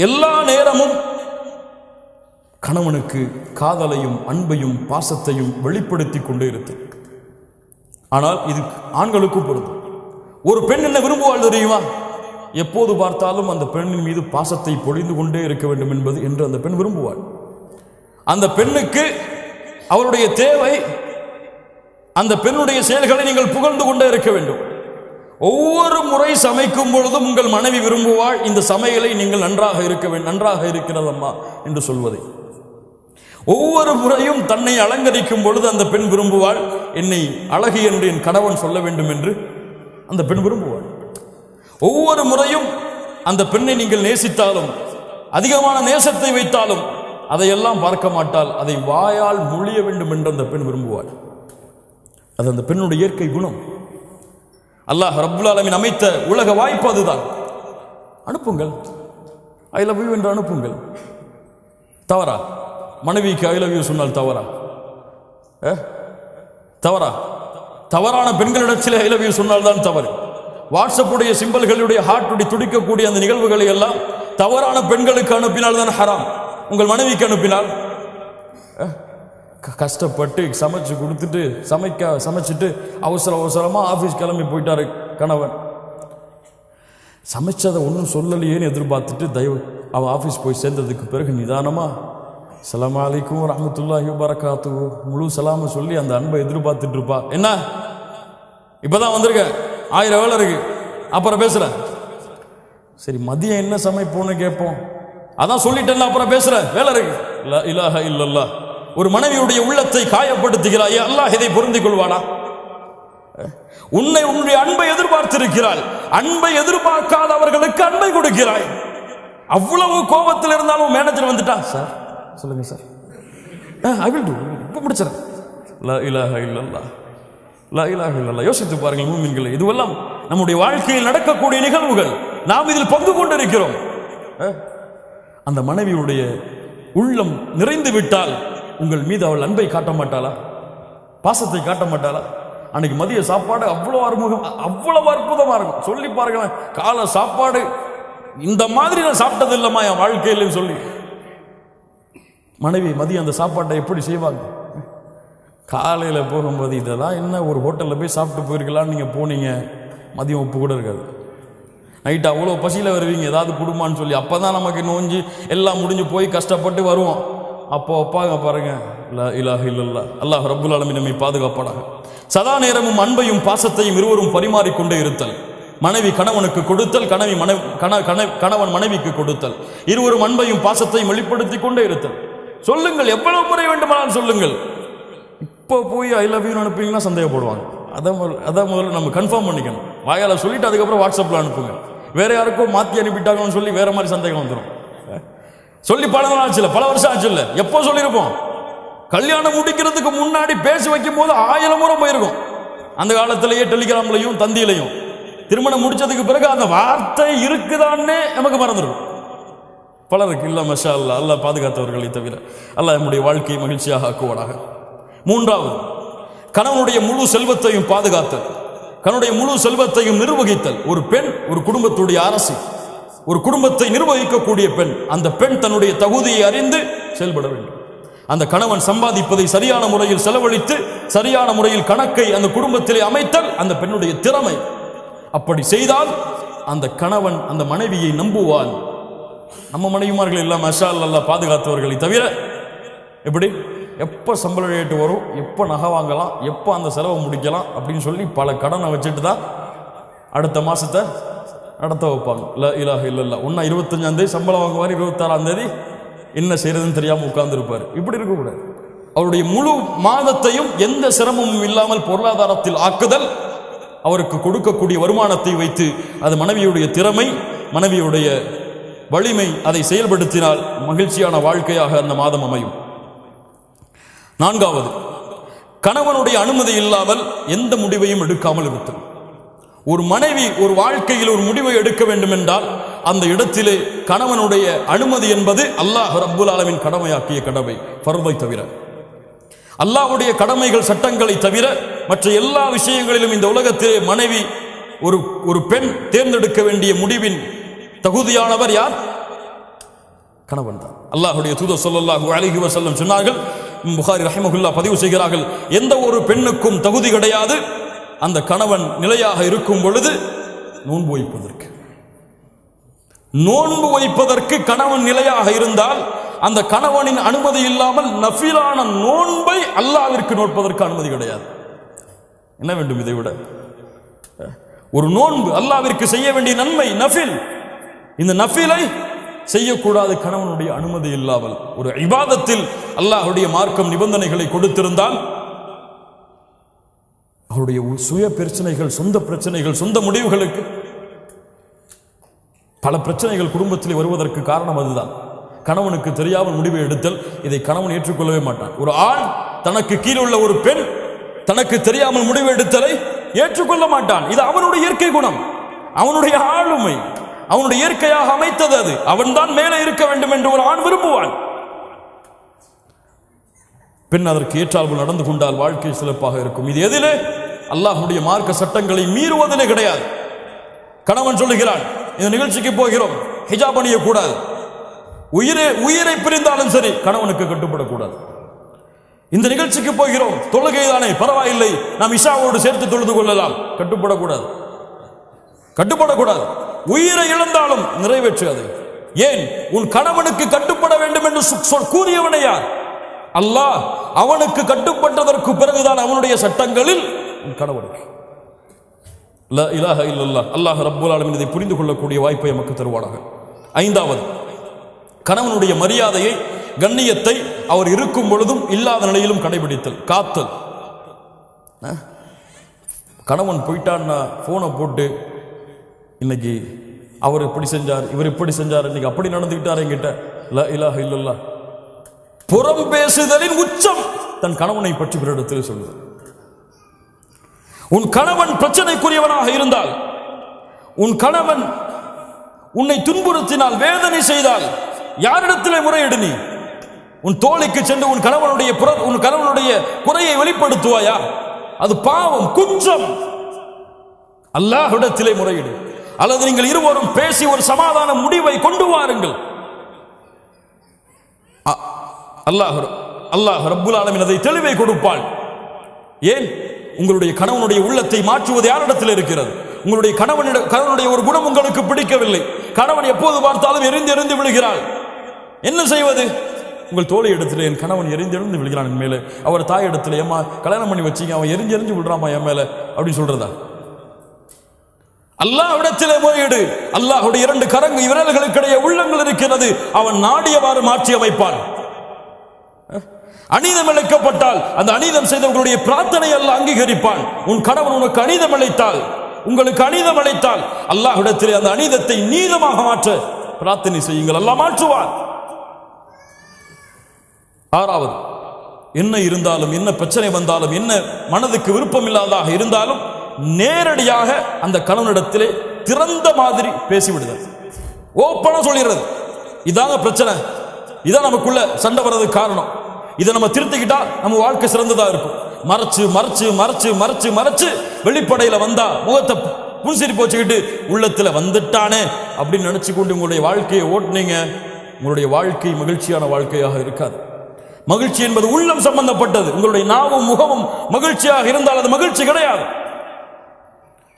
எல்லா நேரமும் கணவனுக்கு காதலையும் அன்பையும் பாசத்தையும் வெளிப்படுத்தி கொண்டே இருக்கு. ஆனால் இது ஆண்களுக்கும் பொருந்தும். ஒரு பெண் என்ன விரும்புவாள் தெரியுமா? எப்போது பார்த்தாலும் அந்த பெண்ணின் மீது பாசத்தை பொழிந்து கொண்டே இருக்க வேண்டும் என்பது என்று அந்த பெண் விரும்புவாள். அந்த பெண்ணுக்கு அவருடைய தேவை, அந்த பெண்ணுடைய செயல்களை நீங்கள் புகழ்ந்து கொண்டே இருக்க வேண்டும். ஒவ்வொரு முறை சமைக்கும் பொழுதும் உங்கள் மனைவி விரும்புவாள், இந்த சமையலை நீங்கள் நன்றாக இருக்க வேண்டும், நன்றாக இருக்கிறதம்மா என்று சொல்வதை. ஒவ்வொரு முறையும் தன்னை அலங்கரிக்கும் பொழுது அந்த பெண் விரும்புவாள், என்னை அழகு என்று என் கணவன் சொல்ல வேண்டும் என்று அந்த பெண் விரும்புவாள். ஒவ்வொரு முறையும் அந்த பெண்ணை நீங்கள் நேசித்தாலும், அதிகமான நேசத்தை வைத்தாலும் அதையெல்லாம் பார்க்க மாட்டாள், அதை வாயால் மொழிய வேண்டும் என்று அந்த பெண் விரும்புவாள். அது அந்த பெண்ணுடைய இயற்கை குணம். அல்லாஹ் ரப்புல் ஆலமீன் அமைத்த உலக வாய்ப்பு அதுதான். அனுப்புங்கள், ஐ லவ் யூ என்று அனுப்புங்கள். தவறா? மனைவிக்கு ஐ லவ் யூ சொன்னால் தவறா? தவறா? தவறான பெண்களிடத்தில் ஐ லவ் யூ சொன்னால் தான் தவறு. வாட்ஸ்அப்புடைய சிம்பல்களுடைய ஹார்ட்டுடைய துடிக்கக்கூடிய அந்த நிகழ்வுகளை எல்லாம் தவறான பெண்களுக்கு அனுப்பினால் தான் ஹராம். உங்கள் மனைவிக்கு அனுப்பினால் கஷ்டப்பட்டு சமைச்சு கொடுத்துட்டு சமைச்சிட்டு அவசரமாக ஆஃபீஸ் கிளம்பி போயிட்டாரு கணவன். சமைச்சதை ஒன்றும் சொல்லலையேன்னு எதிர்பார்த்துட்டு அவன் ஆஃபீஸ் போய் சேர்ந்ததுக்கு பிறகு நிதானமா அஸ்ஸலாமு அலைக்கும் வரஹ்மத்துல்லாஹி வபரகாத்துஹு முழு சலாம சொல்லி அந்த அன்பை எதிர்பார்த்துட்டு இருப்பா. என்ன இப்பதான் வந்திருக்க, 1000 வேலை இருக்கு, அப்புறம் பேசுறேன். சரி மதியம் என்ன சமைப்போன்னு கேட்போம். அதான் சொல்லிட்டேன், அப்புறம் பேசுறேன், வேலை இருக்கு. லா இலாஹ இல்லல்லாஹ். ஒரு மனைவியுடைய உள்ளத்தை காயப்படுத்துகிறாய், அல்லாஹ் இதை பொருந்திக் கொள்வானா? உன்னுடைய அன்பை எதிர்பார்த்திருக்கிறாள், அன்பை எதிர்பார்க்காதவர்களுக்கு அன்பை கொடுக்கிறாய். அவ்வளவு கோபத்தில் இருந்தாலும் மேனேஜர் வந்துட்டா, சார் சொல்லுங்க சார், ஐ வில் டு, இப்ப முடிச்சிடறேன். லா இலாஹ இல்லல்லாஹ், லா இலாஹ இல்லல்லாஹ். யோசித்து பாருங்கள் மூமின்களே, இதுவெல்லாம் நம்முடைய வாழ்க்கையில் நடக்கக்கூடிய நிகழ்வுகள். நாம் இதில் பங்கு கொண்டிருக்கிறோம். அந்த மனைவியுடைய உள்ளம் நிறைந்து விட்டால் உங்கள் மீது அவள் அன்பை காட்ட மாட்டாளா? பாசத்தை காட்ட மாட்டாளா? அன்னைக்கு மதிய சாப்பாடு அவ்வளவு அறுமுகம், அவ்வளவு அற்புதமா இருக்கும். சொல்லி பாருங்க, காலை சாப்பாடு இந்த மாதிரி நான் சாப்பிட்டது இல்லைம்மா என் வாழ்க்கையிலும் சொல்லி மனைவி மதியம் அந்த சாப்பாட்டை எப்படி செய்வாங்க? காலையில் போகும்போது இதெல்லாம் என்ன, ஒரு ஹோட்டலில் போய் சாப்பிட்டு போயிருக்கலான்னு நீங்கள் போனீங்க, மதியம் உப்பு கூட இருக்காது. நைட்டு அவ்வளோ பசியில் வருவீங்க, ஏதாவது கொடுமான்னு சொல்லி. அப்போ தான் நமக்கு நோஞ்சி எல்லாம் முடிஞ்சு போய் கஷ்டப்பட்டு வருவோம். அப்போ அப்பாங்க பாருங்க, லா இலாஹ இல்லல்லாஹ். அல்லாஹ் ரப்புல் ஆலமீன் நம்மை பாதுகாப்பானாக. சதா நேரமும் அன்பையும் பாசத்தையும் இருவரும் பரிமாறிக்கொண்டே இருத்தல். மனைவி கணவனுக்கு கொடுத்தல், கணவன் மனைவிக்கு கொடுத்தல். இருவரும் அன்பையும் பாசத்தையும் வெளிப்படுத்தி கொண்டே இருத்தல். சொல்லுங்கள், எவ்வளவு முறை வேண்டுமானாலும் சொல்லுங்கள். இப்போ போய் ஐ லவ் யூ அனுப்புவீங்கன்னா சந்தேகப்படுவாங்க. அதான் முதல்ல நம்ம கன்ஃபார்ம் பண்ணிக்கணும். வாயால் சொல்லிட்டு அதுக்கப்புறம் வாட்ஸ்அப்பில் அனுப்புங்க. வேற யாருக்கும் மாற்றி அனுப்பிட்டாங்கன்னு சொல்லி வேற மாதிரி சந்தேகம் வந்துடும். சொல்லி பல நாள் ஆச்சு, பல வருஷம் ஆச்சு, இல்லை எப்போ சொல்லியிருப்போம். கல்யாணம் முடிக்கிறதுக்கு முன்னாடி பேசி வைக்கும் போது 1000 முறை போயிருக்கும். அந்த காலத்திலேயே டெலிகிராம்லையும் தந்தியிலையும். திருமணம் முடிச்சதுக்கு பிறகு அந்த வார்த்தை இருக்குதான்னே நமக்கு மறந்துடும். பலருக்கு இல்லை. மஷா அல்லா, அல்லாஹ் பாதுகாத்தவர்களை தவிர. அல்லாஹ் நம்முடைய வாழ்க்கையை மகிழ்ச்சியாக ஆக்குவானாக. 3வது, கணவனுடைய முழு செல்வத்தையும் பாதுகாத்தல், கணவனுடைய முழு செல்வத்தையும் நிர்வகித்தல். ஒரு பெண் ஒரு குடும்பத்துடைய அரசி, ஒரு குடும்பத்தை நிர்வகிக்கக்கூடிய பெண். அந்த பெண் தன்னுடைய தகுதியை அறிந்து செயல்பட வேண்டும். அந்த கணவன் சம்பாதிப்பதை சரியான முறையில் செலவழித்து சரியான முறையில் கணக்கை அந்த குடும்பத்திலே அமைத்தல் அந்த பெண்ணுடைய திறமை. அப்படி செய்தால் அந்த கணவன் அந்த மனைவியை நம்புவான். நம்ம மனைவிமார்கள் எல்லாம் மஷா அல்லாஹ் பாதுகாத்தவர்களை தவிர எப்படி எப்போ சம்பள ரேட்டு வரும், எப்போ நகை வாங்கலாம், எப்போ அந்த செலவை முடிக்கலாம் அப்படின்னு சொல்லி பல கடனை வச்சுட்டு தான் அடுத்த மாதத்தை நடத்த வைப்பாங்க. லா இலாஹ இல்லல்லாஹ். 25ஆம் தேதி சம்பளம் வாங்குவார், 26ஆம் தேதி என்ன செய்யறதுன்னு தெரியாமல் உட்கார்ந்துருப்பார். இப்படி இருக்கக்கூடாது. அவருடைய முழு மாதத்தையும் எந்த சிரமமும் இல்லாமல் பொருளாதாரத்தில் ஆக்குதல், அவருக்கு கொடுக்கக்கூடிய வருமானத்தை வைத்து அது மனைவியுடைய திறமை, மனைவியுடைய வலிமை, அதை செயல்படுத்தினால் மகிழ்ச்சியான வாழ்க்கையாக அந்த மாதம் அமையும். 4வது, கணவனுடைய அனுமதி இல்லாமல் எந்த முடிவையும் எடுக்காமல் இருத்தல். ஒரு மனைவி ஒரு வாழ்க்கையில் ஒரு முடிவை எடுக்க வேண்டும் என்றால் அந்த இடத்திலே கணவனுடைய அனுமதி என்பது அல்லாஹ் ரப்புல் ஆலமீன் கடமையாக்கிய கடமை, ஃபர்தை தவிர. அல்லாஹ்வுடைய கடமைகள் சட்டங்களை தவிர மற்ற எல்லா விஷயங்களிலும் இந்த உலகத்திலே மனைவி ஒரு பெண் தேர்ந்தெடுக்க வேண்டிய முடிவின் தகுதியானவர் யார்? கணவன் தான். அல்லாஹ்வுடைய தூதர் ஸல்லல்லாஹு அலைஹி வஸல்லம் சொன்னார்கள், புகாரி ரஹிமஹுல்லாஹ் பதிவு செய்கிறார்கள், எந்த ஒரு பெண்ணுக்கும் தகுதி கிடையாது அந்த கணவன் நிலையாக இருக்கும் பொழுது நோன்பு வைப்பதற்கு. நோன்பு வைப்பதற்கு கணவன் நிலையாக இருந்தால் அந்த கணவனின் அனுமதி இல்லாமல் நஃபிலான நோன்பை அல்லாஹ்விற்கு நோட்பதற்கு அனுமதி கிடையாது. என்ன வேண்டும் இதை விட? ஒரு நோன்பு அல்லாஹ்விற்கு செய்ய வேண்டிய நன்மை நஃபில். இந்த நஃபிலை செய்யக்கூடாது கணவனுடைய அனுமதி இல்லாமல். ஒரு இபாதத்தில் அல்லாஹ்வுடைய மார்க்கம் நிபந்தனைகளை கொடுத்திருந்தால் அவருடைய சுய பிரச்சனைகள், சொந்த பிரச்சனைகள், சொந்த முடிவுகளுக்கு பல பிரச்சனைகள் குடும்பத்தில் வருவதற்கு காரணம் அதுதான். கணவனுக்கு தெரியாமல் முடிவை எடுத்தல், இதை கணவன் ஏற்றுக்கொள்ளவே மாட்டான். ஒரு ஆண் தனக்கு கீழே உள்ள ஒரு பெண் தனக்கு தெரியாமல் முடிவு எடுத்தலை ஏற்றுக்கொள்ள மாட்டான். இது அவனுடைய இயற்கை குணம், அவனுடைய ஆளுமை, அவனுடைய இயற்கையாக அமைத்தது. அது அவன்தான் மேலே இருக்க வேண்டும் என்று ஒரு ஆண் விரும்புவான். பெண் அதற்கு ஏற்றால் நடந்து கொண்டால் வாழ்க்கை சிறப்பாக இருக்கும். இது எதிலே? அல்லாஹ்வுடைய மார்க்க சட்டங்களை மீறுவதிலே கிடையாது. கணவன் சொல்லுகிறான், இந்த நிகழ்ச்சிக்கு போகிறோம், ஹிஜாப் அணியக்கூடாது. உயிரை பிரிந்தாலும் சரி கணவனுக்கு கட்டுப்படக்கூடாது. இந்த நிகழ்ச்சிக்கு போகிறோம், தொழுகை தானே பரவாயில்லை, நாம் இஷாவோடு சேர்த்து தொழுது கொள்ளலாம், கட்டுப்படக்கூடாது. உயிரை இழந்தாலும் நிறைவேற்று அதை. ஏன்? உன் கணவனுக்கு கட்டுப்பட வேண்டும் என்று கூறியவனை யார்? அல்லாஹ். அவனுக்கு கட்டுப்பட்டதற்கு பிறகுதான் அவனுடைய சட்டங்களில் உன் கணவனுக்கு. லா இலாஹ இல்லல்லாஹ். அல்லாஹ் ரப்புல் ஆலமீன் இதை புரிந்து கொள்ளக்கூடிய வாய்ப்பை நமக்கு தருவானாக. ஐந்தாவது, கணவனுடைய மரியாதையை, கண்ணியத்தை அவர் இருக்கும் பொழுதும் இல்லாத நிலையிலும் கடைபிடித்தல், காத்தல். கணவன் போயிட்டான்னா போனை போட்டு இன்னைக்கு அவர் இப்படி செஞ்சார், இவர் இப்படி செஞ்சார், இன்னைக்கு அப்படி நடந்துக்கிட்டார் என்கிட்ட. லா இலாஹ இல்லல்லாஹ். புறம் பேசுதலின் உச்சம் தன் கணவனை பற்றி பிறரிடத்தில் சொல்லுது. உன் கணவன் பிரச்சனைக்குரியவனாக இருந்தால், உன் கணவன் உன்னை துன்புறுத்தினால், வேதனை செய்தால் யாரிடத்திலே முறையிடு? நீ உன் தோழிக்கு சென்று உன் கணவனுடைய குறையை வெளிப்படுத்துவாயா? அது பாவம், குற்றம். அல்லாஹ்விடத்திலே முறையிடு. அல்லது நீங்கள் இருவரும் பேசி ஒரு சமாதான முடிவை கொண்டு வாருங்கள். அல்லாஹ் ரப்புல் ஆலமீன் அதை தெளிவை கொடுப்பாள். ஏன்? உங்களுடைய கணவனுடைய உள்ளத்தை மாற்றுவது யாரிடத்தில் இருக்கிறது? உங்களுடைய கணவனுடைய ஒரு குணம் உங்களுக்கு பிடிக்கவில்லை, கணவன் எப்போது பார்த்தாலும் எரிந்து விழுகிறாள். என்ன செய்வது? உங்கள் தோழி இடத்துல, என் கணவன் எரிந்து விழுகிறான் என் மேலே, அவர் தாய் இடத்துல, ஏமா கல்யாணம் பண்ணி வச்சிங்க, அவன் எரிஞ்சு விழுறாமா என் மேல அப்படின்னு சொல்றதா? அல்லாஹ்விடத்திலே முறையீடு. அல்லாஹ்வுடைய இரண்டு விரல்களுக்கிடையே உள்ளங்கள் இருக்கிறது, அவன் நாடியவாறு மாற்றி அமைப்பான். அநீதம் இழைக்கப்பட்டால் அந்த அநீதம் செய்தவர்களுடைய பிரார்த்தனை அல்லாஹ் அங்கீகரிப்பான். உன் கணவன் உனக்கு அநீதம் இழைத்தால், உங்களுக்கு அநீதம் அழைத்தால், அல்லாஹ்விடத்திலே அந்த அநீதத்தை நீதமாக மாற்ற பிரார்த்தனை செய்யுங்கள், அல்லாஹ் மாற்றுவார். ஆறாவது, என்ன இருந்தாலும், என்ன பிரச்சனை வந்தாலும், என்ன மனதுக்கு விருப்பம் இல்லாததாக இருந்தாலும் நேரடியாக அந்த கணவனிடத்திலே திறந்த மாதிரி பேசிவிடுதல், ஓப்பனா சொல்லிடுறது. இதாங்க பிரச்சனை, இதான் நமக்குள்ள சண்டை வர்றதுக்கு காரணம், இதை நம்ம திருத்திக்கிட்டா நம்ம வாழ்க்கை சிறந்ததா இருக்கும். மறைச்சு மறைச்சு மறைச்சு மறைச்சு மறைச்சு வெளிப்படையில வந்தா முகத்தை புன்சிரிப்பு வச்சுக்கிட்டு உள்ளத்துல வந்துட்டானே அப்படின்னு நினைச்சு கொண்டு உங்களுடைய வாழ்க்கையை ஓட்டுனீங்க, உங்களுடைய வாழ்க்கை மகிழ்ச்சியான வாழ்க்கையாக இருக்காது. மகிழ்ச்சி என்பது உள்ளம் சம்பந்தப்பட்டது. உங்களுடைய நாவும் முகமும் மகிழ்ச்சியாக இருந்தால் அது மகிழ்ச்சி கிடையாது.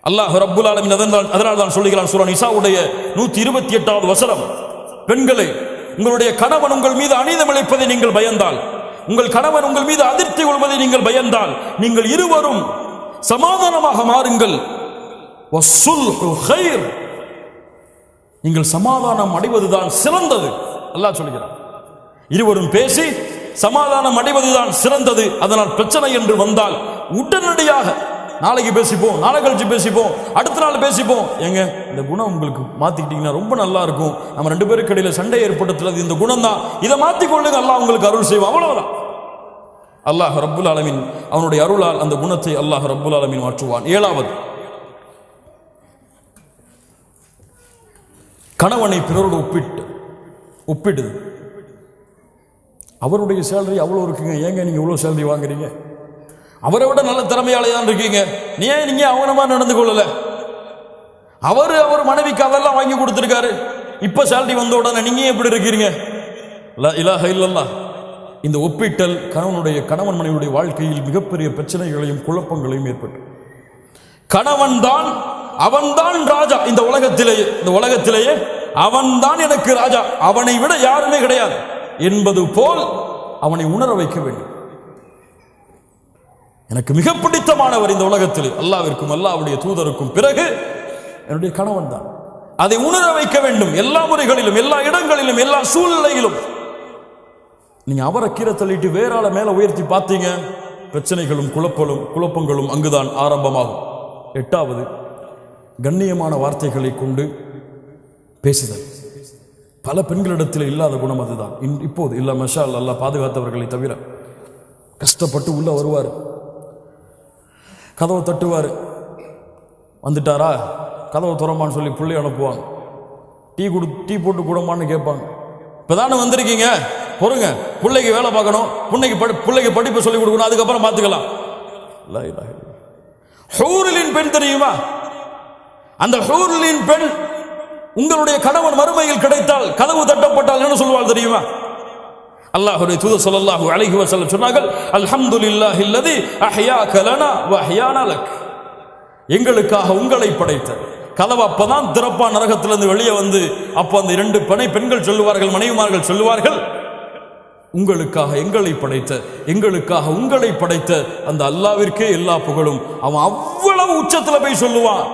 அல்லாஹ் ரப்புல் ஆலமீன் அதனால் தான் சொல்லுகிறான் சூரா நிசாவுடைய 128வது வசனம், பெண்களே, உங்களுடைய கணவன் உங்கள் மீது அநீதம் இழைப்பதை நீங்கள் பயந்தால், உங்கள் கணவன் உங்கள் மீது அதிர்ச்சி கொள்வதை நீங்கள் பயந்தால், நீங்கள் இருவரும் சமாதானமாக மாறுங்கள். வஸ்ஸுல்ஹு கைர், நீங்கள் சமாதானம் அடைவதுதான் சிறந்தது. அல்லாஹ் சொல்கிறார், இருவரும் பேசி சமாதானம் அடைவதுதான் சிறந்தது. அதனால் பிரச்சனை என்று வந்தால் உடனடியாக நாளைக்கு பேசிப்போம், நாளை கழிச்சு பேசிப்போம், அடுத்த நாள் பேசிப்போம். எங்க இந்த குணம் உங்களுக்கு மாத்திக்கிட்டீங்கன்னா ரொம்ப நல்லா இருக்கும். நம்ம ரெண்டு பேருக்கு இடையில சண்டை ஏற்படுத்துறது இந்த குணம் தான், இதை மாத்திக்கொள்ளுங்க, அல்லாஹ் உங்களுக்கு அருள் செய்வோம். அவ்வளவுதான். அல்லாஹ் ரப்புல் ஆலமீன் அவனுடைய அருளால் அந்த குணத்தை அல்லாஹ் ரப்புல் ஆலமீன் மாற்றுவான். ஏழாவது, கணவனை பிறரோடு ஒப்பிடுது. அவருடைய சேலரி அவ்வளோ இருக்குங்க, ஏங்க நீங்க இவ்வளோ சேலரி வாங்குறீங்க? அவரை விட நல்ல திறமையாளைதான் இருக்கீங்க, நீங்க அவனமா நடந்து கொள்ளல? அவர் மனைவிக்கு அதெல்லாம் வாங்கி கொடுத்துருக்காரு, இப்ப சேலரி வந்த உடனே நீங்க எப்படி இருக்கிறீங்க? லா இலாஹ இல்லல்லாஹ். இந்த ஒப்பீட்டல் கணவன் மனைவியுடைய வாழ்க்கையில் மிகப்பெரிய பிரச்சனைகளையும் குழப்பங்களையும் ஏற்பட்டு, அவன்தான் ராஜா இந்த உலகத்திலேயே அவன்தான் எனக்கு ராஜா, அவனை விட யாருமே கிடையாது என்பது போல் அவனை உணர வைக்க வேண்டும். எனக்கு மிக பிடித்தமானவர் இந்த உலகத்தில் அல்லாஹ்விற்கும் அல்லாஹ்வுடைய தூதருக்கும் பிறகு என்னுடைய கணவன் தான். அதை உணர வைக்க வேண்டும். எல்லா முறைகளிலும், எல்லா இடங்களிலும், எல்லா சூழ்நிலையிலும். நீங்க அவரை கீரை தள்ளிட்டு வேற ஆளை மேல உயர்த்தி பார்த்தீங்க, பிரச்சனைகளும் குழப்பங்களும் அங்குதான் ஆரம்பமாகும். 8வது, கண்ணியமான வார்த்தைகளை கொண்டு பேசுதல். பல பெண்களிடத்தில் இல்லாத குணம் அதுதான். இப்போது இல்ல, மஷா அல்லாஹ் பாதுகாத்தவர்களை தவிர. கஷ்டப்பட்டு உள்ள வருவார், கதவை தட்டுவார், வந்துட்டாரா கதவை துறமான்னு சொல்லி பிள்ளை அனுப்புவாங்க. டீ போட்டு கூடமான்னு கேட்பாங்க. இப்பதானே வந்திருக்கீங்க, பொறுங்க, பிள்ளைக்கு வேலை பார்க்கணும், பிள்ளைக்கு படிப்பு சொல்லி கொடுக்கணும், அதுக்கப்புறம் பார்த்துக்கலாம். ஹூரிலின் பெண் தெரியுமா? அந்த ஹூரிலின் பெண் உங்களுடைய கணவன் மறுமையில் கிடைத்தால், கதவு தட்டப்பட்டால் என்ன சொல்வாள் தெரியுமா? அல்லாஹ்வுடைய தூதர் ஸல்லல்லாஹு அலைஹி வஸல்லம் சொன்னார்கள், அல்ஹம்துலில்லாஹில்லதி அஹ்யாக லனா வ அஹ்யானா லக். எங்களுக்காக உங்களை படைத்த. கதவு அப்பதான் திறப்பா நரகத்திலிருந்து வெளியே வந்து, அப்ப அந்த 2 பெண்கள் சொல்லுவார்கள், மனைவிமார்கள் சொல்லுவார்கள், உங்களுக்காக எங்களை படைத்த, எங்களுக்காக உங்களை படைத்த அந்த அல்லாஹ்விற்கே எல்லா புகழும். அவன் அவ்வளவு உச்சத்துல போய் சொல்லுவான்.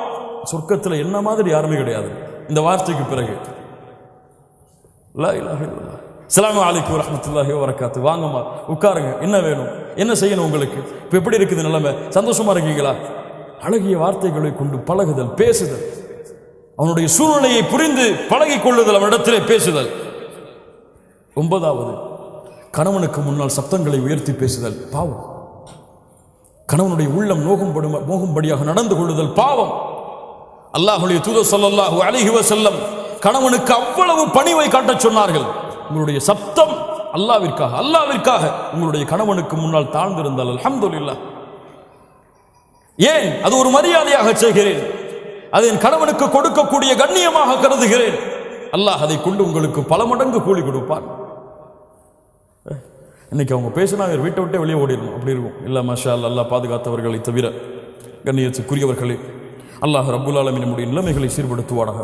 சொர்க்கத்துல என்ன மாதிரி யாருமே கிடையாது இந்த வார்த்தைக்கு பிறகு. லா இலாஹ இல்லல்லாஹ். அஸ்ஸலாமு அலைக்கும் வரஹ்மத்துல்லாஹி வபரகாத்துஹு. வாங்கம்மா, உட்காருங்க, என்ன வேணும், என்ன செய்யணும் உங்களுக்கு, இப்ப எப்படி இருக்குது நிலைமை, சந்தோஷமா இருக்கீங்களா? அழகிய வார்த்தைகளை கொண்டு பழகுதல், பேசுதல், அவனுடைய சூழ்நிலையை புரிந்து பழகி கொள்ளுதல், அவனிடத்திலே பேசுதல். 9வது, கணவனுக்கு முன்னால் சப்தங்களை உயர்த்தி பேசுதல் பாவம். கணவனுடைய உள்ளம் நோகும்படியாக நடந்து கொள்ளுதல் பாவம். அல்லாஹ்வுடைய தூதர் ஸல்லல்லாஹு அலைஹி வஸல்லம் கணவனுக்கு அவ்வளவு பணிவை காட்டச் சொன்னார்கள். உங்களுடைய சப்தம் அல்லாஹ்விற்காக உங்களுடைய கணவனுக்கு முன்னால் தாழ்ந்திருந்தால் அல்ஹம்துலில்லாஹ். ஏன்? அது ஒரு மரியாதையாக செய்கிறேன், அது என் கணவனுக்கு கொடுக்கக்கூடிய கண்ணியமாக கருதுகிறேன். அல்லாஹ் அதை கொண்டு உங்களுக்கு பல மடங்கு கூலி கொடுப்பார். இன்னைக்கு அவங்க பேசினா வீட்டை விட்டே வெளியே ஓடிடணும், அப்படி இருக்கும். இல்லை மஷா அல்லாஹ் பாதுகாத்தவர்களை தவிர. கண்ணியத்துக்குரியவர்களே, அல்லாஹ் ரப்புல் ஆலமீன் நம்முடைய நிலைமைகளை சீர்படுத்துவானாக.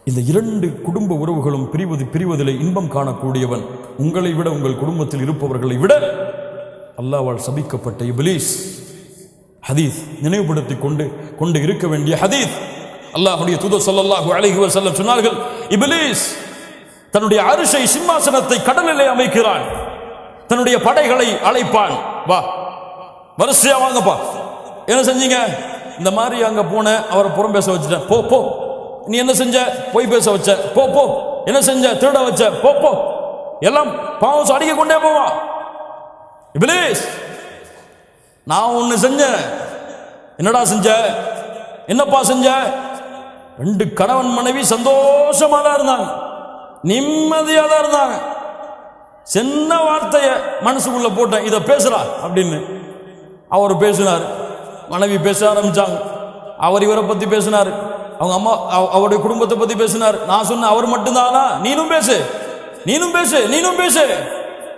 இந்த 2 குடும்ப உறவுகளும் பிரிவதிலே இன்பம் காணக்கூடியவன் உங்களை விட, உங்கள் குடும்பத்தில் இருப்பவர்களை விட அல்லாஹ்வால் சபிக்கப்பட்ட இப்லீஸ். ஹதீஸ் நினைவுபடுத்தி கொண்டு இருக்க வேண்டிய ஹதீஸ். அல்லாஹ்வுடைய தூதர் ஸல்லல்லாஹு அலைஹி வஸல்லம் சொன்னார்கள், இப்லீஸ் தன்னுடைய அரிசை சிம்மாசனத்தை கடலிலே அமைக்கிறான், தன்னுடைய படைகளை அழைப்பான், வா வரிசையா வாங்கப்பா. என்ன செஞ்சீங்க? இந்த மாதிரி அங்க போன, அவரை புறம் பேச வச்சுட்டேன், போ. நீ என்ன செஞ்ச? போய் பேச வச்ச, போ. என்ன செஞ்ச? திருட வச்ச, போ. எல்லாம் பாவம் அடிக்க கொண்டே போவா. இப்லீஸ், நான் ஒன்னு செஞ்சேன். என்னடா செஞ்ச? என்னப்பா செஞ்ச? 2 கணவன் மனைவி சந்தோஷமா தான் இருந்தாங்க, நிம்மதியா தான் இருந்தாங்க. சின்ன வார்த்தைய மனசுக்குள்ள போட்டேன், இதை பேசுறா அப்படின்னு. அவர் பேசினார், மனைவி பேச ஆரம்பிச்சாங்க. அவர் இவரை பத்தி பேசினார், அவங்க அம்மா அவருடைய குடும்பத்தை பத்தி பேசினார். நான் சொன்ன, அவர் மட்டும்தானா? நீனும் பேசு.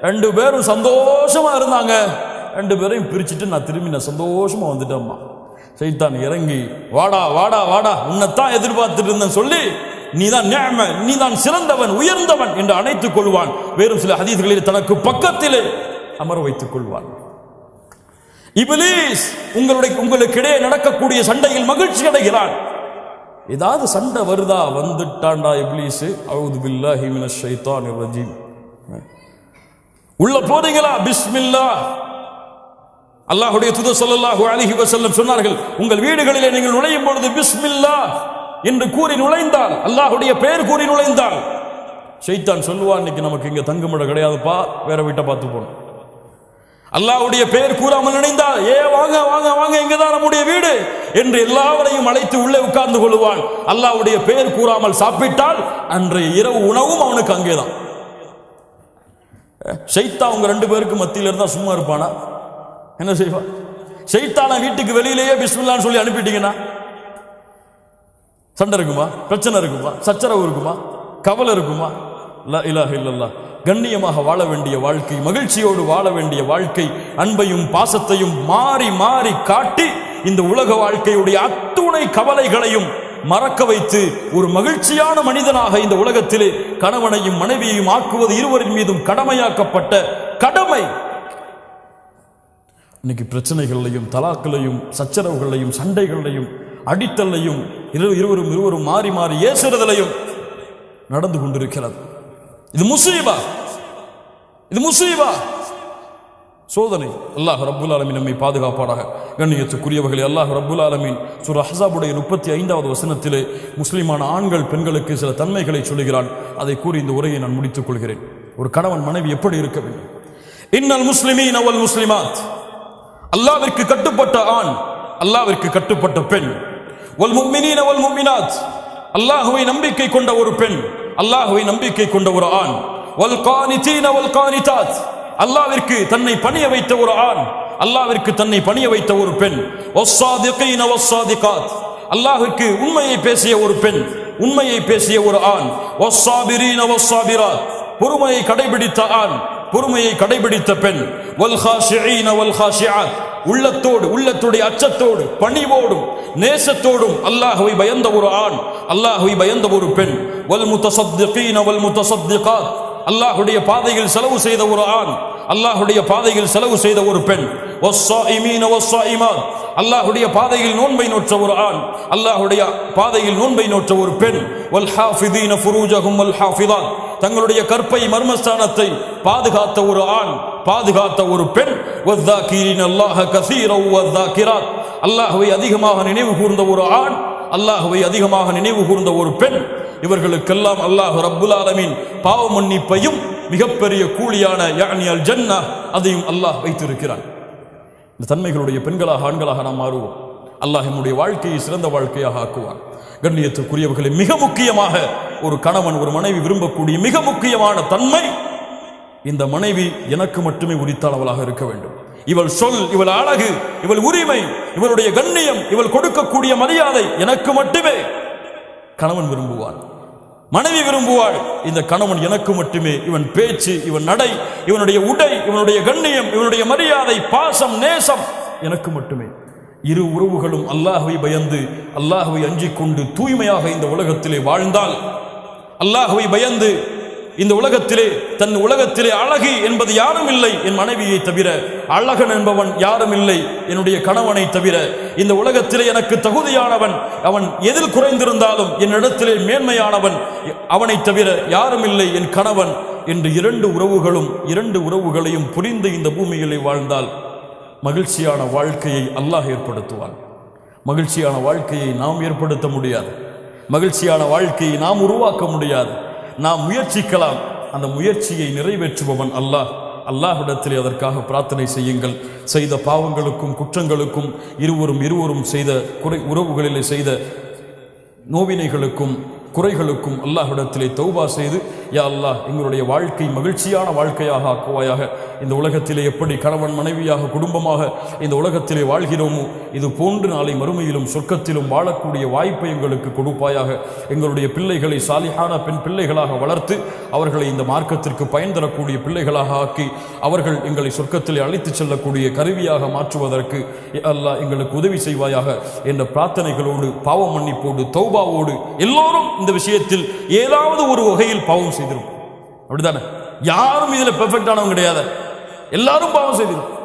2 பேரும் சந்தோஷமா இருந்தாங்க. 2 பேரையும் பிரிச்சுட்டு நான் திரும்பி சந்தோஷமா வந்துட்டேம்மா. சைத்தான் இறங்கி, வாடா உன்னைத்தான் எதிர்பார்த்துட்டு இருந்தேன் சொல்லி, நீதான் சிறந்தவன், உயர்ந்தவன் என்று அணைத்துக் கொள்வான். வேறும் சில ஹதீஸ்களில் தனக்கு பக்கத்திலே அமர வைத்துக் கொள்வான். இப்லீஸ் உங்களுக்கிடையே நடக்கக்கூடிய சண்டையில் மகிழ்ச்சி அடைகிறான். ஏதாவது சண்டை வருதா, வந்துட்டான்டா இப்லீஸ், அஊது பில்லாஹி மினஷ் ஷைத்தானிர் ரஜீம். உள்ள போறீங்களா, பிஸ்மில்லாஹ். அல்லாஹ்வுடைய தூதர் ஸல்லல்லாஹு அலைஹி வஸல்லம் சொன்னார்கள், உங்கள் வீடுகளிலே நீங்கள் நுழையும் பொழுது பிஸ்மில்லாஹ் என்று கூறி நுழைந்தால், அல்லாஹ்வுடைய பெயர் கூறி நுழைந்தால், ஷைத்தான் சொல்லுவான், இன்னைக்கு நமக்கு இங்க தங்குமிடம் கிடையாதுப்பா, வேற வீட்டை பார்த்து போகணும். அல்லாஹ்வுடைய பெயர் கூறாமல் நினைந்தால், வாங்க இங்கதான் நம்முடைய வீடு என்று எல்லாவரையும் அழைத்து உள்ளே உட்கார்ந்து கொள்வான். அல்லாஹ்வுடைய பெயர் கூறாமல் சாப்பிட்டால் அன்றைய இரவு உணவும் அவனுக்கு அங்கேதான். ஷைத்தான் உங்க 2 பேருக்கு மத்தியில இருந்தா சும்மா இருப்பானா? என்ன செய்வான்? ஷைத்தான வீட்டுக்கு வெளியிலேயே பிஸ்மில்லான்னு சொல்லி அனுப்பிட்டீங்கன்னா சண்டை இருக்குமா? பிரச்சனை இருக்குமா? சச்சரவு இருக்குமா? கவலை இருக்குமா? லா இலாஹ இல்லல்லாஹ். கண்ணியமாக வாழ வேண்டிய வாழ்க்கை, மகிழ்ச்சியோடு வாழ வேண்டிய வாழ்க்கை, அன்பையும் பாசத்தையும் மாறி மாறி காட்டி இந்த உலக வாழ்க்கையுடைய அத்துணை கவலைகளையும் மறக்க வைத்து ஒரு மகிழ்ச்சியான மனிதனாக இந்த உலகத்திலே கணவனையும் மனைவியையும் ஆக்குவது இருவரின் மீதும் கடமையாக்கப்பட்ட கடமை. இன்னைக்கு பிரச்சனைகளையும் தலாக்களையும் சச்சரவுகளையும் சண்டைகளையும் அடித்தலையும் இருவரும் மாறி மாறி ஏசுறதிலையும் நடந்து கொண்டிருக்கிறது. இது முசீபா, இது முசீபா, சோதனை. அல்லாஹ் ரப்புல் ஆலமீன் நம்மை பாதுகாப்பானாக. கண்ணியத்துக்குரியவர்களே, அல்லாஹ் ரப்புல் ஆலமீன் சூரா அஹ்ஸாபுடைய 35வது வசனத்திலே முஸ்லிமான ஆண்கள் பெண்களுக்கு சில தன்மைகளை சொல்லுகிறான். அதை கூறி இந்த உரையை நான் முடித்துக் கொள்கிறேன். ஒரு கணவன் மனைவி எப்படி இருக்க வேண்டும்? இன்னல் முஸ்லிமீன வல் முஸ்லிமாத், அல்லாஹ்விற்கு கட்டுப்பட்ட ஆண், அல்லாஹ்விற்கு கட்டுப்பட்ட பெண். வல் முஃமினீன வல் முஃமினாத், அல்லாஹ்வை நம்பிக்கை கொண்ட ஒரு பெண், அல்லாஹ்வை நம்பிக்கை கொண்ட ஒரு ஆண். வல் கானிதீன வல் கானிதாத், அல்லாஹ்விற்கு தன்னை பணிய வைத்த ஒரு ஆண், அல்லாஹ்விற்கு தன்னை பணிய வைத்த ஒரு பெண். வஸ்ஸாதிகீன வஸ்ஸாதிகாத், அல்லாஹ்விற்கு உண்மையை பேசிய ஒரு பெண், உண்மையை பேசிய ஒரு ஆண். வஸ்ஸாபிரீன வஸ்ஸாபிராத், பொறுமையை கடைபிடித்த ஆண், பொறுமையை கடைபிடித்த பெண். வல் காஷிஈன வல் காஷிஆத், உள்ளத்தோடு உள்ளத்துடைய அச்சத்தோடு பணிவோடும் நேசத்தோடும் அல்லாஹ்வை பயந்த ஒரு ஆண், அல்லாஹ்வை பயந்த ஒரு பெண். வல் முத்தஸத்திகீன வல் முத்தஸத்திகாத், அல்லாஹ்வுடைய பாதையில் செலவு செய்த ஒரு ஆண், அல்லாஹ்வுடைய பாதையில் செலவு செய்த ஒரு பெண். வஸ்ஸாயிமீன வஸ்ஸாயிமாத், அல்லாஹ்வுடைய பாதையில் நோன்பை நோற்ற ஒரு ஆண், அல்லாஹ்வுடைய பாதையில் நோன்பை நோற்ற ஒரு பெண். வல் ஹாஃபிதீன ஃபுரூஜஹும் வல் ஹாஃபிதாத், தங்களுடைய கற்பை மர்மஸ்தானத்தை பாதுகாத்த ஒரு ஆண், பாதுகாத்த ஒரு பெண். வஸ்ஸாகிரீன அல்லாஹ கஸீரன் வஸ்ஸாகிராத், அல்லாஹ்வை அதிகமாக நினைவு கூர்ந்த ஒரு ஆண், அல்லாஹ்வை அதிகமாக நினைவு கூர்ந்த ஒரு பெண். இவர்களுக்கெல்லாம் அல்லாஹ் ரப்புல் ஆலமீன் பாவ மன்னிப்பையும் மிகப்பெரிய கூலியான யானி அல் ஜன்னா அதையும் அல்லாஹ் வைத்திருக்கிறான். இந்த தன்மைகளுடைய பெண்களாக ஆண்களாக நாம் மாறுவோம். அல்லாஹ் நம்முடைய வாழ்க்கையை சிறந்த வாழ்க்கையாக ஆக்குவான். கண்ணியத்துக்குரியவர்களை, மிக முக்கியமாக ஒரு கணவன் ஒரு மனைவி விரும்பக்கூடிய மிக முக்கியமான தன்மை, இந்த மனைவி எனக்கு மட்டுமே உரித்தானவளாக இருக்க வேண்டும். இவள் சொல், இவள் அழகு, இவள் உரிமை, இவளுடைய கண்ணியம், இவள் கொடுக்கக்கூடிய மரியாதை எனக்கு மட்டுமே கணவன் விரும்புவான், மனைவி விரும்புவாள். இந்த கணவன் எனக்கு மட்டுமே, இவன் பேச்சு, இவன் நடை, இவனுடைய உடை, இவனுடைய கண்ணியம், இவனுடைய மரியாதை, பாசம், நேசம் எனக்கு மட்டுமே. இரு உறவுகளும் அல்லாஹ்வை பயந்து அல்லாஹ்வை அஞ்சிக் கொண்டு தூய்மையாக இந்த உலகத்திலே வாழ்ந்தால், அல்லாஹ்வை பயந்து இந்த உலகத்திலே தன் உலகத்திலே அழகு என்பது யாரும் இல்லை என் மனைவியை தவிர, அழகன் என்பவன் யாரும் இல்லை என்னுடைய கணவனை தவிர, இந்த உலகத்திலே எனக்கு தகுதியானவன், அவன் எதில் குறைந்திருந்தாலும் என்னிடத்திலே மேன்மையானவன் அவனை தவிர யாரும் இல்லை என் கணவன் என்று இரண்டு உறவுகளையும் புரிந்து இந்த பூமியிலே வாழ்ந்தால் மகிழ்ச்சியான வாழ்க்கையை அல்லாஹ் ஏற்படுத்துவான். மகிழ்ச்சியான வாழ்க்கையை நாம் ஏற்படுத்த முடியாது, மகிழ்ச்சியான வாழ்க்கையை நாம் உருவாக்க முடியாது. நாம் முயற்சிக்கலாம், அந்த முயற்சியை நிறைவேற்றுபவன் அல்லாஹ். அல்லாஹ்விடத்திலே அதற்காக பிரார்த்தனை செய்யுங்கள். செய்த பாவங்களுக்கும் குற்றங்களுக்கும் இருவரும் செய்த உறவுகளிலே செய்த நோவினைகளுக்கும் குறைகளுக்கும் அல்லாஹ்விடத்திலே தௌபா செய்து, யா அல்லாஹ் எங்களுடைய வாழ்க்கை மகிழ்ச்சியான வாழ்க்கையாக ஆக்குவாயாக. இந்த உலகத்திலே எப்படி கணவன் மனைவியாக குடும்பமாக இந்த உலகத்திலே வாழ்கிறோமோ இது போன்று நாளை மறுமையிலும் சொர்க்கத்திலும் வாழக்கூடிய வாய்ப்பை எங்களுக்கு கொடுப்பாயாக. எங்களுடைய பிள்ளைகளை சாலிஹான பெண் பிள்ளைகளாக வளர்த்து அவர்களை இந்த மார்க்கத்திற்கு பயன் தரக்கூடிய பிள்ளைகளாக ஆக்கி அவர்கள் எங்களை சொர்க்கத்திலே அழைத்துச் செல்லக்கூடிய கருவியாக மாற்றுவதற்கு அல்லாஹ் எங்களுக்கு உதவி செய்வாயாக என்ற பிரார்த்தனைகளோடு, பாவ மன்னிப்போடு, தௌபாவோடு எல்லோரும் இந்த விஷயத்தில் ஏதாவது ஒரு வகையில் பாவம் செய்திருக்கும். அப்படித்தானே? யாரும் இதுல பெர்ஃபெக்டானவங்க கிடையாது, எல்லாரும் பாவம் செய்திருக்கும்.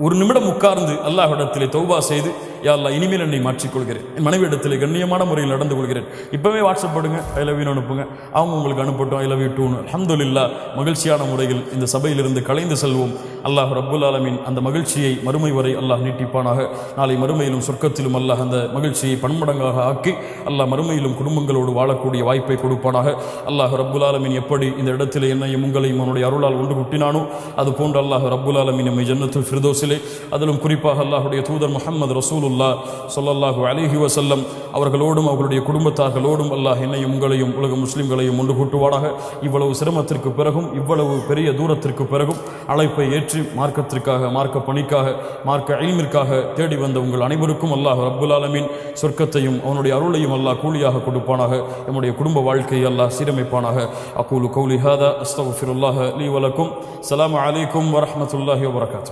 ஒரு நிமிடம் உட்கார்ந்து அல்லாஹ்விடத்திலே தௌபா செய்து, யா அல்லாஹ் இனிமேல் என்னை மாற்றிக்கொள்கிறேன், என் மனைவி இடத்திலே கண்ணியமான முறையில் நடந்து கொள்கிறேன். இப்பவே வாட்ஸ்அப் பண்ணுங்க, ஐ லவ் யூ அனுப்புங்க, அவங்க உங்களுக்கு அனுப்பட்டும் ஐ லவ் யூ டூன்னு. அல்ஹம்துலில்லாஹ் மகிழ்ச்சியான முறையில் இந்த சபையிலிருந்து கலைந்து செல்வோம். அல்லாஹ் ரப்புல் ஆலமீன் அந்த மகிழ்ச்சியை மறுமை வரை அல்லாஹ் நீட்டிப்பானாக. நாளை மறுமையிலும் சொர்க்கத்திலும் அல்லாஹ் அந்த மகிழ்ச்சியை பன்மடங்காக ஆக்கி அல்லாஹ் மறுமையிலும் குடும்பங்களோடு வாழக்கூடிய வாய்ப்பை கொடுப்பானாக. அல்லாஹ் ரப்புல் ஆலமீன் எப்படி இந்த இடத்திலே என்னையும் உங்களையும் அவனுடைய அருளால் ஒன்று குட்டினானோ அது போன்று அல்லாஹ் ரப்புல் ஆலமீன் நம்மை ஜன்னத்துல் ஃபிர்தௌஸிலே, அதிலும் குறிப்பாக அல்லாஹுடைய தூதர் முஹம்மது ரசூல் ரசூலுல்லாஹ் ஸல்லல்லாஹு அலைஹி வஸல்லம் அவர்களோடும் அவர்களுடைய குடும்பத்தார்களோடும் அல்லாஹ் என்னையும் உங்களையும் உலக முஸ்லிம்களையும் ஒன்று கூட்டுவானாக. இவ்வளவு சிரமத்திற்கு பிறகும் இவ்வளவு பெரிய தூரத்திற்கு பிறகும் அழைப்பை ஏற்றி மார்க்கத்திற்காக, மார்க்க பணிக்காக, மார்க்க இல்மிற்காக தேடி வந்த உங்கள் அனைவருக்கும் அல்லாஹ் ரப்புல் ஆலமீன் சொர்க்கத்தையும் அவனுடைய அருளையும் அல்லாஹ் கூலியாக கொடுப்பானாக. நம்முடைய குடும்ப வாழ்க்கையை அல்லாஹ் சீரமைப்பானாக. அகூலு கௌலி ஹாதா அஸ்தக்ஃபிருல்லாஹ லீ வலக்கும். ஸலாமு அலைக்கும் வரஹ்மத்துல்லாஹி வபரகாத்துஹு.